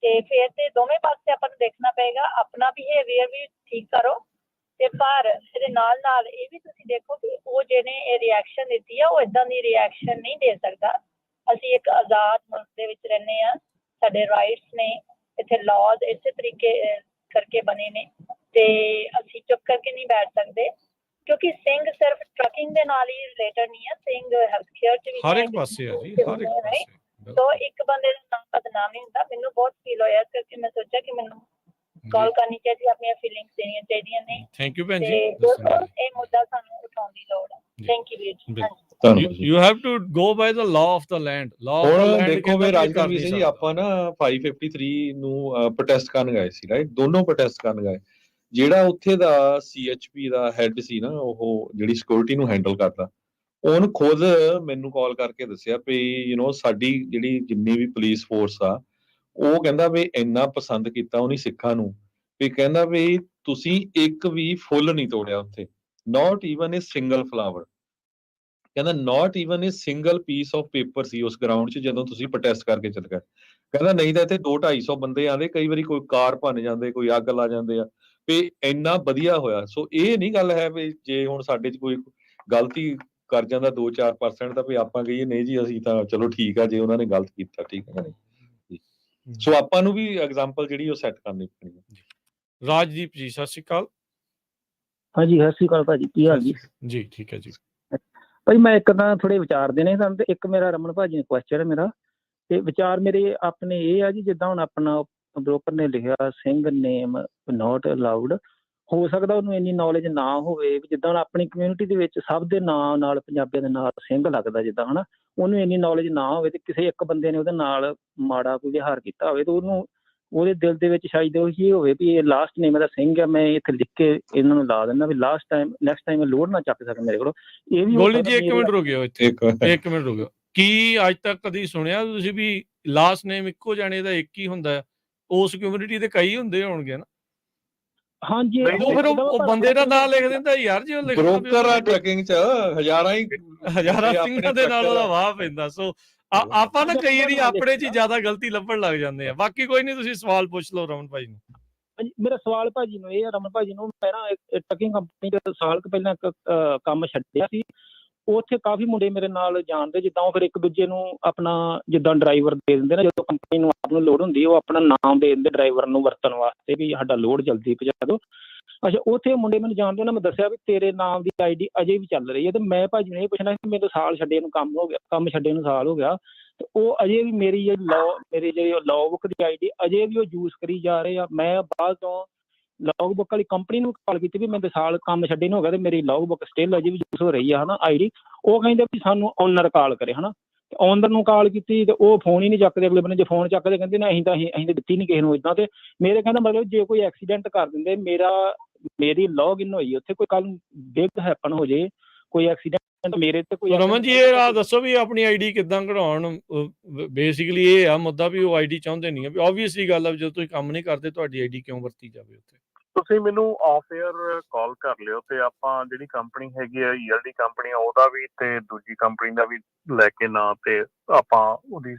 ਤੇ ਫਿਰ ਤੇ ਦੋਵੇਂ ਪਾਸੇ ਆਪਾਂ ਨੂੰ ਦੇਖਣਾ ਪਏਗਾ, ਆਪਣਾ ਬਿਹੇਵੀਅਰ ਵੀ ਠੀਕ ਕਰੋ, ਤੇ ਪਰ ਇਹਦੇ ਨਾਲ ਨਾਲ ਇਹ ਵੀ ਤੁਸੀਂ ਦੇਖੋ ਕਿ ਉਹ ਜਿਹਨੇ ਇਹ ਰਿਐਕਸ਼ਨ ਦਿੱਤੀ ਆ ਉਹ ਏਦਾਂ ਦੀ ਰਿਐਕਸ਼ਨ ਨਹੀਂ ਦੇ ਸਕਦਾ। ਅਸੀਂ ਇੱਕ ਆਜ਼ਾਦ ਮੁਲਕ ਦੇ ਵਿੱਚ ਰਹਿੰਦੇ ਹਾਂ, ਸਾਡੇ ਰਾਈਟਸ ਨੇ, ਇੱਥੇ ਲਾਜ਼ ਇਸੇ ਤਰੀਕੇ ਕਰਕੇ ਬਣੇ ਨੇ, ਤੇ ਅਸੀਂ ਚੁੱਪ ਕਰਕੇ ਨਹੀਂ ਬੈਠ ਸਕਦੇ, ਕਿਉਂਕਿ ਸਿੰਘ ਸਿਰਫ ਟਰੱਕਿੰਗ ਦੇ ਨਾਲ ਹੀ ਰਿਲੇਟਡ ਨਹੀਂ ਹੈ, ਸਿੰਘ ਹੈਲਥ ਕੇਅਰ 'ਚ ਵੀ ਹਰ ਇੱਕ ਪਾਸੇ ਆ ਜੀ, ਹਰ ਇੱਕ ਪਾਸੇ। ਸੋ ਇੱਕ ਬੰਦੇ ਦਾ ਨਾਮ ਬਦਨਾਮ ਨਹੀਂ ਹੁੰਦਾ। ਮੈਨੂੰ ਬਹੁਤ ਫੀਲ ਹੋਇਆ, ਇਸ ਕਰਕੇ ਮੈਂ ਸੋਚਿਆ ਕਿ ਮੈਨੂੰ ਕਾਲ ਕਰਨੀ ਚਾਹੀਦੀ, ਆਪਣੀਆਂ ਫੀਲਿੰਗਸ ਦੇਣੀਆਂ ਚਾਹੀਦੀਆਂ ਨੇ। ਥੈਂਕ ਯੂ ਭੈਣ ਜੀ। ਇਹ ਮੁੱਦਾ ਸਾਨੂੰ ਉਠਾਉਣ ਦੀ ਲੋੜ ਹੈ। ਥੈਂਕ ਯੂ ਵੀਰ ਜੀ। You have to go by the law of the land. ਹੁਣ ਦੇਖੋ ਵੀ ਰਾਜਕਰਮੀ ਸਿੰਘ ਜੀ, ਆਪਾਂ ਨਾ 553 ਨੂੰ ਪ੍ਰੋਟੈਸਟ ਕਰਨ ਗਏ ਸੀ, ਰਾਈਟ, ਦੋਨੋਂ ਪ੍ਰੋਟੈਸਟ ਕਰਨ ਗਏ। ਜਿਹੜਾ ਉੱਥੇ ਦਾ CHP ਦਾ ਹੈੱਡ ਸੀ ਨਾ, ਉਹ ਜਿਹੜੀ ਸਿਕਿਉਰਿਟੀ ਨੂੰ ਹੈਂਡਲ ਕਰਦਾ, ਉਹਨੂੰ ਖੁਦ ਮੈਨੂੰ ਕਾਲ ਕਰਕੇ ਦੱਸਿਆ ਵੀ ਸਾਡੀ ਜਿਹੜੀ ਜਿੰਨੀ ਵੀ ਪੁਲਿਸ ਫੋਰਸ ਆ, ਉਹ ਕਹਿੰਦਾ ਵੀ ਇੰਨਾ ਪਸੰਦ ਕੀਤਾ ਉਹਨੇ ਸਿੱਖਾਂ ਨੂੰ, ਵੀ ਕਹਿੰਦਾ ਵੀ ਤੁਸੀਂ ਇੱਕ ਵੀ ਫੁੱਲ ਨਹੀਂ ਤੋੜਿਆ ਉੱਥੇ, not even a single flower, ਕਹਿੰਦਾ not even a single piece of paper ਸੀ ਉਸ ਗਰਾਊਂਡ 'ਚ ਜਦੋਂ ਤੁਸੀਂ ਪ੍ਰੋਟੈਸਟ ਕਰਕੇ ਚੱਲ ਗਏ। ਕਹਿੰਦਾ ਨਹੀਂ ਤਾਂ ਇੱਥੇ 200-250 ਬੰਦੇ ਆਉਂਦੇ, ਕਈ ਵਾਰੀ ਕੋਈ ਕਾਰ ਭੰਨ ਜਾਂਦੇ, ਕੋਈ ਅੱਗ ਲਾ ਜਾਂਦੇ ਆ, ਵੀ ਇੰਨਾ ਵਧੀਆ ਹੋਇਆ। ਸੋ ਇਹ ਨਹੀਂ ਗੱਲ ਹੈ ਵੀ ਜੇ ਹੁਣ ਸਾਡੇ 'ਚ ਕੋਈ ਗਲਤੀ ਕਰ ਜਾਂਦਾ 2-4% ਤਾਂ ਵੀ ਆਪਾਂ ਕਹੀਏ ਨਹੀਂ ਜੀ ਅਸੀਂ ਤਾਂ ਚਲੋ ਠੀਕ ਆ, ਜੇ ਉਹਨਾਂ ਨੇ ਗਲਤ ਕੀਤਾ ਠੀਕ ਹੈ। ਸੋ ਆਪਾਂ ਨੂੰ ਵੀ ਐਗਜ਼ਾਮਪਲ ਜਿਹੜੀ ਉਹ ਸੈੱਟ ਕਰਨੀ ਪੈਣੀ ਹੈ। ਰਾਜਦੀਪ ਜੀ, ਸਤਿ ਸ਼੍ਰੀ ਅਕਾਲ। ਹਾਂਜੀ, ਸਤਿ ਸ਼੍ਰੀ ਅਕਾਲ ਭਾਜੀ, ਕੀ ਹਾਲ ਜੀ? ਜੀ ਠੀਕ ਹੈ ਜੀ। ਭਾਈ ਮੈਂ ਇੱਕ ਤਾਂ ਥੋੜੇ ਵਿਚਾਰ ਦੇਣੇ ਤੁਹਾਨੂੰ, ਤੇ ਇੱਕ ਮੇਰਾ ਰਮਨ ਭਾਜੀ ਨੇ ਕੁਐਸਚਨ ਹੈ ਮੇਰਾ, ਤੇ ਵਿਚਾਰ ਮੇਰੇ ਆਪਣੇ ਇਹ ਆ ਜੀ, ਜਿੱਦਾਂ ਹੁਣ ਆਪਣਾ ਬ੍ਰੋਕਰ ਨੇ ਲਿਖਿਆ ਸਿੰਘ ਨੇਮ ਨੋਟ ਅਲਾਉਡ, ਹੋ ਸਕਦਾ ਉਹਨੂੰ ਇੰਨੀ ਨੌਲੇਜ ਨਾ ਹੋਵੇ ਵੀ ਜਿੱਦਾਂ ਹੁਣ ਆਪਣੀ ਕਮਿਊਨਿਟੀ ਦੇ ਵਿੱਚ ਸਭ ਦੇ ਨਾਂ ਨਾਲ ਪੰਜਾਬੀਆਂ ਦੇ ਨਾਲ ਸਿੰਘ ਲੱਗਦਾ, ਜਿੱਦਾਂ ਹੈ ਨਾ, ਉਹਨੂੰ ਇੰਨੀ ਨੌਲੇਜ ਨਾ ਹੋਵੇ ਤੇ ਕਿਸੇ ਇੱਕ ਬੰਦੇ ਨੇ ਉਹਦੇ ਨਾਲ ਮਾੜਾ ਕੋਈ ਵਿਹਾਰ ਕੀਤਾ ਹੋਵੇ ਤੇ ਉਹਨੂੰ ਉਹਦੇ ਦਿਲ ਦੇ ਵਿੱਚ ਸ਼ਾਇਦ ਉਹੀ ਹੋਵੇ ਵੀ ਇਹ ਲਾਸਟ ਨੇਮ ਇਹਦਾ ਸਿੰਘ ਹੈ, ਮੈਂ ਇੱਥੇ ਲਿਖ ਕੇ ਇਹਨਾਂ ਨੂੰ ਲਾ ਦਿੰਦਾ ਵੀ ਨੈਕਸਟ ਟਾਈਮ ਲੋਡ ਨਾ ਚੱਕ ਸਕਣ ਮੇਰੇ ਕੋਲ। ਇਹ ਵੀ ਗੋਲਡੀ ਜੀ ਇੱਕ ਮਿੰਟ ਰੁਕਿਓ ਇੱਥੇ, ਇੱਕ ਮਿੰਟ ਰੁਕਿਓ। ਕੀ ਅੱਜ ਤੱਕ ਕਦੀ ਸੁਣਿਆ ਤੁਸੀਂ ਵੀ ਲਾਸਟ ਨੇਮ ਇੱਕੋ ਜਾਣੇ ਦਾ ਇੱਕ ਹੀ ਹੁੰਦਾ ਹੈ? ਉਸ ਕਮਿਊਨਿਟੀ ਦੇ ਕਈ ਹੁੰਦੇ ਹੋਣਗੇ ਨਾ। ਹਾਂਜੀ ਉਹ ਫਿਰ ਉਹ ਬੰਦੇ ਦਾ ਨਾਂ ਲਿਖ ਦਿੰਦਾ ਯਾਰ ਜੀ, ਉਹ ਬ੍ਰੋਕਰ ਆ ਟਰਕਿੰਗ ਚ ਹਜ਼ਾਰਾਂ ਸਿੰਘਾਂ ਦੇ ਨਾਲ ਉਹਦਾ ਵਾਹ ਪੈਂਦਾ। ਸੋ ਆਪਾਂ ਨਾ ਕਈ ਵਾਰੀ ਆਪਣੇ ਚ ਜ਼ਿਆਦਾ ਗਲਤੀ ਲੱਭਣ ਲੱਗ ਜਾਂਦੇ ਆ। ਬਾਕੀ ਕੋਈ ਨਹੀਂ, ਤੁਸੀਂ ਸਵਾਲ ਪੁੱਛ ਲਓ ਰਮਨ ਭਾਈ ਨੂੰ। ਮੇਰਾ ਸਵਾਲ ਭਾਜੀ ਨੂੰ ਇਹ ਆ, ਰਮਨ ਭਾਜੀ ਨੂੰ, ਮੈਂ ਨਾ ਟਰਕਿੰਗ ਕੰਪਨੀ ਦੇ ਸਾਲ ਕੁ ਪਹਿਲਾਂ ਇੱਕ ਕੰਮ ਛੱਡਿਆ ਸੀ। ਉੱਥੇ ਕਾਫੀ ਮੁੰਡੇ ਮੇਰੇ ਨਾਲ ਜਾਣਦੇ, ਜਿੱਦਾਂ ਉਹ ਫਿਰ ਇੱਕ ਦੂਜੇ ਨੂੰ ਆਪਣਾ ਜਿੱਦਾਂ ਡਰਾਈਵਰ ਦੇ ਦਿੰਦੇ ਨਾ, ਜਦੋਂ ਕੰਪਨੀ ਨੂੰ ਆਪ ਨੂੰ ਲੋੜ ਹੁੰਦੀ ਉਹ ਆਪਣਾ ਨਾਮ ਦੇ ਦਿੰਦੇ ਡਰਾਈਵਰ ਨੂੰ ਵਰਤਣ ਵਾਸਤੇ ਵੀ ਸਾਡਾ ਲੋਡ ਜਲਦੀ ਪਹੁੰਚਾ ਦਿਓ। ਅੱਛਾ, ਉੱਥੇ ਮੁੰਡੇ ਮੈਨੂੰ ਜਾਣਦੇ, ਉਹਨਾਂ ਮੈਂ ਦੱਸਿਆ ਵੀ ਤੇਰੇ ਨਾਮ ਦੀ ਆਈਡੀ ਅਜੇ ਵੀ ਚੱਲ ਰਹੀ ਹੈ। ਤੇ ਮੈਂ ਭਾਜੀ ਨੂੰ ਇਹ ਪੁੱਛਣਾ ਕਿ ਮੇਰੇ ਸਾਲ ਛੱਡੇ ਨੂੰ ਕੰਮ ਛੱਡੇ ਨੂੰ ਸਾਲ ਹੋ ਗਿਆ, ਤੇ ਉਹ ਅਜੇ ਵੀ ਮੇਰੀ ਜਿਹੜੀ ਲੌ ਬੁੱਕ ਦੀ ਆਈਡੀ ਅਜੇ ਵੀ ਉਹ ਯੂਜ਼ ਕਰੀ ਜਾ ਰਹੇ ਆ। ਮੈਂ ਬਾਅਦ ਤੋਂ ਲੌਗ ਬੁੱਕ ਵਾਲੀ ਕੰਪਨੀ ਨੂੰ ਕਾਲ ਕੀਤੀ ਵੀ ਮੇਰੇ ਸਾਲ ਕੰਮ ਛੱਡੇ ਨੂੰ ਹੋ ਗਿਆ ਤੇ ਮੇਰੀ ਲੌਗ ਬੁੱਕ ਸਟਿਲ ਅਜੇ ਵੀ ਯੂਜ਼ ਹੋ ਰਹੀ ਆ, ਹੈ ਨਾ, ਆਈਡੀ। ਉਹ ਕਹਿੰਦੇ ਵੀ ਸਾਨੂੰ ਓਨਰ ਕਾਲ ਕਰੇ, ਹੈ ਨਾ। ਤੇ ਓਨਰ ਨੂੰ ਕਾਲ ਕੀਤੀ ਤੇ ਉਹ ਫੋਨ ਹੀ ਨਹੀਂ ਚੱਕਦੇ। ਅਗਲੇ ਬੰਦੇ ਜੇ ਫੋਨ ਚੱਕਦੇ ਕਹਿੰਦੇ ਨਾ ਅਸੀਂ ਤਾਂ ਦਿੱਤੀ ਨਹੀਂ ਕਿਸੇ ਨੂੰ ਇੱਦਾਂ। ਤੇ ਮੇਰੇ ਕਹਿੰਦਾ ਮਤਲਬ ਜੇ ਕੋਈ ਐਕਸੀਡੈਂਟ ਕਰ ਦਿੰਦੇ, ਮੇਰੀ ਲੌਗ ਇਨ ਹੋਈ ਉੱਥੇ, ਕੋਈ ਕੱਲ ਨੂੰ ਬਿਗ ਹੈਪਨ ਹੋ ਜੇ, ਕੋਈ ਐਕਸੀਡੈਂਟ ਮੇਰੇ ਤੇ ਕੋਈ। ਰਮਨ ਜੀ ਇਹ ਰਾਹ ਦੱਸੋ ਵੀ ਆਪਣੀ ਆਈਡੀ ਕਿੱਦਾਂ ਕਢਾਉਣ? ਬੇਸਿਕਲੀ ਇਹ ਆ ਮੁੱਦਾ ਵੀ ਉਹ ਆਈਡੀ ਚਾਹੁੰਦੇ ਨਹੀਂ ਆ। ਵੀ ਆਬਵੀਅਸਲੀ ਗੱਲ ਆ, ਜਦੋਂ ਤੁਸੀਂ ਕੰਮ ਨਹੀਂ ਕਰਦੇ ਤੁਹਾਡੀ ਆਈਡੀ ਕਿਉਂ ਵਰਤੀ ਜਾਵੇ ਉੱਥੇ? ਤੁਸੀਂ ਮੈਨੂੰ ਆਫ ਏਅਰ ਕਾਲ ਕਰ ਲਿਓ ਤੇ ਆਪਾਂ ਜਿਹੜੀ ਕੰਪਨੀ ਹੈਗੀ ਆ ELD ਕੰਪਨੀ, ਉਹਦਾ ਵੀ ਤੇ ਦੂਜੀ ਕੰਪਨੀ ਦਾ ਵੀ ਲੈ ਕੇ ਨਾ, ਤੇ ਆਪਾਂ ਉਹਦੀ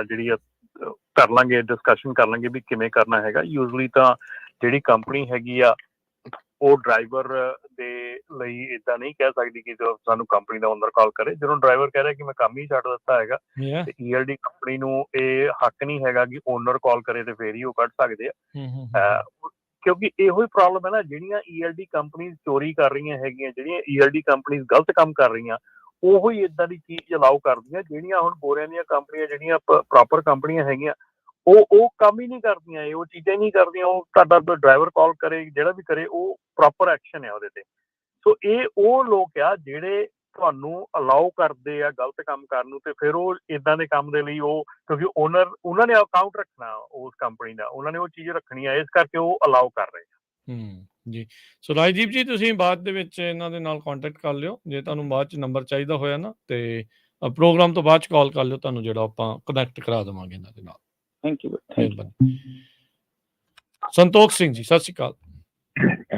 ਜਿਹੜੀ ਕਰ ਲਾਂਗੇ, ਡਿਸਕਸ਼ਨ ਕਰ ਲਾਂਗੇ ਵੀ ਕਿਵੇਂ ਕਰਨਾ ਹੈਗਾ। ਯੂਜ਼ਲੀ ਤਾਂ ਜਿਹੜੀ ਕੰਪਨੀ ਹੈਗੀ ਆ ਉਹ ਡਰਾਈਵਰ ਦੇ ਲਈ ਇਦਾਂ ਨਹੀਂ ਕਹਿ ਸਕਦੀ ਕਿ ਜਦੋਂ ਸਾਨੂੰ ਕੰਪਨੀ ਦਾ ਓਨਰ ਕਾਲ ਕਰੇ। ਜਦੋਂ ਡਰਾਈਵਰ ਕਹਿ ਰਿਹਾ ਕਿ ਮੈਂ ਕੰਮ ਹੀ ਛੱਡ ਦਿੱਤਾ ਹੈਗਾ, ਤੇ ELD ਕੰਪਨੀ ਨੂੰ ਇਹ ਹੱਕ ਨਹੀਂ ਹੈਗਾ ਕਿ ਓਨਰ ਕਾਲ ਕਰੇ ਤੇ ਫੇਰ ਹੀ ਉਹ ਕੱਢ ਸਕਦੇ ਆ। ਕਿਉਂਕਿ ਇਹੋ ਹੀ ਪ੍ਰੋਬਲਮ ਹੈ ਨਾ, ਜਿਹੜੀਆਂ ELD ਕੰਪਨੀਜ਼ ਚੋਰੀ ਕਰ ਰਹੀਆਂ ਹੈਗੀਆਂ, ਜਿਹੜੀਆਂ ELD ਕੰਪਨੀਜ਼ ਗਲਤ ਕੰਮ ਕਰ ਰਹੀਆਂ, ਉਹੋ ਹੀ ਇਦਾਂ ਦੀ ਚੀਜ਼ ਅਲਾਉ ਕਰਦੀਆਂ। ਜਿਹੜੀਆਂ ਹੁਣ ਗੋਰਿਆਂ ਦੀਆਂ ਕੰਪਨੀਆਂ, ਜਿਹੜੀਆਂ ਪ੍ਰੋਪਰ ਕੰਪਨੀਆਂ ਹੈਗੀਆਂ, ਉਹ ਕੰਮ ਹੀ ਨਹੀਂ ਕਰਦੀਆਂ, ਉਹ ਚੀਜ਼ਾਂ ਹੀ ਨਹੀਂ ਕਰਦੀਆਂ। ਉਹ ਤੁਹਾਡਾ ਡਰਾਈਵਰ ਕਾਲ ਕਰੇ, ਜਿਹੜਾ ਵੀ ਕਰੇ, ਉਹ ਪ੍ਰੋਪਰ ਐਕਸ਼ਨ ਹੈ ਉਹਦੇ ਤੇ। ਸੋ ਇਹ ਉਹ ਲੋਕ ਆ ਜਿਹੜੇ ਤੁਹਾਨੂੰ ਅਲਾਉ ਕਰਦੇ ਆ ਗਲਤ ਕੰਮ ਕਰਨ ਨੂੰ, ਤੇ ਫਿਰ ਉਹ ਇਦਾਂ ਦੇ ਕੰਮ ਦੇ ਲਈ ਉਹ, ਕਿਉਂਕਿ ਉਹਨਾਂ ਨੇ ਅਕਾਊਂਟ ਰੱਖਣਾ ਉਸ ਕੰਪਨੀ ਦਾ, ਉਹਨਾਂ ਨੇ ਉਹ ਚੀਜ਼ ਰੱਖਣੀ ਆ, ਇਸ ਕਰਕੇ ਉਹ ਅਲਾਉ ਕਰ ਰਹੇ ਆ। ਜੀ। ਸੋ ਰਾਜਦੀਪ ਜੀ, ਤੁਸੀਂ ਬਾਅਦ ਦੇ ਵਿੱਚ ਇਹਨਾਂ ਦੇ ਨਾਲ ਕੰਟੈਕਟ ਕਰ ਲਿਓ ਜੇ ਤੁਹਾਨੂੰ ਬਾਅਦ ਚ ਨੰਬਰ ਚਾਹੀਦਾ ਹੋਇਆ ਨਾ, ਤੇ ਪ੍ਰੋਗਰਾਮ ਤੋਂ ਬਾਅਦ ਚ ਕਾਲ ਕਰ ਲਿਓ, ਤੁਹਾਨੂੰ ਜਿਹੜਾ ਆਪਾਂ ਕਨੈਕਟ ਕਰਾ ਦੇਵਾਂਗੇ ਇਹਨਾਂ ਦੇ ਨਾਲ। Thank you. ਸੰਤੋਖ ਸਿੰਘ ਜੀ, ਸਤਿ ਸ਼੍ਰੀ ਅਕਾਲ।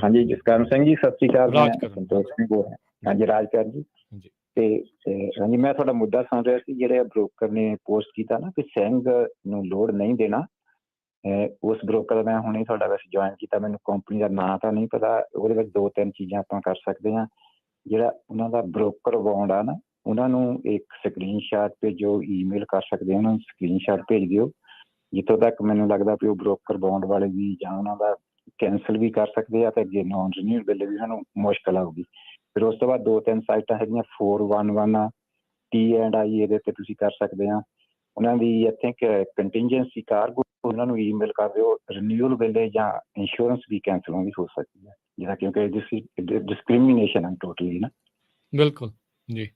ਹਾਂਜੀ, ਜਸਕਰਨ ਸਿੰਘ ਜੀ, ਸਤਿ ਸ਼੍ਰੀ ਅਕਾਲ। ਸੰਤੋਖ ਸਿੰਘ ਬੋਲ ਰਿਹਾ। ਹਾਂਜੀ, ਰਾਜਕਰ ਜੀ। ਤੇ ਹਾਂਜੀ, ਮੈਂ ਤੁਹਾਡਾ ਮੁੱਦਾ ਸੁਣ ਰਿਹਾ ਸੀ, ਜਿਹੜੇ ਬ੍ਰੋਕਰ ਨੇ ਪੋਸਟ ਕੀਤਾ ਨਾ ਕਿ ਸਿੰਘ ਨੂੰ ਲੋਡ ਨਹੀਂ ਦੇਣਾ। ਉਸ ਬ੍ਰੋਕਰ ਦਾ ਮੈਂ ਹੁਣੇ ਤੁਹਾਡਾ ਵੈਸੇ ਜੁਆਇਨ ਕੀਤਾ, ਮੈਨੂੰ ਕੰਪਨੀ ਦਾ ਨਾਂ ਤਾਂ ਨਹੀਂ ਪਤਾ। ਉਹਦੇ ਵਿੱਚ 2-3 ਚੀਜ਼ਾਂ ਆਪਾਂ ਕਰ ਸਕਦੇ ਹਾਂ। ਜਿਹੜਾ ਉਹਨਾਂ ਦਾ ਬ੍ਰੋਕਰ ਬੌਂਡ ਆ ਨਾ, ਉਹਨਾਂ ਨੂੰ ਇੱਕ ਸਕਰੀਨਸ਼ਾਟ ਭੇਜੋ, ਈਮੇਲ ਕਰ ਸਕਦੇ, ਉਹਨਾਂ ਨੂੰ ਸਕਰੀਨਸ਼ਾਟ ਭੇਜ ਦਿਓ। ਜਿੱਥੋਂ ਤੱਕ ਮੈਨੂੰ ਲੱਗਦਾ ਵੀ ਉਹ ਬ੍ਰੋਕਰ ਬੌਂਡ ਵਾਲੇ ਵੀ ਜਾਂ ਉਹਨਾਂ ਦਾ ਕੈਂਸਲ ਵੀ ਕਰ ਸਕਦੇ ਆ, ਤੇ ਅੱਗੇ ਨੋਨ ਰੀਨਿਊਲ ਵੇਲੇ ਵੀ ਸਾਨੂੰ ਮੁਸ਼ਕਲ ਆਊਗੀ। ਫਿਰ ਉਸ ਤੋਂ ਬਾਅਦ 2-3 ਸਾਈਟਾਂ ਹੈਗੀਆਂ, 411 T&I, ਇਹਦੇ ਤੇ ਤੁਸੀਂ ਕਰ ਸਕਦੇ ਆ। ਉਹਨਾਂ ਦੀ ਆਈ ਥਿੰਕ ਕੰਟੀਨਜੈਂਸੀ ਕਾਰਗੋ, ਉਹਨਾਂ ਨੂੰ ਈਮੇਲ ਕਰ ਦਿਓ। ਰੀਨਿਊਲ ਵੇਲੇ ਜਾਂ ਇੰਸ਼ੋਰੈਂਸ ਵੀ ਕੈਂਸਲ ਵੀ ਹੋ ਸਕਦੀ ਹੈ, ਜਿਹਦਾ ਕਿਉਂਕਿ ਡਿਸਕ੍ਰਿਮੀਨੇਸ਼ਨ ਹੈ ਟੋਟਲੀ ਨਾ। ਬਿਲਕੁਲ ਜੀ,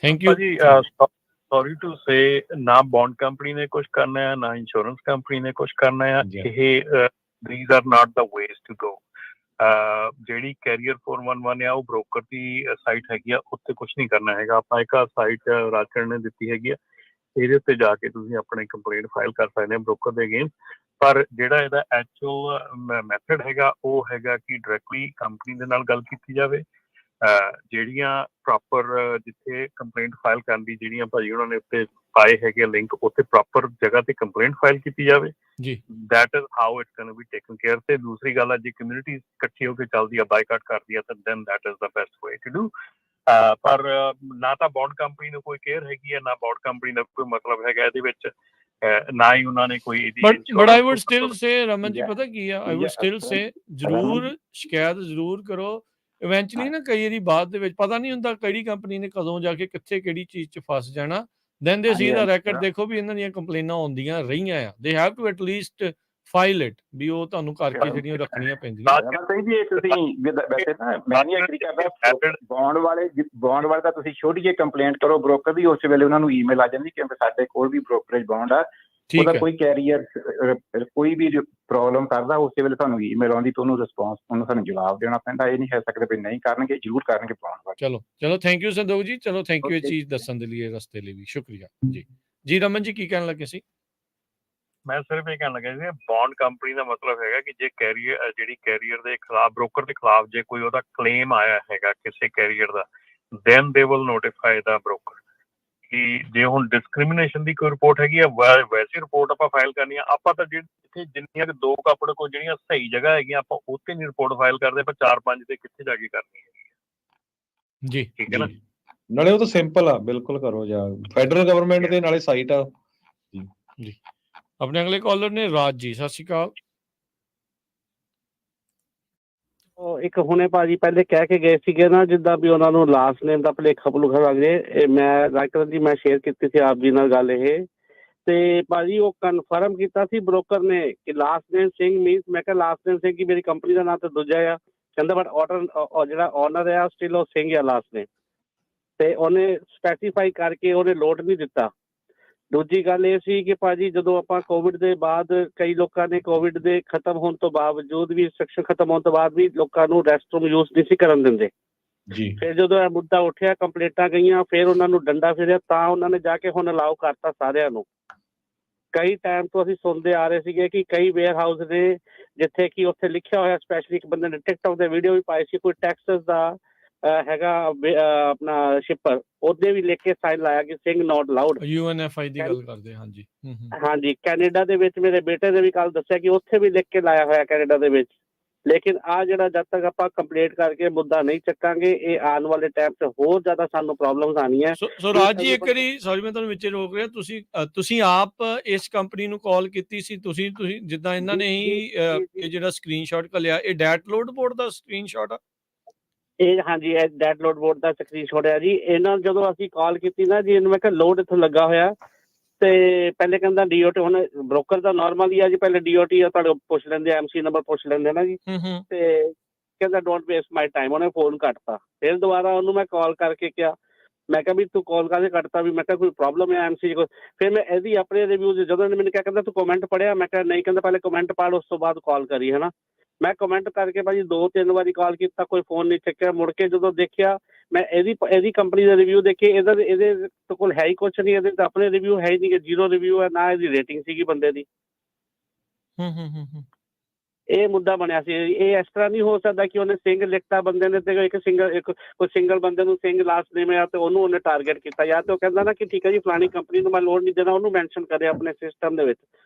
ਥੈਂਕ ਯੂ ਜੀ। ਸੌਰੀ ਟੂ ਸੇ, ਨਾ ਬੌਂਡ ਕੰਪਨੀ ਨੇ ਕੁਝ ਕਰਨਾ ਹੈ, ਨਾ ਇੰਸ਼ੋਰੈਂਸ ਕੰਪਨੀ ਨੇ ਕੁਝ ਕਰਨਾ ਹੈ। ਇਹ these are not the ways to go। ਜਿਹੜੀ ਕੈਰੀਅਰ 411 ਆ, ਉਹ ਬ੍ਰੋਕਰ ਦੀ ਸਾਈਟ ਹੈਗੀ ਆ, ਉੱਤੇ ਕੁਝ ਨਹੀਂ ਕਰਨਾ ਹੈਗਾ। ਆਪਾਂ ਇੱਕ ਸਾਈਟ ਰਾਜਕਰਨ ਨੇ ਦਿੱਤੀ ਹੈਗੀ ਆ, ਇਹਦੇ ਉੱਤੇ ਜਾ ਕੇ ਤੁਸੀਂ ਆਪਣੀ ਕੰਪਲੇਂਟ ਫਾਈਲ ਕਰ ਸਕਦੇ ਹੋ ਬ੍ਰੋਕਰ ਦੇ ਅਗੇਂਸਟ। ਪਰ ਜਿਹੜਾ ਇਹਦਾ ਐਕਚੁਅਲ ਮੈਥਡ ਹੈਗਾ, ਉਹ ਹੈਗਾ ਕਿ ਡਾਇਰੈਕਟਲੀ ਕੰਪਨੀ ਦੇ ਨਾਲ ਗੱਲ ਕੀਤੀ ਜਾਵੇ। ਜਿਹੜੀਆਂ ਪ੍ਰੋਪਰ ਜਿੱਥੇ ਕੰਪਲੇਂਟ ਫਾਈਲ ਕਰਨ ਦੀ ਜਿਹੜੀਆਂ ਭਾਜੀ ਉਹਨਾਂ ਨੇ ਉੱਤੇ ਪਾਏ ਹੈਗੇ ਲਿੰਕ, ਉੱਥੇ ਪ੍ਰੋਪਰ ਜਗ੍ਹਾ ਤੇ ਕੰਪਲੇਂਟ ਫਾਈਲ ਕੀਤੀ ਜਾਵੇ ਜੀ। That is how it's going to be taken care. ਤੇ ਦੂਸਰੀ ਗੱਲ ਆ, ਜੇ ਕਮਿਊਨਿਟੀ ਇਕੱਠੀ ਹੋ ਕੇ ਚੱਲਦੀ ਆ, ਬਾਈਕਾਟ ਕਰਦੀ ਆ, ਤਾਂ then that is the best way to do. ਪਰ ਨਾ ਤਾਂ ਬੌਂਡ ਕੰਪਨੀ ਨੂੰ ਕੋਈ ਕੇਅਰ ਹੈਗੀ ਹੈ, ਨਾ ਬੌਂਡ ਕੰਪਨੀ ਦਾ ਕੋਈ ਮਤਲਬ ਹੈਗਾ ਇਹਦੇ ਵਿੱਚ, ਨਾ ਹੀ ਉਹਨਾਂ ਨੇ ਕੋਈ ਇਹਦੀ। ਬਟ ਆਈ ਵੁੱਡ ਸਟਿਲ ਸੇ, ਰਮਨ ਜੀ, ਪਤਾ ਕੀ ਆ, ਆਈ ਵੁੱਡ ਸਟਿਲ ਸੇ ਜ਼ਰੂਰ ਸ਼ਿਕਾਇਤ ਜ਼ਰੂਰ ਕਰੋ। ਇਵੈਂਚੁਅਲੀ ਨਾ ਕਈ ਵਾਰੀ ਬਾਅਦ ਦੇ ਵਿੱਚ ਪਤਾ ਨਹੀਂ ਹੁੰਦਾ ਕਿਹੜੀ ਕੰਪਨੀ ਨੇ ਕਦੋਂ ਜਾ ਕੇ ਕਿੱਥੇ ਕਿਹੜੀ ਚੀਜ਼ 'ਚ ਫਸ ਜਾਣਾ। ਦੈਨ ਦੇ ਸੀ ਦਾ ਰੈਕਡ ਦੇਖੋ ਵੀ ਇਹਨਾਂ ਦੀਆਂ ਕੰਪਲੇਨਾਂ ਆਉਂਦੀਆਂ ਰਹੀਆਂ ਆ। They have to at least file it, ਵੀ ਉਹ ਤੁਹਾਨੂੰ ਕਰਕੇ ਜਿਹੜੀਆਂ ਰੱਖਣੀਆਂ ਪੈਂਦੀਆਂ। ਵੈਸੇ ਨਾ ਮੈਂ ਨਹੀਂ ਐਗਰੀ ਕਰਦਾ। ਬੌਂਡ ਵਾਲੇ ਤਾਂ ਤੁਸੀਂ ਛੋਟੀ ਜਿਹੀ ਕੰਪਲੇਂਟ ਕਰੋ, ਬ੍ਰੋਕਰ ਦੀ ਉਸ ਵੇਲੇ ਉਹਨਾਂ ਨੂੰ ਈਮੇਲ ਆ ਜਾਂਦੀ, ਕਿਉਂਕਿ ਸਾਡੇ ਕੋਲ ਵੀ ਬ੍ਰੋਕਰੇਜ ਬੌਂਡ ਆ, ਠੀਕ ਉਹਦਾ ਹੈ ਕੋਈ ਕੈਰੀਅਰ ਕੋਈ ਵੀ ਪ੍ਰੋਬਲਮ ਕਰਦਾ ਉਸੇ ਵੇਲੇ ਤੁਹਾਨੂੰ ਈਮੇਲ ਆਉਂਦੀ ਤੇ ਉਹਨੂੰ ਰਿਸਪੌਂਸ ਉਹਨੂੰ ਸਾਨੂੰ ਜਵਾਬ ਦੇਣਾ ਪੈਂਦਾ। ਇਹ ਨਹੀਂ ਕਹਿ ਸਕਦੇ ਵੀ ਨਹੀਂ ਕਰਨਗੇ, ਜ਼ਰੂਰ ਕਰਨਗੇ ਪ੍ਰੋਬਲਮ। ਚਲੋ ਥੈਂਕ ਯੂ ਸੰਦੋਖ ਜੀ, ਚਲੋ ਥੈਂਕ ਯੂ ਇਹ Okay. ਚੀਜ਼ ਦੱਸਣ ਦੇ ਲਈ, ਰਸਤੇ ਲਈ ਵੀ ਸ਼ੁਕਰੀਆ ਜੀ। ਜੀ ਰਮਨ ਜੀ ਕੀ ਕਹਿਣ ਲੱਗੇ ਸੀ? ਮੈਂ ਸਿਰਫ ਇਹ ਕਹਿਣ ਲੱਗਾ ਜੀ, ਬੌਂਡ ਕੰਪਨੀ ਦਾ ਮਤਲਬ ਹੈਗਾ ਕਿ ਜੇ ਕੈਰੀਅਰ ਦੇ ਖਿਲਾਫ, ਬ੍ਰੋਕਰ ਦੇ ਖਿਲਾਫ ਜੇ ਕੋਈ ਉਹਦਾ ਕਲੇਮ ਆਇਆ ਹੈਗਾ ਕਿਸੇ ਕੈਰੀਅਰ ਦਾ, then they will notify the broker. ਕਿ ਜੇ ਹੁਣ ਡਿਸਕ੍ਰਿਮੀਨੇਸ਼ਨ ਦੀ ਕੋਈ ਰਿਪੋਰਟ ਹੈਗੀ ਆ, ਵੈਸੇ ਰਿਪੋਰਟ ਆਪਾਂ ਫਾਈਲ ਕਰਨੀ ਆ, ਆਪਾਂ ਤਾਂ ਜਿੱਥੇ ਜਿੰਨੀਆਂ ਕਿ ਦੋ ਆਪਣੇ ਕੋਲ ਜਿਹੜੀਆਂ ਸਹੀ ਜਗ੍ਹਾ ਹੈਗੀਆਂ ਆਪਾਂ ਉੱਥੇ ਨਹੀਂ ਰਿਪੋਰਟ ਫਾਈਲ ਕਰਦੇ, ਆਪਾਂ 4-5 ਤੇ ਕਿੱਥੇ ਜਾ ਕੇ ਕਰਨੀ ਹੈ ਜੀ। ਠੀਕ ਹੈ ਨਾ। ਨਾਲੇ ਉਹ ਤਾਂ ਸਿੰਪਲ ਆ, ਬਿਲਕੁਲ ਕਰੋ ਜਾਂ ਫੈਡਰਲ ਗਵਰਨਮੈਂਟ ਦੇ ਨਾਲੇ ਸਾਈਟ ਆ ਜੀ। ਆਪਣੇ ਅਗਲੇ ਕਾਲਰ ਨੇ ਰਾਜ ਜੀ, ਸਤਿ ਸ਼੍ਰੀ ਅਕਾਲ। ਉਹ ਇੱਕ ਹੁਣੇ ਭਾਜੀ ਪਹਿਲੇ ਕਹਿ ਕੇ ਗਏ ਸੀਗੇ ਨਾ, ਜਿੱਦਾਂ ਵੀ ਉਹਨਾਂ ਨੂੰ ਲਾਸਟ ਨੇਮ ਦਾ ਭੁਲੇਖਾ ਭੁਲੇਖਾ ਲੱਗ ਜੇ। ਮੈਂ ਰਾਜਕਰਨ ਜੀ ਮੈਂ ਸ਼ੇਅਰ ਕੀਤੀ ਸੀ ਆਪ ਜੀ ਨਾਲ ਗੱਲ ਇਹ, ਤੇ ਭਾਜੀ ਉਹ ਕਨਫਰਮ ਕੀਤਾ ਸੀ ਬ੍ਰੋਕਰ ਨੇ ਕਿ ਲਾਸਟ ਨੇਮ ਸਿੰਘ ਮੀਨਸ, ਮੈਂ ਕਿਹਾ ਲਾਸਟ ਨੇਮ ਸਿੰਘ ਕੀ ਮੇਰੀ ਕੰਪਨੀ ਦਾ ਨਾਮ ਤਾਂ ਦੂਜਾ ਆ, ਕਹਿੰਦਾ ਬਟ ਆਰਡਰ ਜਿਹੜਾ ਓਨਰ ਆ ਸਟਿਲ ਉਹ ਸਿੰਘ ਆ ਲਾਸਟ ਨੇਮ, ਤੇ ਉਹਨੇ ਸਪੈਸੀਫਾਈ ਕਰਕੇ ਉਹਨੇ ਲੋਟ ਨਹੀਂ ਦਿੱਤਾ। ਦੂਜੀ ਗੱਲ ਇਹ ਸੀ ਕਿ ਭਾਜੀ ਜਦੋਂ ਆਪਾਂ ਕੋਵਿਡ ਦੇ ਬਾਅਦ ਕਈ ਲੋਕਾਂ ਨੇ ਕੋਵਿਡ ਦੇ ਖਤਮ ਹੋਣ ਤੋਂ ਬਾਵਜੂਦ ਵੀ, ਰਿਸਟ੍ਰਿਕਸ਼ਨ ਖਤਮ ਹੋਣ ਤੋਂ ਬਾਅਦ ਵੀ ਲੋਕਾਂ ਨੂੰ ਰੈਸਟਰੂਮ ਯੂਜ਼ ਨਹੀਂ ਸੀ ਕਰਨ ਦਿੰਦੇ ਜੀ। ਫਿਰ ਜਦੋਂ ਇਹ ਮੁੱਦਾ ਉੱਠਿਆ, ਕੰਪਲੇਂਟਾਂ ਗਈਆਂ, ਫਿਰ ਉਹਨਾਂ ਨੂੰ ਡੰਡਾ ਫਿਰਿਆ, ਤਾਂ ਉਹਨਾਂ ਨੇ ਜਾ ਕੇ ਹੁਣ ਅਲਾਉ ਕਰਤਾ ਸਾਰਿਆਂ ਨੂੰ। ਕਈ ਟਾਈਮ ਤੋਂ ਅਸੀਂ ਸੁਣਦੇ ਆ ਰਹੇ ਸੀਗੇ ਕਿ ਕਈ ਵੇਅਰ ਹਾਊਸ ਨੇ ਜਿੱਥੇ ਕਿ ਉੱਥੇ ਲਿਖਿਆ ਹੋਇਆ, ਸਪੈਸ਼ਲੀ ਇੱਕ ਬੰਦੇ ਨੇ ਟਿਕਟੌਕ ਤੇ ਵੀਡੀਓ ਵੀ ਪਾਈ ਸੀ, ਕੋਈ ਟੈਕਸਸ ਦਾ ਹੈਗਾ ਆਪਣਾ ਸ਼ਿਪਰ, ਉਹਦੇ ਵੀ ਲਿਖ ਕੇ ਸਾਈਨ ਲਾਇਆ ਕਿ ਸਿੰਘ ਨਾਟ ਅਲਾਉਡ। UNFI ਦੀ ਗੱਲ ਕਰਦੇ, ਹਾਂਜੀ। ਹਾਂਜੀ, ਕੈਨੇਡਾ ਦੇ ਵਿੱਚ ਮੇਰੇ ਬੇਟੇ ਨੇ ਵੀ ਕੱਲ ਦੱਸਿਆ ਕਿ ਉੱਥੇ ਵੀ ਲਿਖ ਕੇ ਲਾਇਆ ਹੋਇਆ ਕੈਨੇਡਾ ਦੇ ਵਿੱਚ। ਲੇਕਿਨ ਆ ਜਿਹੜਾ ਜਦ ਤੱਕ ਆਪਾਂ ਕੰਪਲੀਟ ਕਰਕੇ ਮੁੱਦਾ ਨਹੀਂ ਚੱਕਾਂਗੇ, ਇਹ ਆਉਣ ਵਾਲੇ ਟਾਈਮ 'ਚ ਹੋਰ ਜ਼ਿਆਦਾ ਸਾਨੂੰ ਪ੍ਰੋਬਲਮਸ ਆਣੀਆਂ। ਸੋ ਰਾਜ ਜੀ ਇੱਕ ਵਾਰੀ ਸੌਰੀ ਮੈਂ ਤੁਹਾਨੂੰ ਵਿੱਚ ਰੋਕ ਰਿਹਾ, ਤੁਸੀਂ ਆਪ ਇਸ ਕੰਪਨੀ ਨੂੰ ਕਾਲ ਕੀਤੀ ਸੀ? ਤੁਸੀਂ ਜਿੱਦਾਂ ਇਹਨਾਂ ਨੇ ਹੀ ਇਹ ਜਿਹੜਾ ਸਕਰੀਨਸ਼ਾਟ ਘੱਲਿਆ, ਇਹ ਡੈਟਲੋਡ ਬੋਰਡ ਦਾ ਸਕਰੀਨਸ਼ਾਟ ਆ? ਇਹ ਹਾਂਜੀ, ਇਹ ਡੈਟਲੋਡ ਬੋਰਡ ਦਾ ਸਕਰੀਨਸ਼ਾਟ ਹੈ ਜੀ। ਇਹਨਾਂ ਜਦੋਂ ਅਸੀਂ ਕਾਲ ਕੀਤੀ ਨਾ ਜੀ, ਇਹਨੂੰ ਮੈਂ ਕਿਹਾ ਲੋਡ ਇੱਥੋਂ ਲੱਗਾ ਹੋਇਆ, ਤੇ ਪਹਿਲੇ ਕਹਿੰਦਾ DOT, ਹੁਣ ਬ੍ਰੋਕਰ ਦਾ ਨਾਰਮਲ ਹੀ ਆ ਜੀ, ਪਹਿਲੇ DOT ਆ ਤੁਹਾਡੇ ਪੁੱਛ ਲੈਂਦੇ, MC ਨੰਬਰ ਪੁੱਛ ਲੈਂਦੇ ਨਾ ਜੀ, ਤੇ ਕਹਿੰਦਾ ਡੋਂਟ ਵੇਸਟ ਮਾਈ ਟਾਈਮ, ਉਹਨੇ ਫੋਨ ਕੱਟਤਾ। ਫਿਰ ਦੁਬਾਰਾ ਉਹਨੂੰ ਮੈਂ ਕਾਲ ਕਰਕੇ ਕਿਹਾ, ਮੈਂ ਕਿਹਾ ਵੀ ਤੂੰ ਕਾਲ ਕਰਕੇ ਕੱਟਤਾ, ਵੀ ਮੈਂ ਕਿਹਾ ਕੋਈ ਪ੍ਰੋਬਲਮ ਹੈ MC ਕੋਲ। ਫਿਰ ਮੈਂ ਇਹਦੀ ਆਪਣੇ ਰਿਵਿਊਜ਼, ਜਦੋਂ ਇਹਨੇ ਮੈਨੂੰ ਕਿਹਾ ਕਹਿੰਦਾ ਤੂੰ ਕਮੈਂਟ ਪੜ੍ਹਿਆ, ਮੈਂ ਕਿਹਾ ਨਹੀਂ, ਕਹਿੰਦਾ ਪਹਿਲੇ ਕਮੈਂਟ ਪੜ੍ਹ ਉਸ ਤੋਂ ਬਾਅਦ ਕਾਲ ਕਰੀ, ਹੈ ਨਾ। ਮੈਂ ਕਮੈਂਟ ਕਰਕੇ ਭਾਜੀ 2-3 ਵਾਰੀ ਕਾਲ ਕੀਤਾ, ਕੋਈ ਫੋਨ ਨਹੀਂ ਚੱਕਿਆ। ਮੁੜ ਕੇ ਜਦੋਂ ਦੇਖਿਆ ਮੈਂ ਇਹਦੀ ਕੰਪਨੀ ਦਾ ਰਿਵਿਊ ਦੇਖੇ, ਇਹਦੇ ਕੋਲ ਹੈ ਹੀ ਕੁਛ ਨਹੀਂ, ਇਹਦੇ ਤਾਂ ਆਪਣੇ ਰਿਵਿਊ ਹੈ ਹੀ ਨਹੀਂ, 0 ਰਿਵਿਊ ਹੈ, ਨਾ ਇਹਦੀ ਰੇਟਿੰਗ ਸੀਗੀ ਬੰਦੇ ਦੀ। ਇਹ ਮੁੱਦਾ ਬਣਿਆ ਸੀ। ਇਹ ਇਸ ਤਰ੍ਹਾਂ ਨਹੀਂ ਹੋ ਸਕਦਾ ਕਿ ਉਹਨੇ ਸਿੰਘ ਲਿਖਤਾ ਬੰਦੇ ਨੇ ਤੇ ਕੋਈ ਸਿੰਗਲ ਬੰਦੇ ਨੂੰ ਸਿੰਘ ਲਾਸਟ ਨੇਮ ਆ ਤੇ ਉਹਨੂੰ ਉਹਨੇ ਟਾਰਗੇਟ ਕੀਤਾ, ਜਾਂ ਤੇ ਉਹ ਕਹਿੰਦਾ ਨਾ ਕਿ ਠੀਕ ਹੈ ਜੀ ਫਲਾਣੀ ਕੰਪਨੀ ਨੂੰ ਮੈਂ ਲੋਡ ਨਹੀਂ ਦੇਣਾ, ਉਹਨੂੰ ਮੈਂਸ਼ਨ ਕਰੇ ਆਪਣੇ ਸਿਸਟਮ ਦੇ ਵਿੱਚ।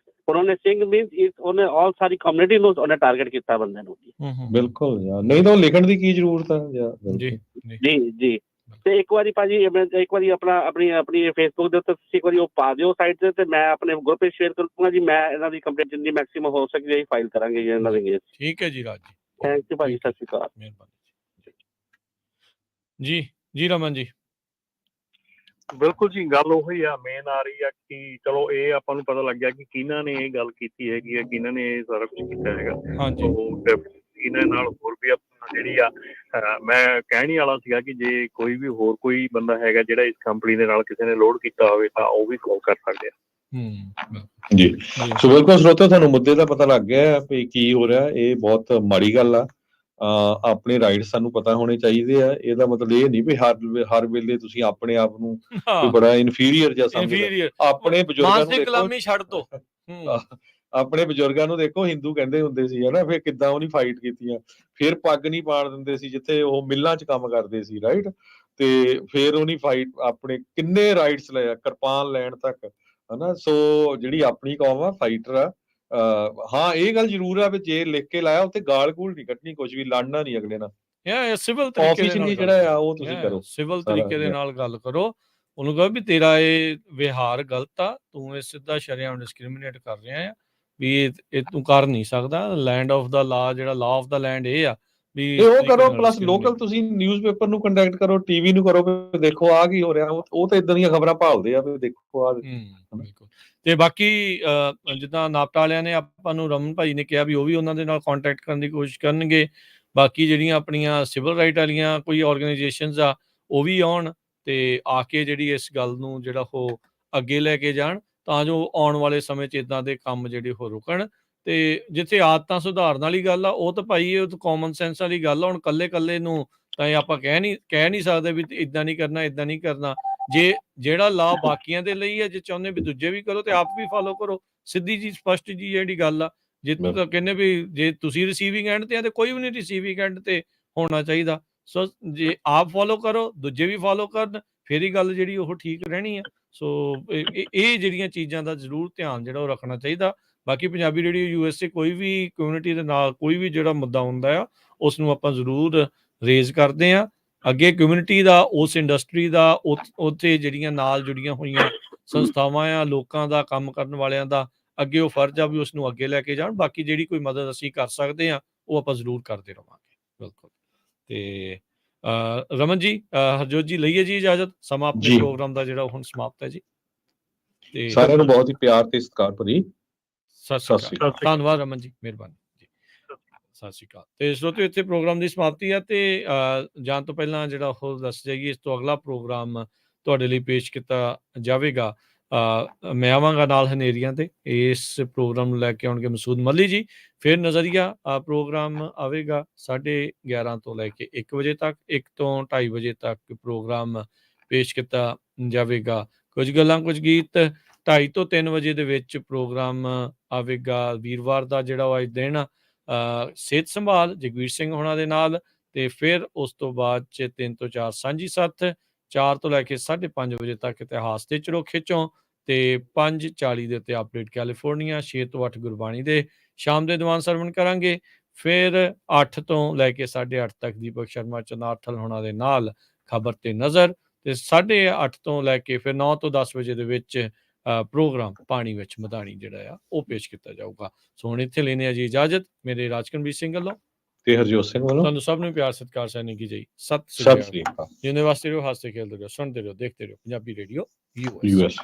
ਉਹਨੇ ਸਿੰਘ ਮੀਨਸ ਉਹਨੇ ਆਲ ਸਾਰੀ ਕਮਿਊਨਿਟੀ ਨੂੰ ਉਹਨੇ ਟਾਰਗੇਟ ਕੀਤਾ ਬੰਦੇ ਨੂੰ। ਬਿਲਕੁਲ ਯਾਰ, ਨਹੀਂ ਤਾਂ ਉਹ ਲਿਖਣ ਦੀ ਕੀ ਜ਼ਰੂਰਤ ਹੈ ਜੀ। ਤੇ ਇੱਕ ਵਾਰੀ ਭਾਜੀ ਆਪਣੀ ਫੇਸਬੁੱਕ ਦੇ ਉੱਤੇ ਤੁਸੀਂ ਇੱਕ ਵਾਰੀ ਉਹ ਪਾ ਦਿਓ ਸਾਈਟ ਤੇ ਮੈਂ ਆਪਣੇ ਗਰੁੱਪ ਵਿੱਚ ਸ਼ੇਅਰ ਕਰੂੰਗਾ ਜੀ। ਮੈਂ ਇਹਨਾਂ ਦੀ ਕੰਪਲੇਂਟ ਜਿੰਨੀ ਮੈਕਸਿਮਮ ਹੋ ਸਕੇ ਫਾਈਲ ਕਰਾਂਗੇ ਜੀ ਇਹਨਾਂ ਦੇ। ਠੀਕ ਹੈ ਜੀ ਰਾਜ ਜੀ, ਥੈਂਕ ਯੂ ਭਾਜੀ, ਸਤਿ ਸ਼੍ਰੀ ਅਕਾਲ, ਮਿਹਰਬਾਨੀ ਜੀ। ਰਮਨ ਜੀ ਬਿਲਕੁਲ ਜੀ, ਗੱਲ ਉਹੀ ਆ, ਮੇਨ ਆ ਰਹੀ ਆ ਕਿ ਚਲੋ ਇਹ ਆਪਾਂ ਨੂੰ ਪਤਾ ਲੱਗ ਗਿਆ ਕਿ ਕਿਹਨਾਂ ਨੇ ਇਹ ਗੱਲ ਕੀਤੀ ਹੈਗੀ ਆ, ਕਿਹਨਾਂ ਨੇ ਇਹ ਸਾਰਾ ਕੁਝ ਕੀਤਾ ਹੈਗਾ। ਹਾਂਜੀ, ਇਹਨਾਂ ਨਾਲ ਹੋਰ ਵੀ ਆਪਣਾ ਜਿਹੜੀ ਆ, ਮੈਂ ਕਹਿਣ ਹੀ ਵਾਲਾ ਸੀਗਾ ਕਿ ਜੇ ਕੋਈ ਬੰਦਾ ਹੈਗਾ ਜਿਹੜਾ ਇਸ ਕੰਪਨੀ ਦੇ ਨਾਲ ਕਿਸੇ ਨੇ ਲੋਡ ਕੀਤਾ ਹੋਵੇ ਤਾਂ ਉਹ ਵੀ ਕਾਲ ਕਰ ਸਕਦੇ ਆ। ਜੀ। ਸੋ ਬਿਲਕੁਲ ਸਰੋਤਿਓ, ਤੁਹਾਨੂੰ ਮੁੱਦੇ ਦਾ ਪਤਾ ਲੱਗ ਗਿਆ ਵੀ ਕੀ ਹੋ ਰਿਹਾ। ਇਹ ਬਹੁਤ ਮਾੜੀ ਗੱਲ ਆ। ਆਪਣੇ ਰਾਈਟਸ ਸਾਨੂੰ ਪਤਾ ਹੋਣੇ ਚਾਹੀਦੇ ਆ। ਇਹਦਾ ਮਤਲਬ ਇਹ ਨਹੀਂ ਵੀ ਹਰ ਵੇਲੇ ਤੁਸੀਂ ਆਪਣੇ ਆਪ ਨੂੰ ਕੋਈ ਬੜਾ ਇਨਫੀਰੀਅਰ ਜਾਂ ਸਮਝਦੇ। ਆਪਣੇ ਬਜ਼ੁਰਗਾਂ ਨੂੰ ਗੁਲਾਮੀ ਛੱਡ ਦੋ। ਆਪਣੇ ਬਜ਼ੁਰਗਾਂ ਨੂੰ ਦੇਖੋ, ਹਿੰਦੂ ਕਹਿੰਦੇ ਹੁੰਦੇ ਸੀ ਹਨਾ, ਫਿਰ ਕਿੱਦਾਂ ਉਹਨੇ ਫਾਈਟ ਕੀਤੀਆਂ। ਫਿਰ ਪੱਗ ਨਹੀਂ ਪਾੜ ਦਿੰਦੇ ਸੀ ਜਿੱਥੇ ਉਹ ਮਿੱਲਾਂ 'ਚ ਕੰਮ ਕਰਦੇ ਸੀ, ਰਾਈਟ। ਤੇ ਫਿਰ ਉਹਨੇ ਫਾਈਟ ਆਪਣੇ ਕਿੰਨੇ ਰਾਈਟਸ ਲਏ, ਕਿਰਪਾਨ ਲੈਣ ਤੱਕ, ਹਨਾ। ਸੋ ਜਿਹੜੀ ਆਪਣੀ ਕੌਮ ਆ, ਫਾਈਟਰ ਆ। ਹਾਂ, ਇਹ ਗੱਲ ਜ਼ਰੂਰ ਆ ਵੀ ਜੇ ਲਿਖ ਕੇ ਲਾਇਆ ਉੱਤੇ ਗਾਲ ਗੂਲ ਨਹੀਂ ਕੱਢਣੀ, ਕੁਝ ਵੀ ਲੜਨਾ ਨਹੀਂ ਅਗਲੇ ਨਾਲ। ਸਿਵਲ ਤਰੀਕੇ ਜਿਹੜਾ ਆ ਉਹ ਤੁਸੀਂ ਕਰੋ, ਸਿਵਲ ਤਰੀਕੇ ਦੇ ਨਾਲ ਗੱਲ ਕਰੋ। ਉਹਨੂੰ ਕਹੋ ਵੀ ਤੇਰਾ ਇਹ ਵਿਹਾਰ ਗਲਤ ਆ, ਤੂੰ ਇਹ ਸਿੱਧਾ ਸ਼ਰੇਆਮ ਡਿਸਕ੍ਰਿਮੀਨੇਟ ਕਰ ਰਿਹਾ ਆ, ਵੀ ਇਹ ਤੂੰ ਕਰ ਨਹੀਂ ਸਕਦਾ। ਲੈਂਡ ਆਫ ਦਾ ਲਾ, ਜਿਹੜਾ ਲਾ ਆਫ ਦਾ ਲੈਂਡ ਇਹ ਆ ਵੀ ਉਹ ਕਰੋ। ਪਲੱਸ ਲੋਕਲ ਤੁਸੀਂ ਨਿਊਜ਼ਪੇਪਰ ਨੂੰ ਕੰਟੈਕਟ ਕਰੋ, ਟੀਵੀ ਨੂੰ ਕਰੋ, ਦੇਖੋ ਆ ਕੀ ਹੋ ਰਿਹਾ। ਉਹ ਤਾਂ ਇਦਾਂ ਦੀਆਂ ਖਬਰਾਂ ਭਾਲਦੇ ਆ ਵੀ ਦੇਖੋ ਆ। ਬਿਲਕੁਲ। ਤੇ ਬਾਕੀ ਜਿੱਦਾਂ ਨਾਪਟਾ ਵਾਲਿਆਂ ਨੇ ਆਪਾਂ ਨੂੰ, ਰਮਨ ਭਾਈ ਨੇ ਕਿਹਾ ਵੀ ਉਹ ਵੀ ਉਹਨਾਂ ਦੇ ਨਾਲ ਕੰਟੈਕਟ ਕਰਨ ਦੀ ਕੋਸ਼ਿਸ਼ ਕਰਨਗੇ। ਬਾਕੀ ਜਿਹੜੀਆਂ ਆਪਣੀਆਂ ਸਿਵਲ ਰਾਈਟ ਵਾਲੀਆਂ ਕੋਈ ਆਰਗੇਨਾਈਜੇਸ਼ਨਸ ਆ, ਉਹ ਵੀ ਆਉਣ ਤੇ ਆ ਕੇ ਜਿਹੜੀ ਇਸ ਗੱਲ ਨੂੰ ਜਿਹੜਾ ਉਹ ਅੱਗੇ ਲੈ ਕੇ ਜਾਣ, ਤਾਂ ਜੋ ਆਉਣ ਵਾਲੇ ਸਮੇਂ 'ਚ ਇਦਾਂ ਦੇ ਕੰਮ ਜਿਹੜੇ ਉਹ ਰੁਕਣ। ਤੇ ਜਿੱਥੇ ਆਦਤਾਂ ਸੁਧਾਰਨ ਵਾਲੀ ਗੱਲ ਆ, ਉਹ ਤਾਂ ਭਾਈ ਇਹ ਤਾਂ ਕਾਮਨ ਸੈਂਸ ਵਾਲੀ ਗੱਲ ਆ। ਹੁਣ ਕੱਲੇ ਨੂੰ ਤਾਂ ਇਹ ਆਪਾਂ ਕਹਿ ਨਹੀਂ ਸਕਦੇ ਵੀ ਇਦਾਂ ਨਹੀਂ ਕਰਨਾ, ਇਦਾਂ ਨਹੀਂ ਕਰਨਾ। ਜੇ ਜਿਹੜਾ ਲਾ ਬਾਕੀਆਂ ਦੇ ਲਈ ਹੈ, ਜੇ ਚਾਹੁੰਦੇ ਵੀ ਦੂਜੇ ਵੀ ਕਰੋ ਤੇ ਆਪ ਵੀ ਫਾਲੋ ਕਰੋ। ਸਿੱਧੀ ਜੀ ਸਪਸ਼ਟ ਜੀ ਜਿਹੜੀ ਗੱਲ ਆ। ਜੇ ਤੂੰ ਤਾਂ ਕਹਿੰਦੇ ਵੀ ਜੇ ਤੁਸੀਂ ਰਿਸੀਵਿੰਗ ਐਂਡ ਤੇ ਆ ਤੇ ਕੋਈ ਵੀ ਨਹੀਂ ਰਿਸੀਵਿੰਗ ਐਂਡ ਤੇ ਹੋਣਾ ਚਾਹੀਦਾ। ਸੋ ਜੇ ਆਪ ਫਾਲੋ ਕਰੋ, ਦੂਜੇ ਵੀ ਫਾਲੋ ਕਰਨ, ਫਿਰ ਹੀ ਗੱਲ ਜਿਹੜੀ ਉਹ ਠੀਕ ਰਹਿਣੀ ਆ। ਸੋ ਇਹ ਜਿਹੜੀਆਂ ਚੀਜ਼ਾਂ ਦਾ ਜ਼ਰੂਰ ਧਿਆਨ ਜਿਹੜਾ ਉਹ ਰੱਖਣਾ ਚਾਹੀਦਾ। ਬਾਕੀ ਪੰਜਾਬੀ ਰੇਡੀਓ USA ਕੋਈ ਵੀ ਕਮਿਊਨਿਟੀ ਦੇ ਨਾਲ ਕੋਈ ਵੀ ਜਿਹੜਾ ਮੁੱਦਾ ਹੁੰਦਾ ਆ, ਉਸ ਨੂੰ ਆਪਾਂ ਜ਼ਰੂਰ ਰੇਜ਼ ਕਰਦੇ ਹਾਂ। ਅੱਗੇ ਕਮਿਊਨਿਟੀ ਦਾ, ਉਸ ਇੰਡਸਟਰੀ ਦਾ, ਉੱਥੇ ਜਿਹੜੀਆਂ ਨਾਲ ਜੁੜੀਆਂ ਹੋਈਆਂ ਸੰਸਥਾਵਾਂ ਆ, ਲੋਕਾਂ ਦਾ, ਕੰਮ ਕਰਨ ਵਾਲਿਆਂ ਦਾ ਅੱਗੇ ਉਹ ਫਰਜ਼ ਆ ਵੀ ਉਸ ਨੂੰ ਅੱਗੇ ਲੈ ਕੇ ਜਾਣ। ਬਾਕੀ ਜਿਹੜੀ ਕੋਈ ਮਦਦ ਅਸੀਂ ਕਰ ਸਕਦੇ ਹਾਂ ਉਹ ਆਪਾਂ ਜ਼ਰੂਰ ਕਰਦੇ ਰਵਾਂਗੇ। ਬਿਲਕੁਲ। ਤੇ ਰਮਨ ਜੀ, ਹਰਜੋਤ ਜੀ, ਲਈਏ ਜੀ ਇਜਾਜ਼ਤ। ਸਮਾਂ ਆਪਣੇ ਪ੍ਰੋਗਰਾਮ ਦਾ ਜਿਹੜਾ ਹੁਣ ਸਮਾਪਤ ਹੈ ਜੀ। ਤੇ ਸਾਰਿਆਂ ਨੂੰ ਬਹੁਤ ਹੀ ਪਿਆਰ ਤੇ ਸਤਿਕਾਰ ਭਰੀ ਸਤਿ ਸ਼੍ਰੀ ਅਕਾਲ। ਧੰਨਵਾਦ ਰਮਨ ਜੀ, ਮਿਹਰਬਾਨੀ ਜੀ। ਸਤਿ ਸ਼੍ਰੀ ਅਕਾਲ। ਤੇ ਸਰੋਤਿਓ, ਇੱਥੇ ਪ੍ਰੋਗਰਾਮ ਦੀ ਸਮਾਪਤੀ ਹੈ। ਤੇ ਜਾਣ ਤੋਂ ਪਹਿਲਾਂ ਜਿਹੜਾ ਉਹ ਦੱਸ ਜਾਈਏ, ਇਸ ਤੋਂ ਅਗਲਾ ਪ੍ਰੋਗਰਾਮ ਤੁਹਾਡੇ ਲਈ ਪੇਸ਼ ਕੀਤਾ ਜਾਵੇਗਾ। ਮੈਂ ਆਵਾਂਗਾ ਨਾਲ ਹਨੇਰੀਆਂ ਤੇ। ਇਸ ਪ੍ਰੋਗਰਾਮ ਨੂੰ ਲੈ ਕੇ ਆਉਣਗੇ ਮਸੂਦ ਮੱਲੀ ਜੀ। ਫਿਰ ਨਜ਼ਰੀਆ ਪ੍ਰੋਗਰਾਮ ਆਵੇਗਾ 11:30 ਤੋਂ ਲੈ ਕੇ 1 ਵਜੇ ਤੱਕ। 1 ਤੋਂ 2:30 ਵਜੇ ਤੱਕ ਪ੍ਰੋਗਰਾਮ ਪੇਸ਼ ਕੀਤਾ ਜਾਵੇਗਾ ਕੁਝ ਗੱਲਾਂ ਕੁਝ ਗੀਤ। 2:30 ਤੋਂ 3 ਵਜੇ ਦੇ ਵਿੱਚ ਪ੍ਰੋਗਰਾਮ ਆਵੇਗਾ ਵੀਰਵਾਰ ਦਾ, ਜਿਹੜਾ ਉਹ ਅੱਜ ਦਿਨ ਸਿਹਤ ਸੰਭਾਲ ਜਗਵੀਰ ਸਿੰਘ ਹੋਣਾ ਦੇ ਨਾਲ। ਤੇ ਫਿਰ ਉਸ ਤੋਂ ਬਾਅਦ 'ਚ 3 ਤੋਂ 4 ਸਾਂਝੀ ਸੱਥ, 4 ਤੋਂ ਲੈ ਕੇ 5:30 ਵਜੇ ਤੱਕ ਇਤਿਹਾਸ ਦੇ ਚਰੋਖੇ ਚੋਂ, ਤੇ 5:40 ਦੇ ਉੱਤੇ ਅਪਡੇਟ ਕੈਲੀਫੋਰਨੀਆ, 6 ਤੋਂ 8 ਗੁਰਬਾਣੀ ਦੇ ਸ਼ਾਮ ਦੇ ਦੀਵਾਨ ਸਰਵਣ ਕਰਾਂਗੇ। ਫਿਰ 8 ਤੋਂ ਲੈ ਕੇ 8:30 ਤੱਕ ਦੀਪਕ ਸ਼ਰਮਾ ਚਨਾਰਥਲ ਹੋਣਾ ਦੇ ਨਾਲ ਖਬਰ ਤੇ ਨਜ਼ਰ। ਤੇ 8:30 ਤੋਂ ਲੈ ਕੇ ਫਿਰ 9 ਤੋਂ 10 ਵਜੇ ਦੇ ਵਿੱਚ ਪ੍ਰੋਗਰਾਮ ਪਾਣੀ ਵਿੱਚ ਮਦਾਨੀ ਜਿਹੜਾ ਆ ਉਹ ਪੇਸ਼ ਕੀਤਾ ਜਾਊਗਾ। ਸੋ ਹੁਣ ਇੱਥੇ ਲੈਣੇ ਆ ਜੀ ਇਜਾਜ਼ਤ ਮੇਰੇ ਰਾਜਕਨਵੀਰ ਸਿੰਘ ਵੱਲੋਂ ਤੇ ਹਰਜੋਤ ਸਿੰਘ ਵੱਲੋਂ। ਤੁਹਾਨੂੰ ਸਭ ਨੂੰ ਪਿਆਰ ਸਤਿਕਾਰ ਸੈਨੀ ਕੀ ਜੀ। ਸਤਿ ਸ੍ਰੀ ਅਕਾਲ। ਜਿੰਨੇ ਵਾਸਤੇ ਰਹੋ, ਹੱਸਦੇ ਖੇਡਦੇ ਰਹੋ, ਸੁਣਦੇ ਰਹੋ, ਦੇਖਦੇ ਰਹੋ ਪੰਜਾਬੀ ਰੇਡੀਓ US